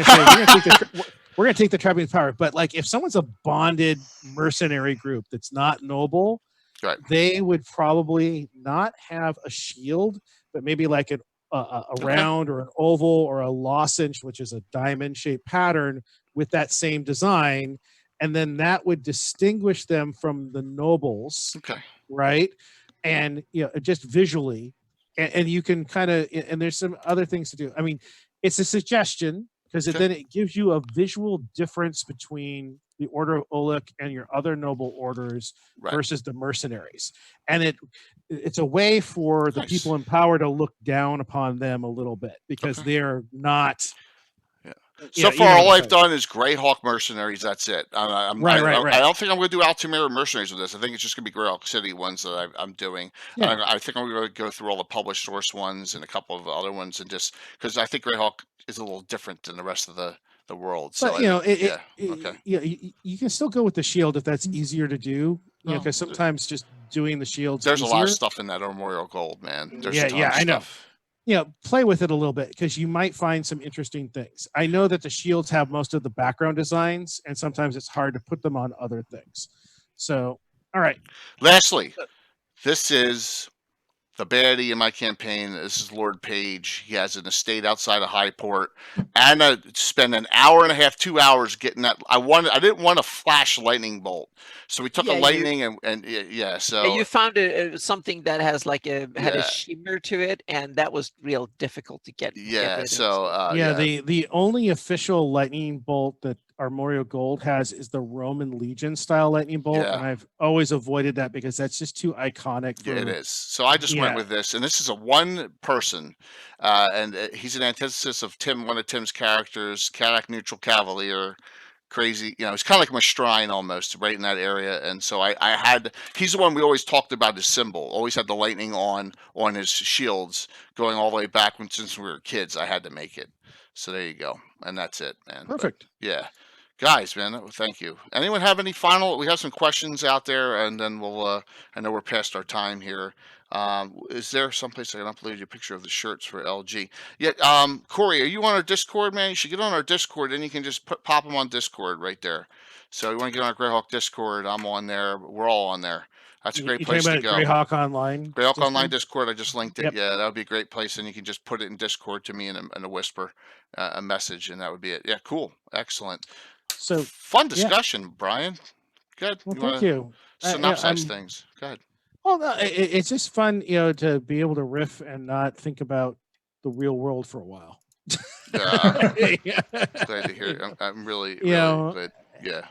S5: we're gonna take the trapping power. But like if someone's a bonded mercenary group that's not noble,
S1: right,
S5: they would probably not have a shield, but maybe like a round or an oval or a lozenge, which is a diamond shaped pattern with that same design, and then that would distinguish them from the nobles.
S1: Okay.
S5: Right. And just visually, and you can kind of, and there's some other things to do. I mean, it's a suggestion because then it gives you a visual difference between the Order of Olek and your other noble orders versus the mercenaries, and it's a way for the people in power to look down upon them a little bit because they're not.
S1: So far, all I've done is Greyhawk mercenaries. That's it. I don't think I'm going to do Altamira mercenaries with this. I think it's just going to be Greyhawk City ones that I'm doing.
S5: Yeah.
S1: I think I'm going to go through all the published source ones and a couple of other ones, and just because I think Greyhawk is a little different than the rest of the world. So
S5: but you can still go with the shield if that's easier to do. Because sometimes just doing the shields.
S1: There's a lot of stuff in that Armorial Gold, man. There's
S5: I know. Play with it a little bit because you might find some interesting things. I know that the shields have most of the background designs, and sometimes it's hard to put them on other things. So, all right.
S1: Lastly, this is the baddie in my campaign. This is Lord Page. He has an estate outside of Highport. And I spent an hour and a half, 2 hours getting that. I didn't want a flash lightning bolt. So we took a lightning so
S2: you found something that has like had a shimmer to it, and that was real difficult to get.
S5: The only official lightning bolt that Armorial Gold has is the Roman Legion style lightning bolt, and I've always avoided that because that's just too iconic.
S1: It is. So I just went with this, and this is a one person, and he's an antithesis of one of Tim's characters, Kadak Neutral Cavalier. Crazy, he's kind of like Mastrine almost, right in that area. And so he's the one we always talked about, his symbol. Always had the lightning on his shields going all the way back since we were kids. I had to make it. So there you go. And that's it, man.
S5: Perfect.
S1: But, guys, man, thank you. Anyone have any final? We have some questions out there, and then we'll, I know we're past our time here. Is there someplace I can upload you a picture of the shirts for LG? Corey, are you on our Discord, man? You should get on our Discord, then you can just pop them on Discord right there. So you want to get on our Greyhawk Discord, I'm on there. We're all on there. That's a great place to go.
S5: Greyhawk Online.
S1: Greyhawk Online Discord. I just linked it. Yep. Yeah, that would be a great place, and you can just put it in Discord to me in a whisper, a message, and that would be it. Yeah, cool, excellent.
S5: So
S1: fun discussion, Brian. Good.
S5: Well, thank you.
S1: Synopsize things. Go ahead.
S5: Well, no, it's just fun, to be able to riff and not think about the real world for a while. Yeah.
S1: Glad to hear it. I'm really,
S5: You know,
S1: glad. Yeah.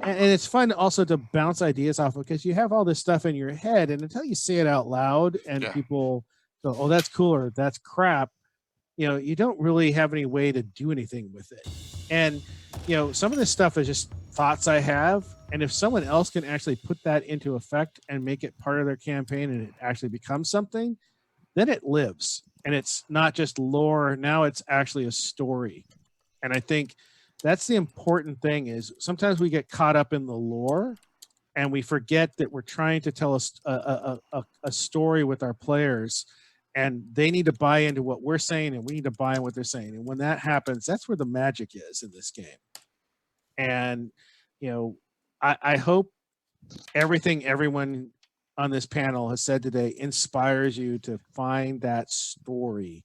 S5: and it's fun also to bounce ideas off of, because you have all this stuff in your head, and until you say it out loud and
S1: Yeah.
S5: people go, oh, that's cool, or that's crap, you don't really have any way to do anything with it. And some of this stuff is just thoughts I have, and if someone else can actually put that into effect and make it part of their campaign and it actually becomes something, then it lives, and it's not just lore. Now it's actually a story. And I think that's the important thing, is sometimes we get caught up in the lore and we forget that we're trying to tell a story with our players, and they need to buy into what we're saying and we need to buy in what they're saying. And when that happens, that's where the magic is in this game. And I hope everything everyone on this panel has said today inspires you to find that story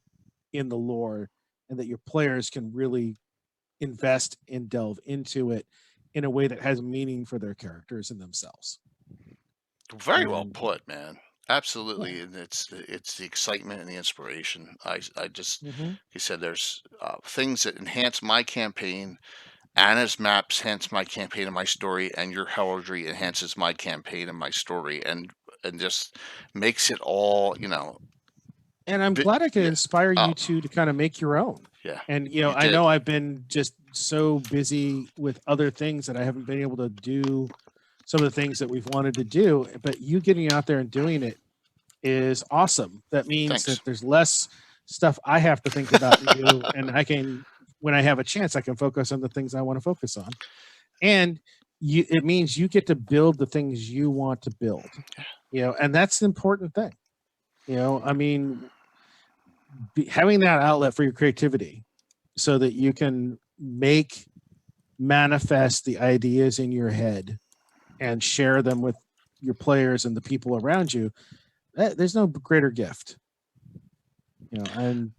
S5: in the lore, and that your players can really invest and delve into it in a way that has meaning for their characters and themselves.
S1: Very well put, man. Absolutely. And it's the excitement and the inspiration. I just, you said, there's things that enhance my campaign. Anna's maps enhance my campaign and my story, and your heraldry enhances my campaign and my story, and just makes it all,
S5: And I'm glad I could inspire you to kind of make your own.
S1: Yeah.
S5: And I know I've been just so busy with other things that I haven't been able to do some of the things that we've wanted to do, but you getting out there and doing it is awesome. That means that there's less stuff I have to think about and do, and I can, when I have a chance, I can focus on the things I want to focus on. And it means you get to build the things you want to build, and that's the important thing. I mean, having that outlet for your creativity so that you can manifest the ideas in your head and share them with your players and the people around you. There's no greater gift. And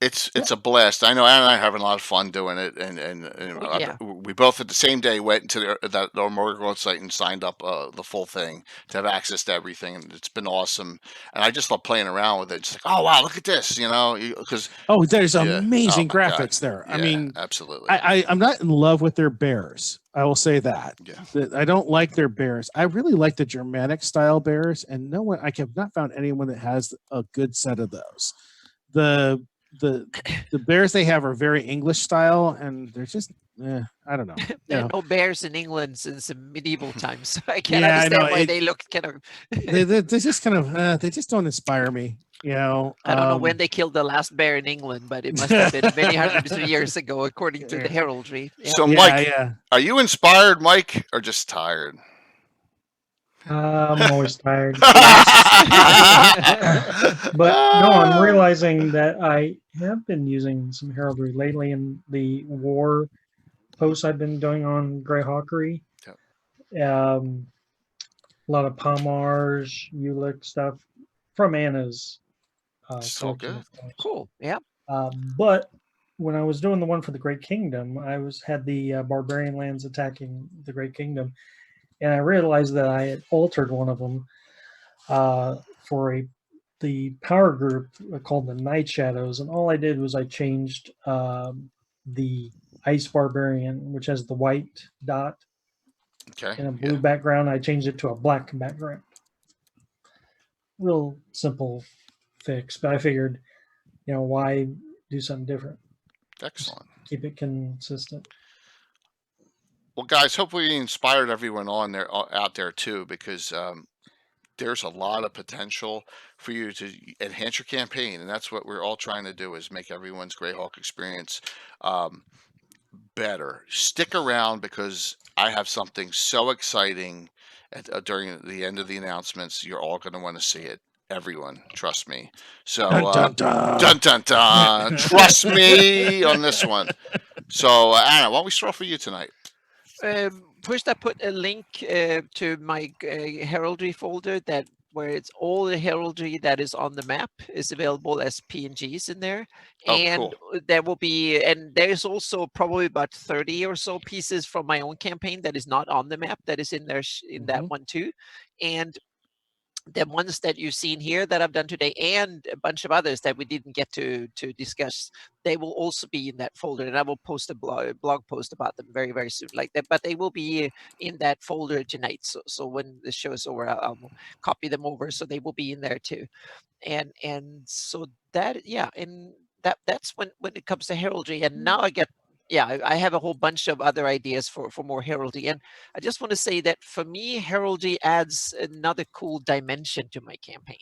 S1: it's a blast. I know Anna and I are having a lot of fun doing it, and we both at the same day went into the Morgan site and signed up the full thing to have access to everything, and it's been awesome. And I just love playing around with it. It's like, oh wow, look at this, because
S5: there's amazing graphics there.
S1: Yeah,
S5: I mean,
S1: absolutely.
S5: I'm not in love with their bears. I will say that.
S1: Yeah.
S5: I don't like their bears. I really like the Germanic style bears, and I have not found anyone that has a good set of those. The bears they have are very English style, and they're just I don't know.
S2: There are no bears in England since the medieval times, so I can't understand why they look kind of.
S5: They just kind of they just don't inspire me. I
S2: don't know when they killed the last bear in England, but it must have been many hundreds of years ago, according to the heraldry. Yeah.
S1: So, Mike, are you inspired, Mike, or just tired?
S3: I'm always tired. But no, I'm realizing that I have been using some heraldry lately in the war posts I've been doing on Greyhawkery. A lot of Palmar's, Ulick stuff from Anna's.
S1: So good.
S2: Cool. Yeah.
S3: But when I was doing the one for the Great Kingdom, I had the barbarian lands attacking the Great Kingdom. And I realized that I had altered one of them for the power group called the Night Shadows. And all I did was I changed the Ice Barbarian, which has the white dot and a blue background. I changed it to a black background. Real simple fix, but I figured, why do something different?
S1: Excellent.
S3: Just keep it consistent.
S1: Well, guys, hopefully we inspired everyone out there too, because there's a lot of potential for you to enhance your campaign, and that's what we're all trying to do, is make everyone's Greyhawk experience better. Stick around, because I have something so exciting during the end of the announcements. You're all going to want to see it. Everyone, trust me. So,
S5: dun, dun,
S1: dun, dun, dun. Trust me on this one. So, Anna, why don't we start for you tonight?
S2: First, I put a link to my heraldry folder where it's all the heraldry that is on the map is available as PNGs in there. And
S1: cool.
S2: There will be, and there's also probably about 30 or so pieces from my own campaign that is not on the map that is in there in that one too. And the ones that you've seen here that I've done today, and a bunch of others that we didn't get to discuss, they will also be in that folder, and I will post a blog post about them very, very soon. Like that, but they will be in that folder tonight. So when the show is over, I'll copy them over, so they will be in there too. And so that, yeah, and that's when it comes to heraldry. And now I get, yeah, I have a whole bunch of other ideas for more heraldry. And I just want to say that for me, heraldry adds another cool dimension to my campaign.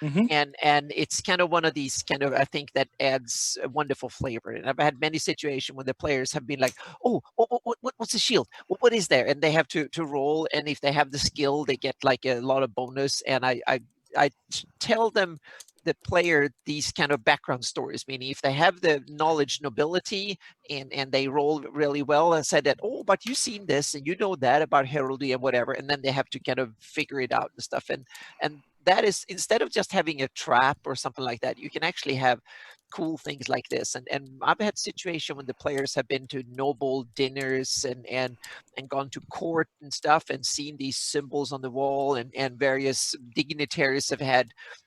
S5: Mhm.
S2: And it's kind of one of these kind of, I think, that adds a wonderful flavor. And I've had many situations when the players have been like, oh, what's the shield? What is there? And they have to roll. And if they have the skill, they get like a lot of bonus. And I tell them, the player, these kind of background stories, meaning if they have the knowledge nobility and they roll really well, and said that, oh, but you've seen this and you know that about heraldry and whatever, and then they have to kind of figure it out and stuff. And that is, instead of just having a trap or something like that, you can actually have cool things like this. And I've had situation when the players have been to noble dinners and gone to court and stuff and seen these symbols on the wall, and various dignitaries have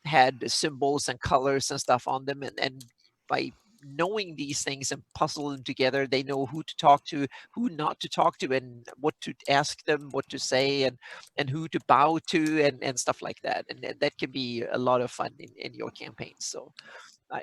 S2: had symbols and colors and stuff on them, and by knowing these things and puzzle them together, they know who to talk to, who not to talk to, and what to ask them, what to say, and who to bow to, and stuff like that. And that can be a lot of fun in your campaign. So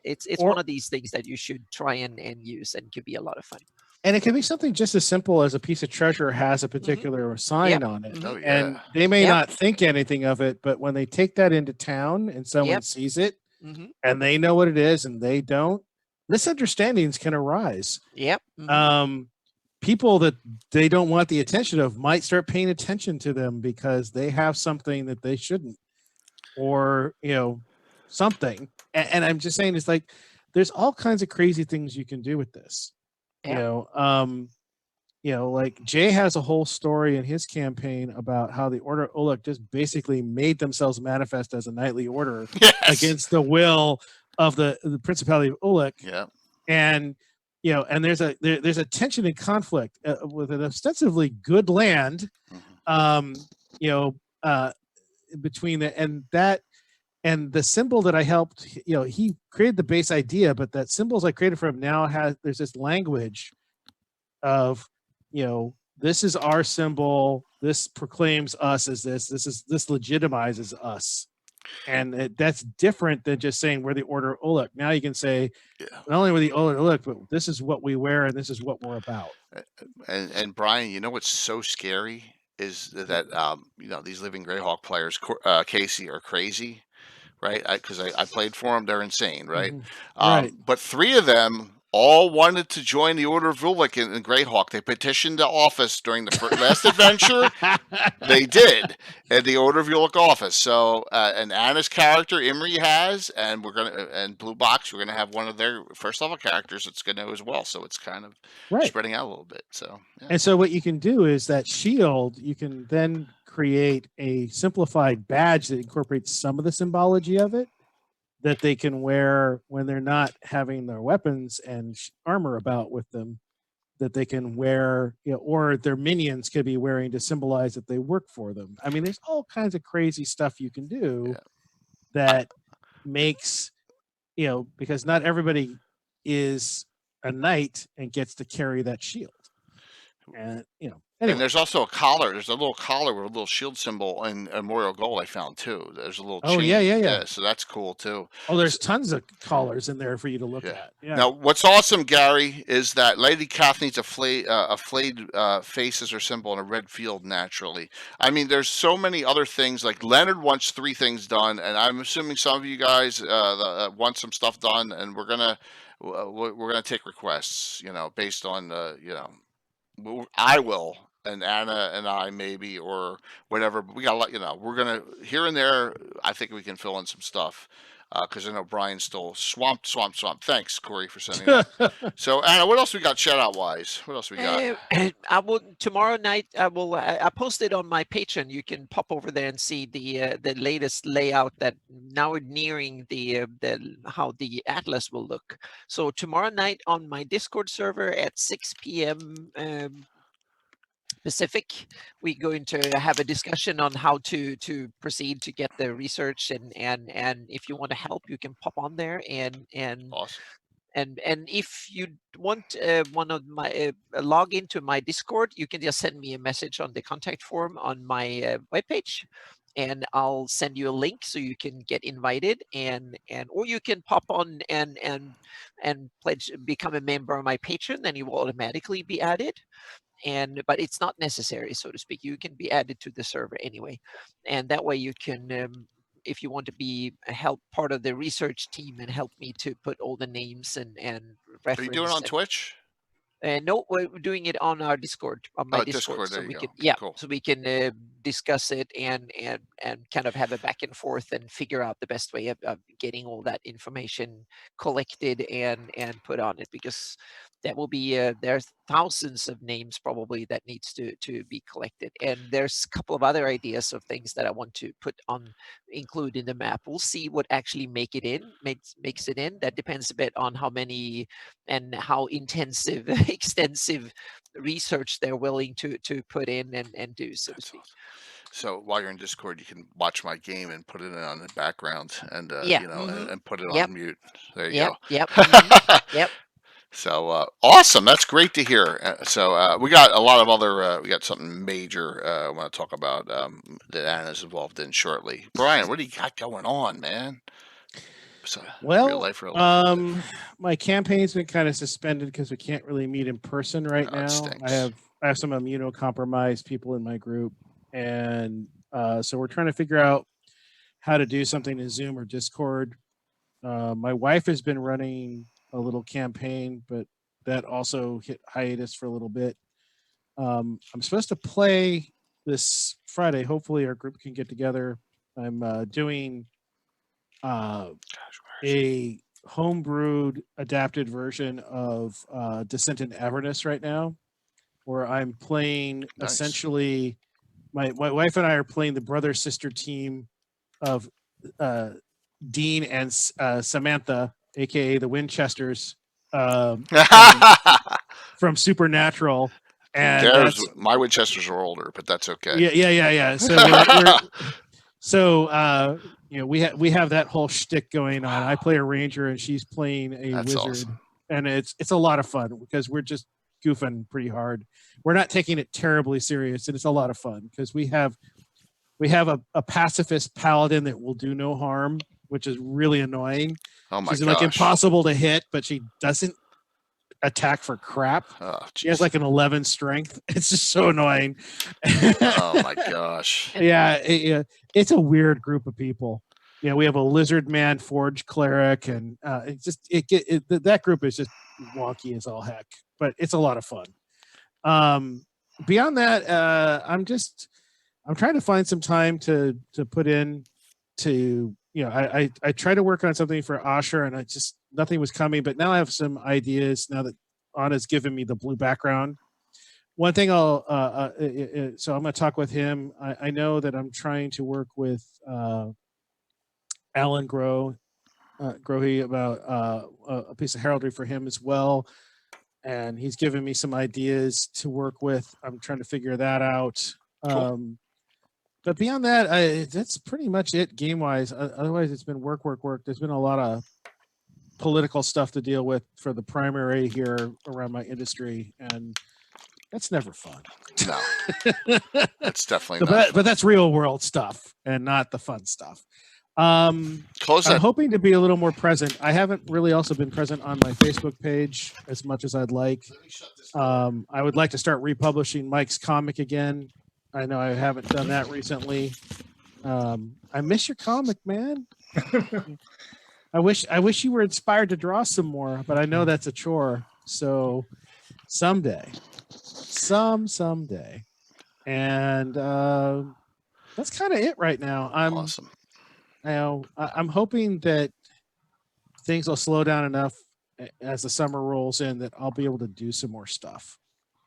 S2: it's
S5: Or-
S2: one of these things that you should try and use, and could be a lot of fun.
S5: And it can be something just as simple as a piece of treasure has a particular sign
S2: Yep.
S5: on it.
S2: Mhm.
S1: Oh
S5: And
S1: yeah.
S5: they may
S2: Yep.
S5: not think anything of it, but when they take that into town and someone
S2: Yep.
S5: sees it
S2: Mhm.
S5: and they know what it is and they don't, misunderstandings can arise.
S2: Yep. Mhm.
S5: People that they don't want the attention of might start paying attention to them because they have something that they shouldn't, or something. And I'm just saying, it's like there's all kinds of crazy things you can do with this.
S2: Yep.
S5: Like Jay has a whole story in his campaign about how the Order of Uluk just basically made themselves manifest as a knightly order
S1: Yes.
S5: against the will of the Principality of Uluk.
S1: Yeah.
S5: And and there's a tension and conflict with an ostensibly good land, between the symbol that I helped. He created the base idea, but that symbols I created for him now there's this language of this is our symbol, this proclaims us as this legitimizes us. And that's different than just saying we're the Order of Uluk. Now you can say,
S1: Yeah.
S5: not only we're the Order of Uluk, but this is what we wear and this is what we're about.
S1: And Brian, you know what's so scary is that these living Greyhawk players, Casey, are crazy, right? Because I played for them, they're insane, right?
S5: Right.
S1: But 3 of them all wanted to join the Order of Uluk in Greyhawk. They petitioned the office during the last adventure. They did at the Order of Uluk office. So, and Anna's character Imri has, and and Blue Box, we're gonna have one of their first level characters that's gonna as well. So it's kind of
S5: Right.
S1: spreading out a little bit. So, yeah.
S5: And so what you can do is that shield, you can then create a simplified badge that incorporates some of the symbology of it that they can wear when they're not having their weapons and armor about with them, that they can wear, or their minions could be wearing to symbolize that they work for them. I mean, there's all kinds of crazy stuff you can do that makes, because not everybody is a knight and gets to carry that shield. And, anyway.
S1: And there's also a collar. There's a little collar with a little shield symbol in Memorial Gold I found too. There's a little chain.
S5: Yeah.
S1: So that's cool too.
S5: Oh, there's tons of collars in there for you to look at. Yeah.
S1: Now, what's awesome, Gary, is that Lady Kath needs a flayed face as her symbol in a red field naturally. I mean, there's so many other things. Like Leonard wants 3 things done, and I'm assuming some of you guys want some stuff done, and we're gonna take requests. Based on I will, and Anna and I maybe, or whatever. But we got to let we're gonna here and there. I think we can fill in some stuff because I know Brian's still swamped. Thanks, Corey, for sending that. So Anna, what else we got shout out wise? What else we got?
S2: I will tomorrow night. I posted on my Patreon. You can pop over there and see the latest layout that now we're nearing the how the atlas will look. So tomorrow night on my Discord server at 6 p.m. Pacific. We're going to have a discussion on how to proceed to get the research, and if you want to help, you can pop on there and
S1: Awesome.
S2: and if you want one of my log into my Discord, you can just send me a message on the contact form on my webpage, and I'll send you a link so you can get invited, and or you can pop on and pledge, become a member of my Patreon, then you will automatically be added. But it's not necessary, so to speak. You can be added to the server anyway, and that way you can, if you want to be help part of the research team and help me to put all the names and
S1: Are you doing it on Twitch?
S2: No, we're doing it on our Discord, on my
S1: Oh,
S2: Discord,
S1: Discord,
S2: so
S1: there you
S2: we
S1: go.
S2: can,
S1: Okay,
S2: yeah,
S1: cool.
S2: so we can discuss it and kind of have a back and forth and figure out the best way of getting all that information collected and put on it, because that will be there's thousands of names probably that needs to be collected, and there's a couple of other ideas of things that I want to include in the map. We'll see what actually makes it in. That depends a bit on how many and how intensive extensive research they're willing to put in and do, so to
S1: That's
S2: speak.
S1: awesome. So while you're in Discord, you can watch my game and put it on the background, and
S2: Yeah.
S1: and put it
S2: Yep.
S1: on mute. There you
S2: Yep.
S1: go.
S2: Yep. Yep.
S1: So awesome. That's great to hear. So we got a lot of other. We got something major I want to talk about that Anna's involved in shortly. Brian, what do you got going on, man? So, real life.
S5: My campaign's been kind of suspended because we can't really meet in person right
S1: Oh, it
S5: now.
S1: stinks.
S5: I have some immunocompromised people in my group, and so we're trying to figure out how to do something in Zoom or Discord. My wife has been running a little campaign, but that also hit hiatus for a little bit. I'm supposed to play this Friday. Hopefully, our group can get together. I'm doing a homebrewed adapted version of Descent in Avernus right now, where I'm playing
S1: Nice.
S5: essentially my wife and I are playing the brother sister team of Dean and Samantha, aka the Winchesters, from Supernatural. And that's,
S1: my Winchesters are older, but that's okay.
S5: Yeah. So so we have that whole shtick going on. I play a ranger and she's playing a
S1: That's
S5: wizard,
S1: awesome.
S5: and it's a lot of fun because we're just goofing pretty hard. We're not taking it terribly serious, and it's a lot of fun because we have a pacifist paladin that will do no harm, which is really annoying.
S1: Oh my
S5: She's
S1: gosh.
S5: like impossible to hit, but she doesn't attack for crap.
S1: Oh,
S5: she has like an 11 strength. It's just so annoying.
S1: Oh my gosh.
S5: Yeah, it's a weird group of people. We have a lizard man forge cleric, and that group is just wonky as all heck, but it's a lot of fun. Beyond that, I'm trying to find some time to put in to, I tried to work on something for Asher, and nothing was coming, but now I have some ideas now that Anna's given me the blue background. One thing so I'm going to talk with him. I know that I'm trying to work with Alan Grohe about a piece of heraldry for him as well, and he's given me some ideas to work with. I'm trying to figure that out.
S1: Cool.
S5: But beyond that, that's pretty much it game-wise. Otherwise, it's been work. There's been a lot of political stuff to deal with for the primary here around my industry, and that's never fun.
S1: No, that's definitely not.
S5: But that's real world stuff and not the fun stuff. I'm hoping to be a little more present. I haven't really also been present on my Facebook page as much as I'd like. I would like to start republishing Mike's comic again. I know I haven't done that recently. I miss your comic, man. I wish you were inspired to draw some more, but I know that's a chore. So someday. And that's kind of it right now.
S1: Awesome.
S5: I'm hoping that things will slow down enough as the summer rolls in that I'll be able to do some more stuff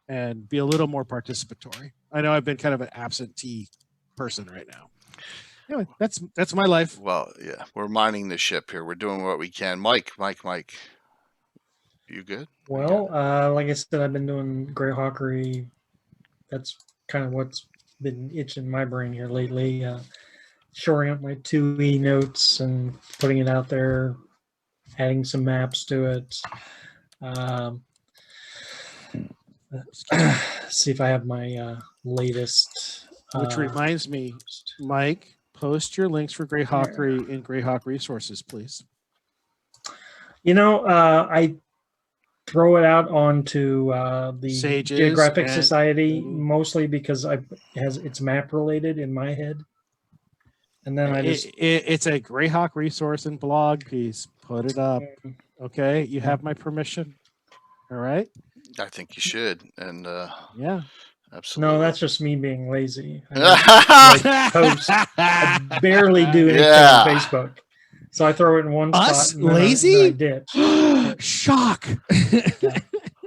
S5: and be a little more participatory. I know I've been kind of an absentee person right now. Anyway, that's my life.
S1: Well, yeah, we're minding the ship here. We're doing what we can. Mike, you good?
S3: Well, like I said, I've been doing Greyhawkery. That's kind of what's been itching my brain here lately. Shoring up my 2E notes and putting it out there, adding some maps to it. See if I have my latest.
S5: Which reminds me, Mike, post your links for Greyhawkery in Greyhawk resources, please.
S3: I throw it out onto the
S5: Sages
S3: Geographic
S5: and-
S3: Society mostly because it's map related in my head. And then
S5: It's a Greyhawk resource and blog piece. Put it up. Okay, you have my permission. All right.
S1: I think you should. And
S5: Yeah.
S1: absolutely.
S3: No, that's just me being lazy. I post. I barely do anything
S1: Yeah.
S3: on Facebook. So I throw it in one
S5: Us?
S3: spot. And then
S5: Lazy?
S3: I ditch.
S5: Shock.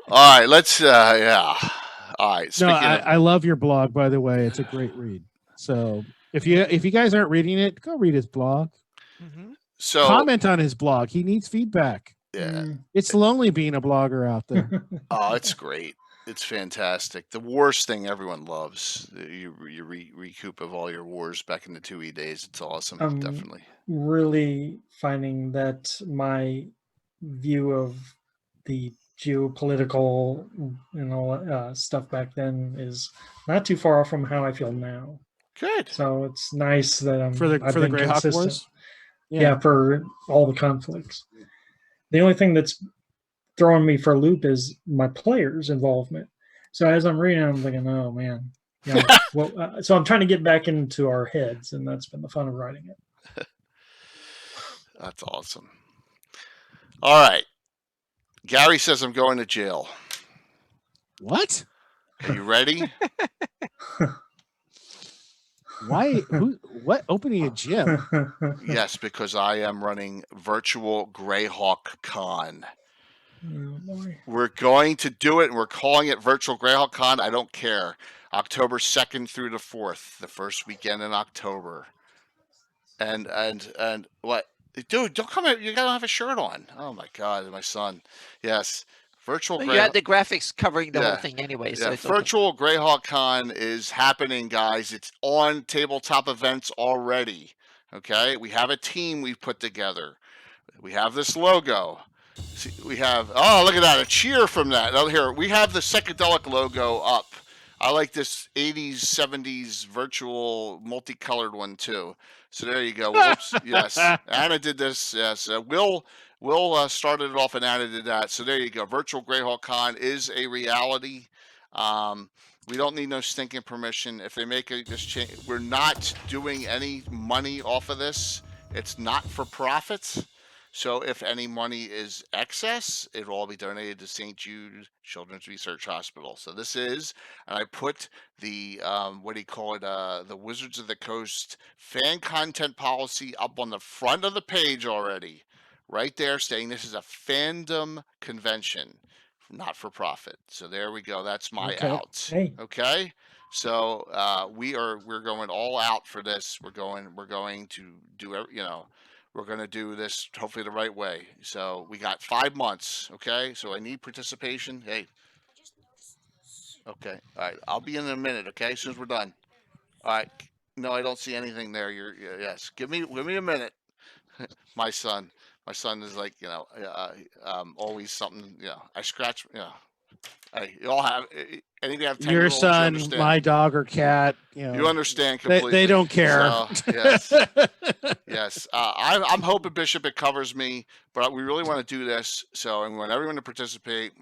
S1: All right, let's yeah. All right.
S5: No,
S1: Speaking of,
S5: I love your blog, by the way. It's a great read. So if you guys aren't reading it, go read his blog.
S2: Mhm.
S1: so
S5: Comment on his blog. He needs feedback.
S1: yeah.
S5: It's lonely being a blogger out there.
S1: Oh, it's great. It's fantastic. The wars thing everyone loves. You recoup of all your wars back in the 2E days. It's awesome. Definitely.
S3: Really finding that my view of the geopolitical and all stuff back then is not too far off from how I feel now.
S1: Good.
S3: So it's nice that
S5: for the
S3: I've been
S5: Greyhawk
S3: consistent.
S5: Wars.
S3: Yeah, for all the conflicts. The only thing that's throwing me for a loop is my players' involvement. So as I'm reading, I'm thinking, oh man. So I'm trying to get back into our heads, and that's been the fun of writing it.
S1: That's awesome. All right. Gary says I'm going to jail.
S5: What?
S1: Are you ready?
S5: Why? What? Opening a gym?
S1: Yes, because I am running virtual Greyhawk Con.
S3: Oh, boy.
S1: We're going to do it, and we're calling it Virtual Greyhawk Con. I don't care. October 2nd through the 4th, the first weekend in October. And what? Dude, don't come here. You gotta have a shirt on. Oh my God, my son. Yes. Virtual
S2: Well,
S1: Greyhawk.
S2: you had the graphics covering the
S1: Yeah.
S2: whole thing anyway. So
S1: Yeah,
S2: it's okay.
S1: Virtual Greyhawk Con is happening, guys. It's on tabletop events already. Okay, we have a team we've put together. We have this logo. See, we have, oh, look at that, a cheer from that. Oh, here, we have the psychedelic logo up. I like this 80s, 70s virtual multicolored one too. So there you go. Whoops. Yes, Anna did this. Yes, Will started it off and Anna did that. So there you go. Virtual Greyhawk Con is a reality. We don't need no stinking permission. If they make this change, we're not doing any money off of this. It's not for profit. So if any money is excess, it'll all be donated to St. Jude Children's Research Hospital. So this is, and I put the, what do you call it, the Wizards of the Coast fan content policy up on the front of the page already. Right there saying this is a fandom convention, not for profit. So there we go. That's my
S5: Okay.
S1: out.
S3: Hey.
S1: Okay. So we're going all out for this. We're going to do, we're going to do this hopefully the right way. So we got 5 months. Okay. So I need participation. Hey. Okay. All right. I'll be in a minute. Okay. As soon as we're done. All right. No, I don't see anything there. Yes. Give me a minute. My son is like, always something, I scratch, you all have, anything have 10
S5: Your
S1: year-olds,
S5: son,
S1: you understand.
S5: my dog or cat.
S1: You understand completely.
S5: They don't care.
S1: So, yes. Yes. I'm hoping, Bishop, it covers me, but we really want to do this. So, and we want everyone to participate.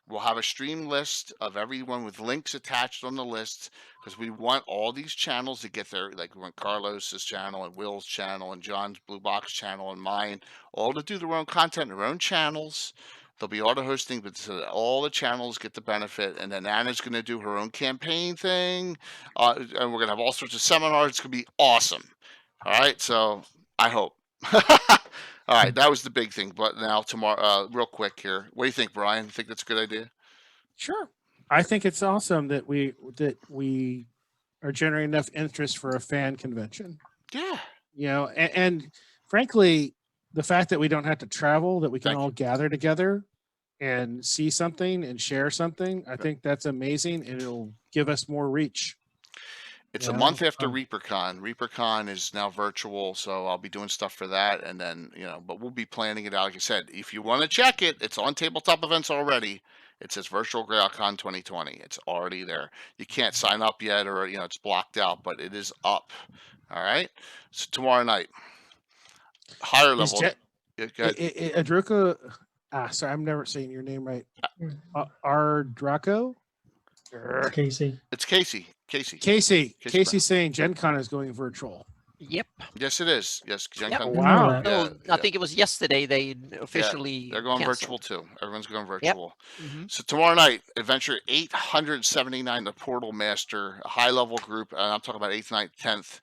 S1: We'll have a stream list of everyone with links attached on the list because we want all these channels to get their, like we want Carlos's channel and Will's channel and John's Blue Box channel and mine, all to do their own content, their own channels. They'll be auto hosting, but so that all the channels get the benefit. And then Anna's going to do her own campaign thing. And we're going to have all sorts of seminars. It's going to be awesome. All right. So I hope. All right, that was the big thing. But now tomorrow, real quick here, what do you think, Brian? Think that's a good idea?
S5: Sure. I think it's awesome that we are generating enough interest for a fan convention.
S1: Yeah.
S5: And frankly, the fact that we don't have to travel, that we can
S1: Thank
S5: all gather together, and see something and share something, I think that's amazing, and it'll give us more reach.
S1: It's
S3: Yeah,
S1: a month after
S3: um,
S1: ReaperCon. ReaperCon is now virtual, so I'll be doing stuff for that, and then but we'll be planning it out. Like I said, if you want to check it, it's on Tabletop Events already. It says Virtual GreyhawkCon 2020. It's already there. You can't sign up yet, or it's blocked out, but it is up. All right. So tomorrow night, higher
S5: Is
S1: level.
S5: Je-
S1: Go ahead.
S5: Adruka, sorry, I'm never saying your name right. Ardraco?
S3: Casey.
S1: It's Casey. Casey.
S5: Casey's saying Gen Con is going virtual.
S2: Yep.
S1: Yes, it is. Yes, Gen
S2: Yep.
S1: Con.
S5: Wow.
S3: Yeah,
S2: So I think it was yesterday they officially
S1: They're going
S2: canceled.
S1: virtual too. Everyone's going virtual.
S2: Mhm.
S1: So tomorrow night, Adventure 879, the Portal Master, a high level group. And I'm talking about 8th, 9th, 10th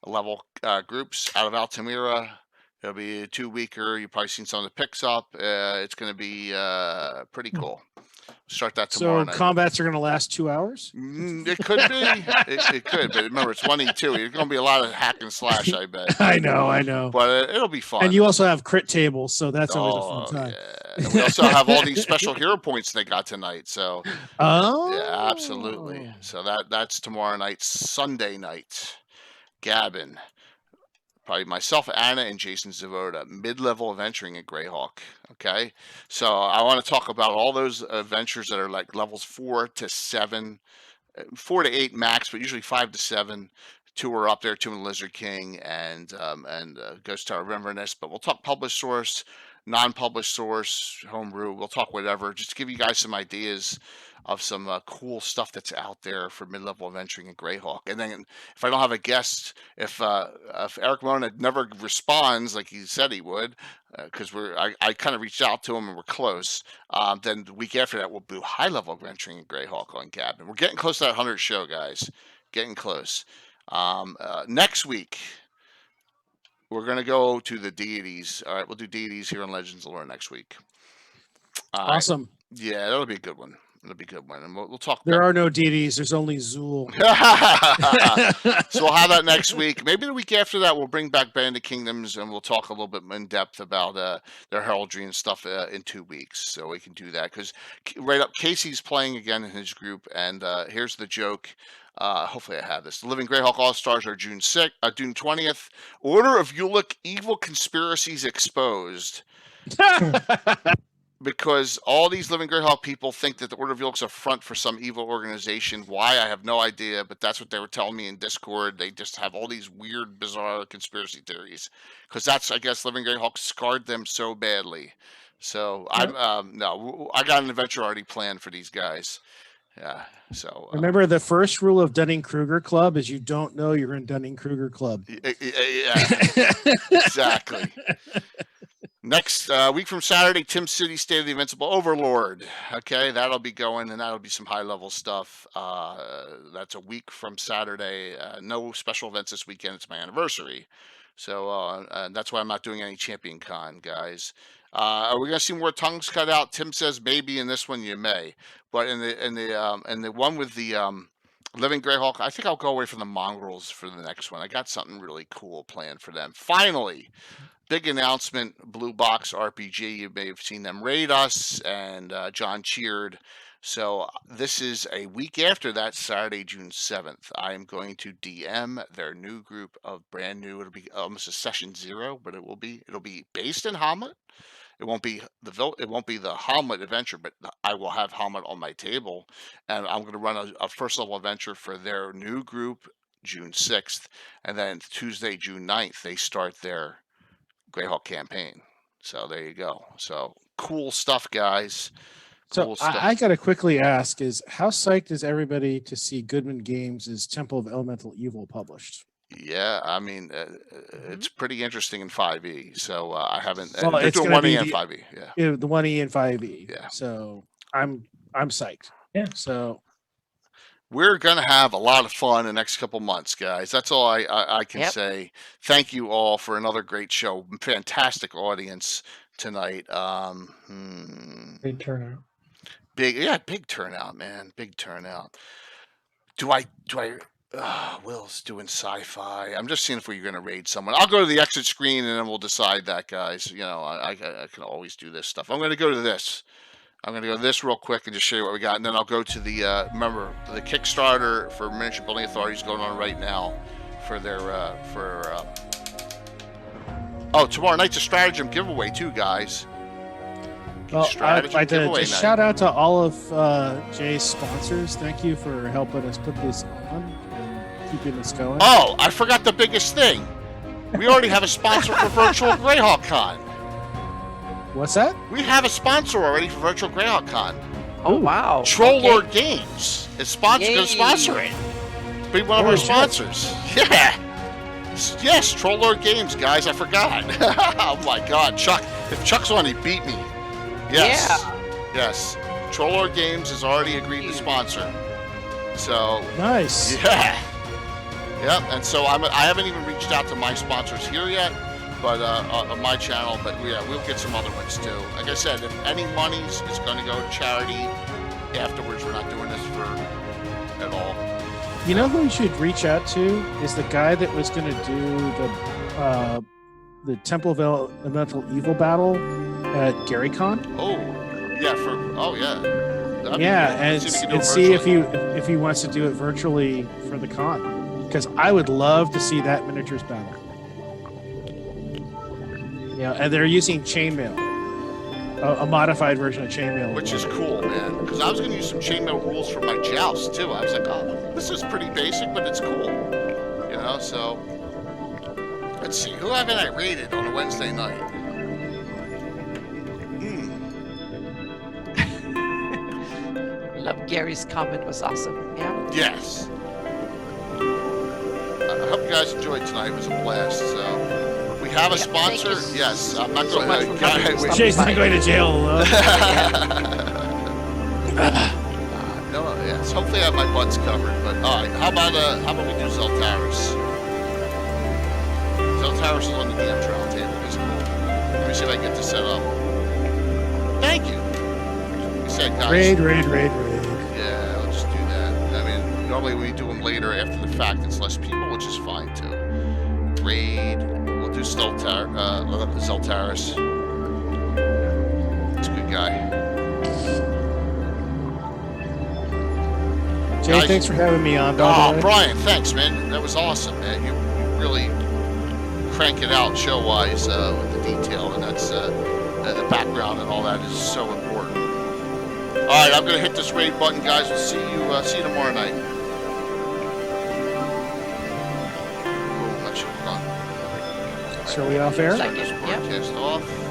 S1: level groups out of Altamira. It'll be a 2-weeker. You've probably seen some of the picks up. It's going to be pretty cool. Start that tomorrow
S5: So
S1: night.
S5: combats are going to last 2 hours?
S1: It could be. It could, but remember, it's 1E2. There's going to be a lot of hack and slash, I bet.
S5: I know.
S1: But it'll be fun.
S5: And you also have crit tables, so that's always a fun time.
S1: Yeah. And we also have all these special hero points they got tonight. So
S5: Oh,
S1: yeah, absolutely. So that's tomorrow night, Sunday night. Gavin, probably myself, Anna, and Jason Zavoda, mid-level adventuring at Greyhawk. Okay, so I want to talk about all those adventures that are like levels 4 to 7, 4 to 8 max, but usually 5 to 7. 2 are up there, 2 in Lizard King and Ghost Tower Rememberness. But we'll talk published source, non-published source, homebrew. We'll talk whatever, just to give you guys some ideas of some cool stuff that's out there for mid-level adventuring in Greyhawk. And then if I don't have a guest, if Eric Mona never responds like he said he would, because I kind of reached out to him and we're close, then the week after that we'll do high-level adventuring in Greyhawk on Gavin. We're getting close to that 100 show, guys. Getting close. Next week, we're going to go to the deities. All right, we'll do deities here on Legends of Lore next week.
S5: awesome.
S1: Yeah, that'll be a good one. It'll be a good one. And we'll talk
S5: There
S1: about
S5: are no deities. There's only Zool.
S1: So we'll have that next week. Maybe the week after that, we'll bring back Band of Kingdoms and we'll talk a little bit in depth about their heraldry and stuff in 2 weeks. So we can do that because right up, Casey's playing again in his group. And here's the joke. Hopefully I have this. The Living Greyhawk All-Stars are June 20th. Order of Ulick Evil Conspiracies Exposed. Because all these Living Greyhawk people think that the Order of Ulick's a front for some evil organization. Why, I have no idea, but that's what they were telling me in Discord. They just have all these weird, bizarre conspiracy theories. Because that's, I guess, Living Greyhawk scarred them so badly. So, I got an adventure already planned for these guys. Yeah, so...
S5: Remember, the first rule of Dunning-Kruger Club is you don't know you're in Dunning-Kruger Club.
S1: Yeah, exactly. Next week from Saturday, Tim City State of the Invincible Overlord. Okay, that'll be going, and that'll be some high-level stuff. That's a week from Saturday. No special events this weekend. It's my anniversary. So that's why I'm not doing any Champion Con, guys. Are we going to see more tongues cut out? Tim says maybe in this one you may. But in the one with the Living Greyhawk, I think I'll go away from the mongrels for the next one. I got something really cool planned for them. Finally, big announcement, Blue Box RPG. You may have seen them raid us, and John cheered. So this is a week after that, Saturday, June 7th. I am going to DM their new group of brand new. It'll be almost a session 0, but it'll be based in Hamlet. It won't be the Hamlet adventure, but I will have Hamlet on my table, and I'm going to run a first level adventure for their new group June 6th, and then Tuesday, June 9th, they start their Greyhawk campaign. So there you go. So cool stuff, guys.
S5: So I got to quickly ask: is how psyched is everybody to see Goodman Games' Temple of Elemental Evil published?
S1: Yeah, I mean, it's pretty interesting in 5e. So I haven't.
S5: Well,
S1: they're
S5: it's
S1: doing
S5: gonna
S1: 1e
S5: be
S1: and
S5: the-
S1: 5e. Yeah.
S5: Yeah, the 1E and 5E.
S1: Yeah.
S5: So I'm psyched.
S3: Yeah.
S5: So
S1: We're going to have a lot of fun the next couple months, guys. That's all I can
S2: Yep.
S1: say. Thank you all for another great show. Fantastic audience tonight.
S3: Big turnout.
S1: Big turnout, man. Big turnout. Do I Will's doing sci-fi. I'm just seeing if we're going to raid someone. I'll go to the exit screen and then we'll decide that, guys. I can always do this stuff. I'm going to go to this. I'm going to go to this real quick and just show you what we got, and then I'll go to the remember the Kickstarter for Miniature Building Authority is going on right now for their oh, tomorrow night's a stratagem giveaway too, guys.
S5: Well, I'd
S1: Stratagem
S5: like to
S1: giveaway
S5: just
S1: night.
S5: shout out to all of Jay's sponsors. Thank you for helping us put this on and keeping this going.
S1: Oh, I forgot the biggest thing. We already have a sponsor for Virtual Greyhawk Con.
S5: What's that?
S1: We have a sponsor already for Virtual Greyhawk Con.
S2: Oh wow.
S1: Troll
S2: Okay.
S1: Lord Games is going to
S2: Yay.
S1: sponsor it. Be one of
S5: Oh,
S1: our
S5: shit.
S1: sponsors. Yeah. Yes, Troll Lord Games, guys. I forgot. Oh my God, Chuck. If Chuck's on, he beat me. Yes.
S2: Yeah.
S1: Yes. Troll Lord Games has already agreed to sponsor. So
S5: Nice.
S1: yeah. Yep. And so I haven't even reached out to my sponsors here yet, but on my channel. But yeah, we'll get some other ones too. Like I said, if any monies is going to go to charity, afterwards we're not doing this for at all.
S5: You know who you should reach out to is the guy that was going to do the Temple of Elemental Evil battle at GaryCon.
S1: Oh, yeah. That'd be
S5: Yeah,
S1: good.
S5: and
S1: See if we can do it
S5: see
S1: virtually.
S5: if he wants to do it virtually for the con, because I would love to see that miniatures battle. Yeah, and they're using chainmail, a modified version of chainmail,
S1: Which is cool, man. Because I was going to use some chainmail rules for my joust too. I was like, oh, this is pretty basic, but it's cool. You know, so let's see. Who haven't I rated on a Wednesday night?
S2: Love Gary's comment was awesome. Yeah.
S1: Yes. I hope you guys enjoyed tonight. It was a blast. So we have a
S2: Yeah, thank
S1: sponsor.
S2: you
S1: Yes, I'm not
S2: so
S1: going
S2: much
S1: to.
S2: for coming to stop
S5: Jay's
S2: by.
S5: not going to jail alone.
S1: No, yes. Hopefully, I have my butts covered. But all right, how about we do Zeltaris? Zeltaris is on the DM trial table. It's cool. Let me see if I can get this set up. Thank you. Like I said, guys.
S5: Raid.
S1: Yeah, I'll just do that. I mean, normally we do them later after the fact. It's less people, which is fine too. Raid. We'll do Zeltaris. It's a good guy.
S5: Jay,
S1: Guys-
S5: thanks for having me on. By
S1: Oh,
S5: the way.
S1: Brian, thanks, man. That was awesome, man. You really crank it out show-wise with the detail, and that's the background and all that is so important. All right, I'm gonna hit this raid button, guys. We'll see you tomorrow night. Boom, that should be done.
S5: So are we off air?
S2: Like it, yeah.
S1: Broadcast off.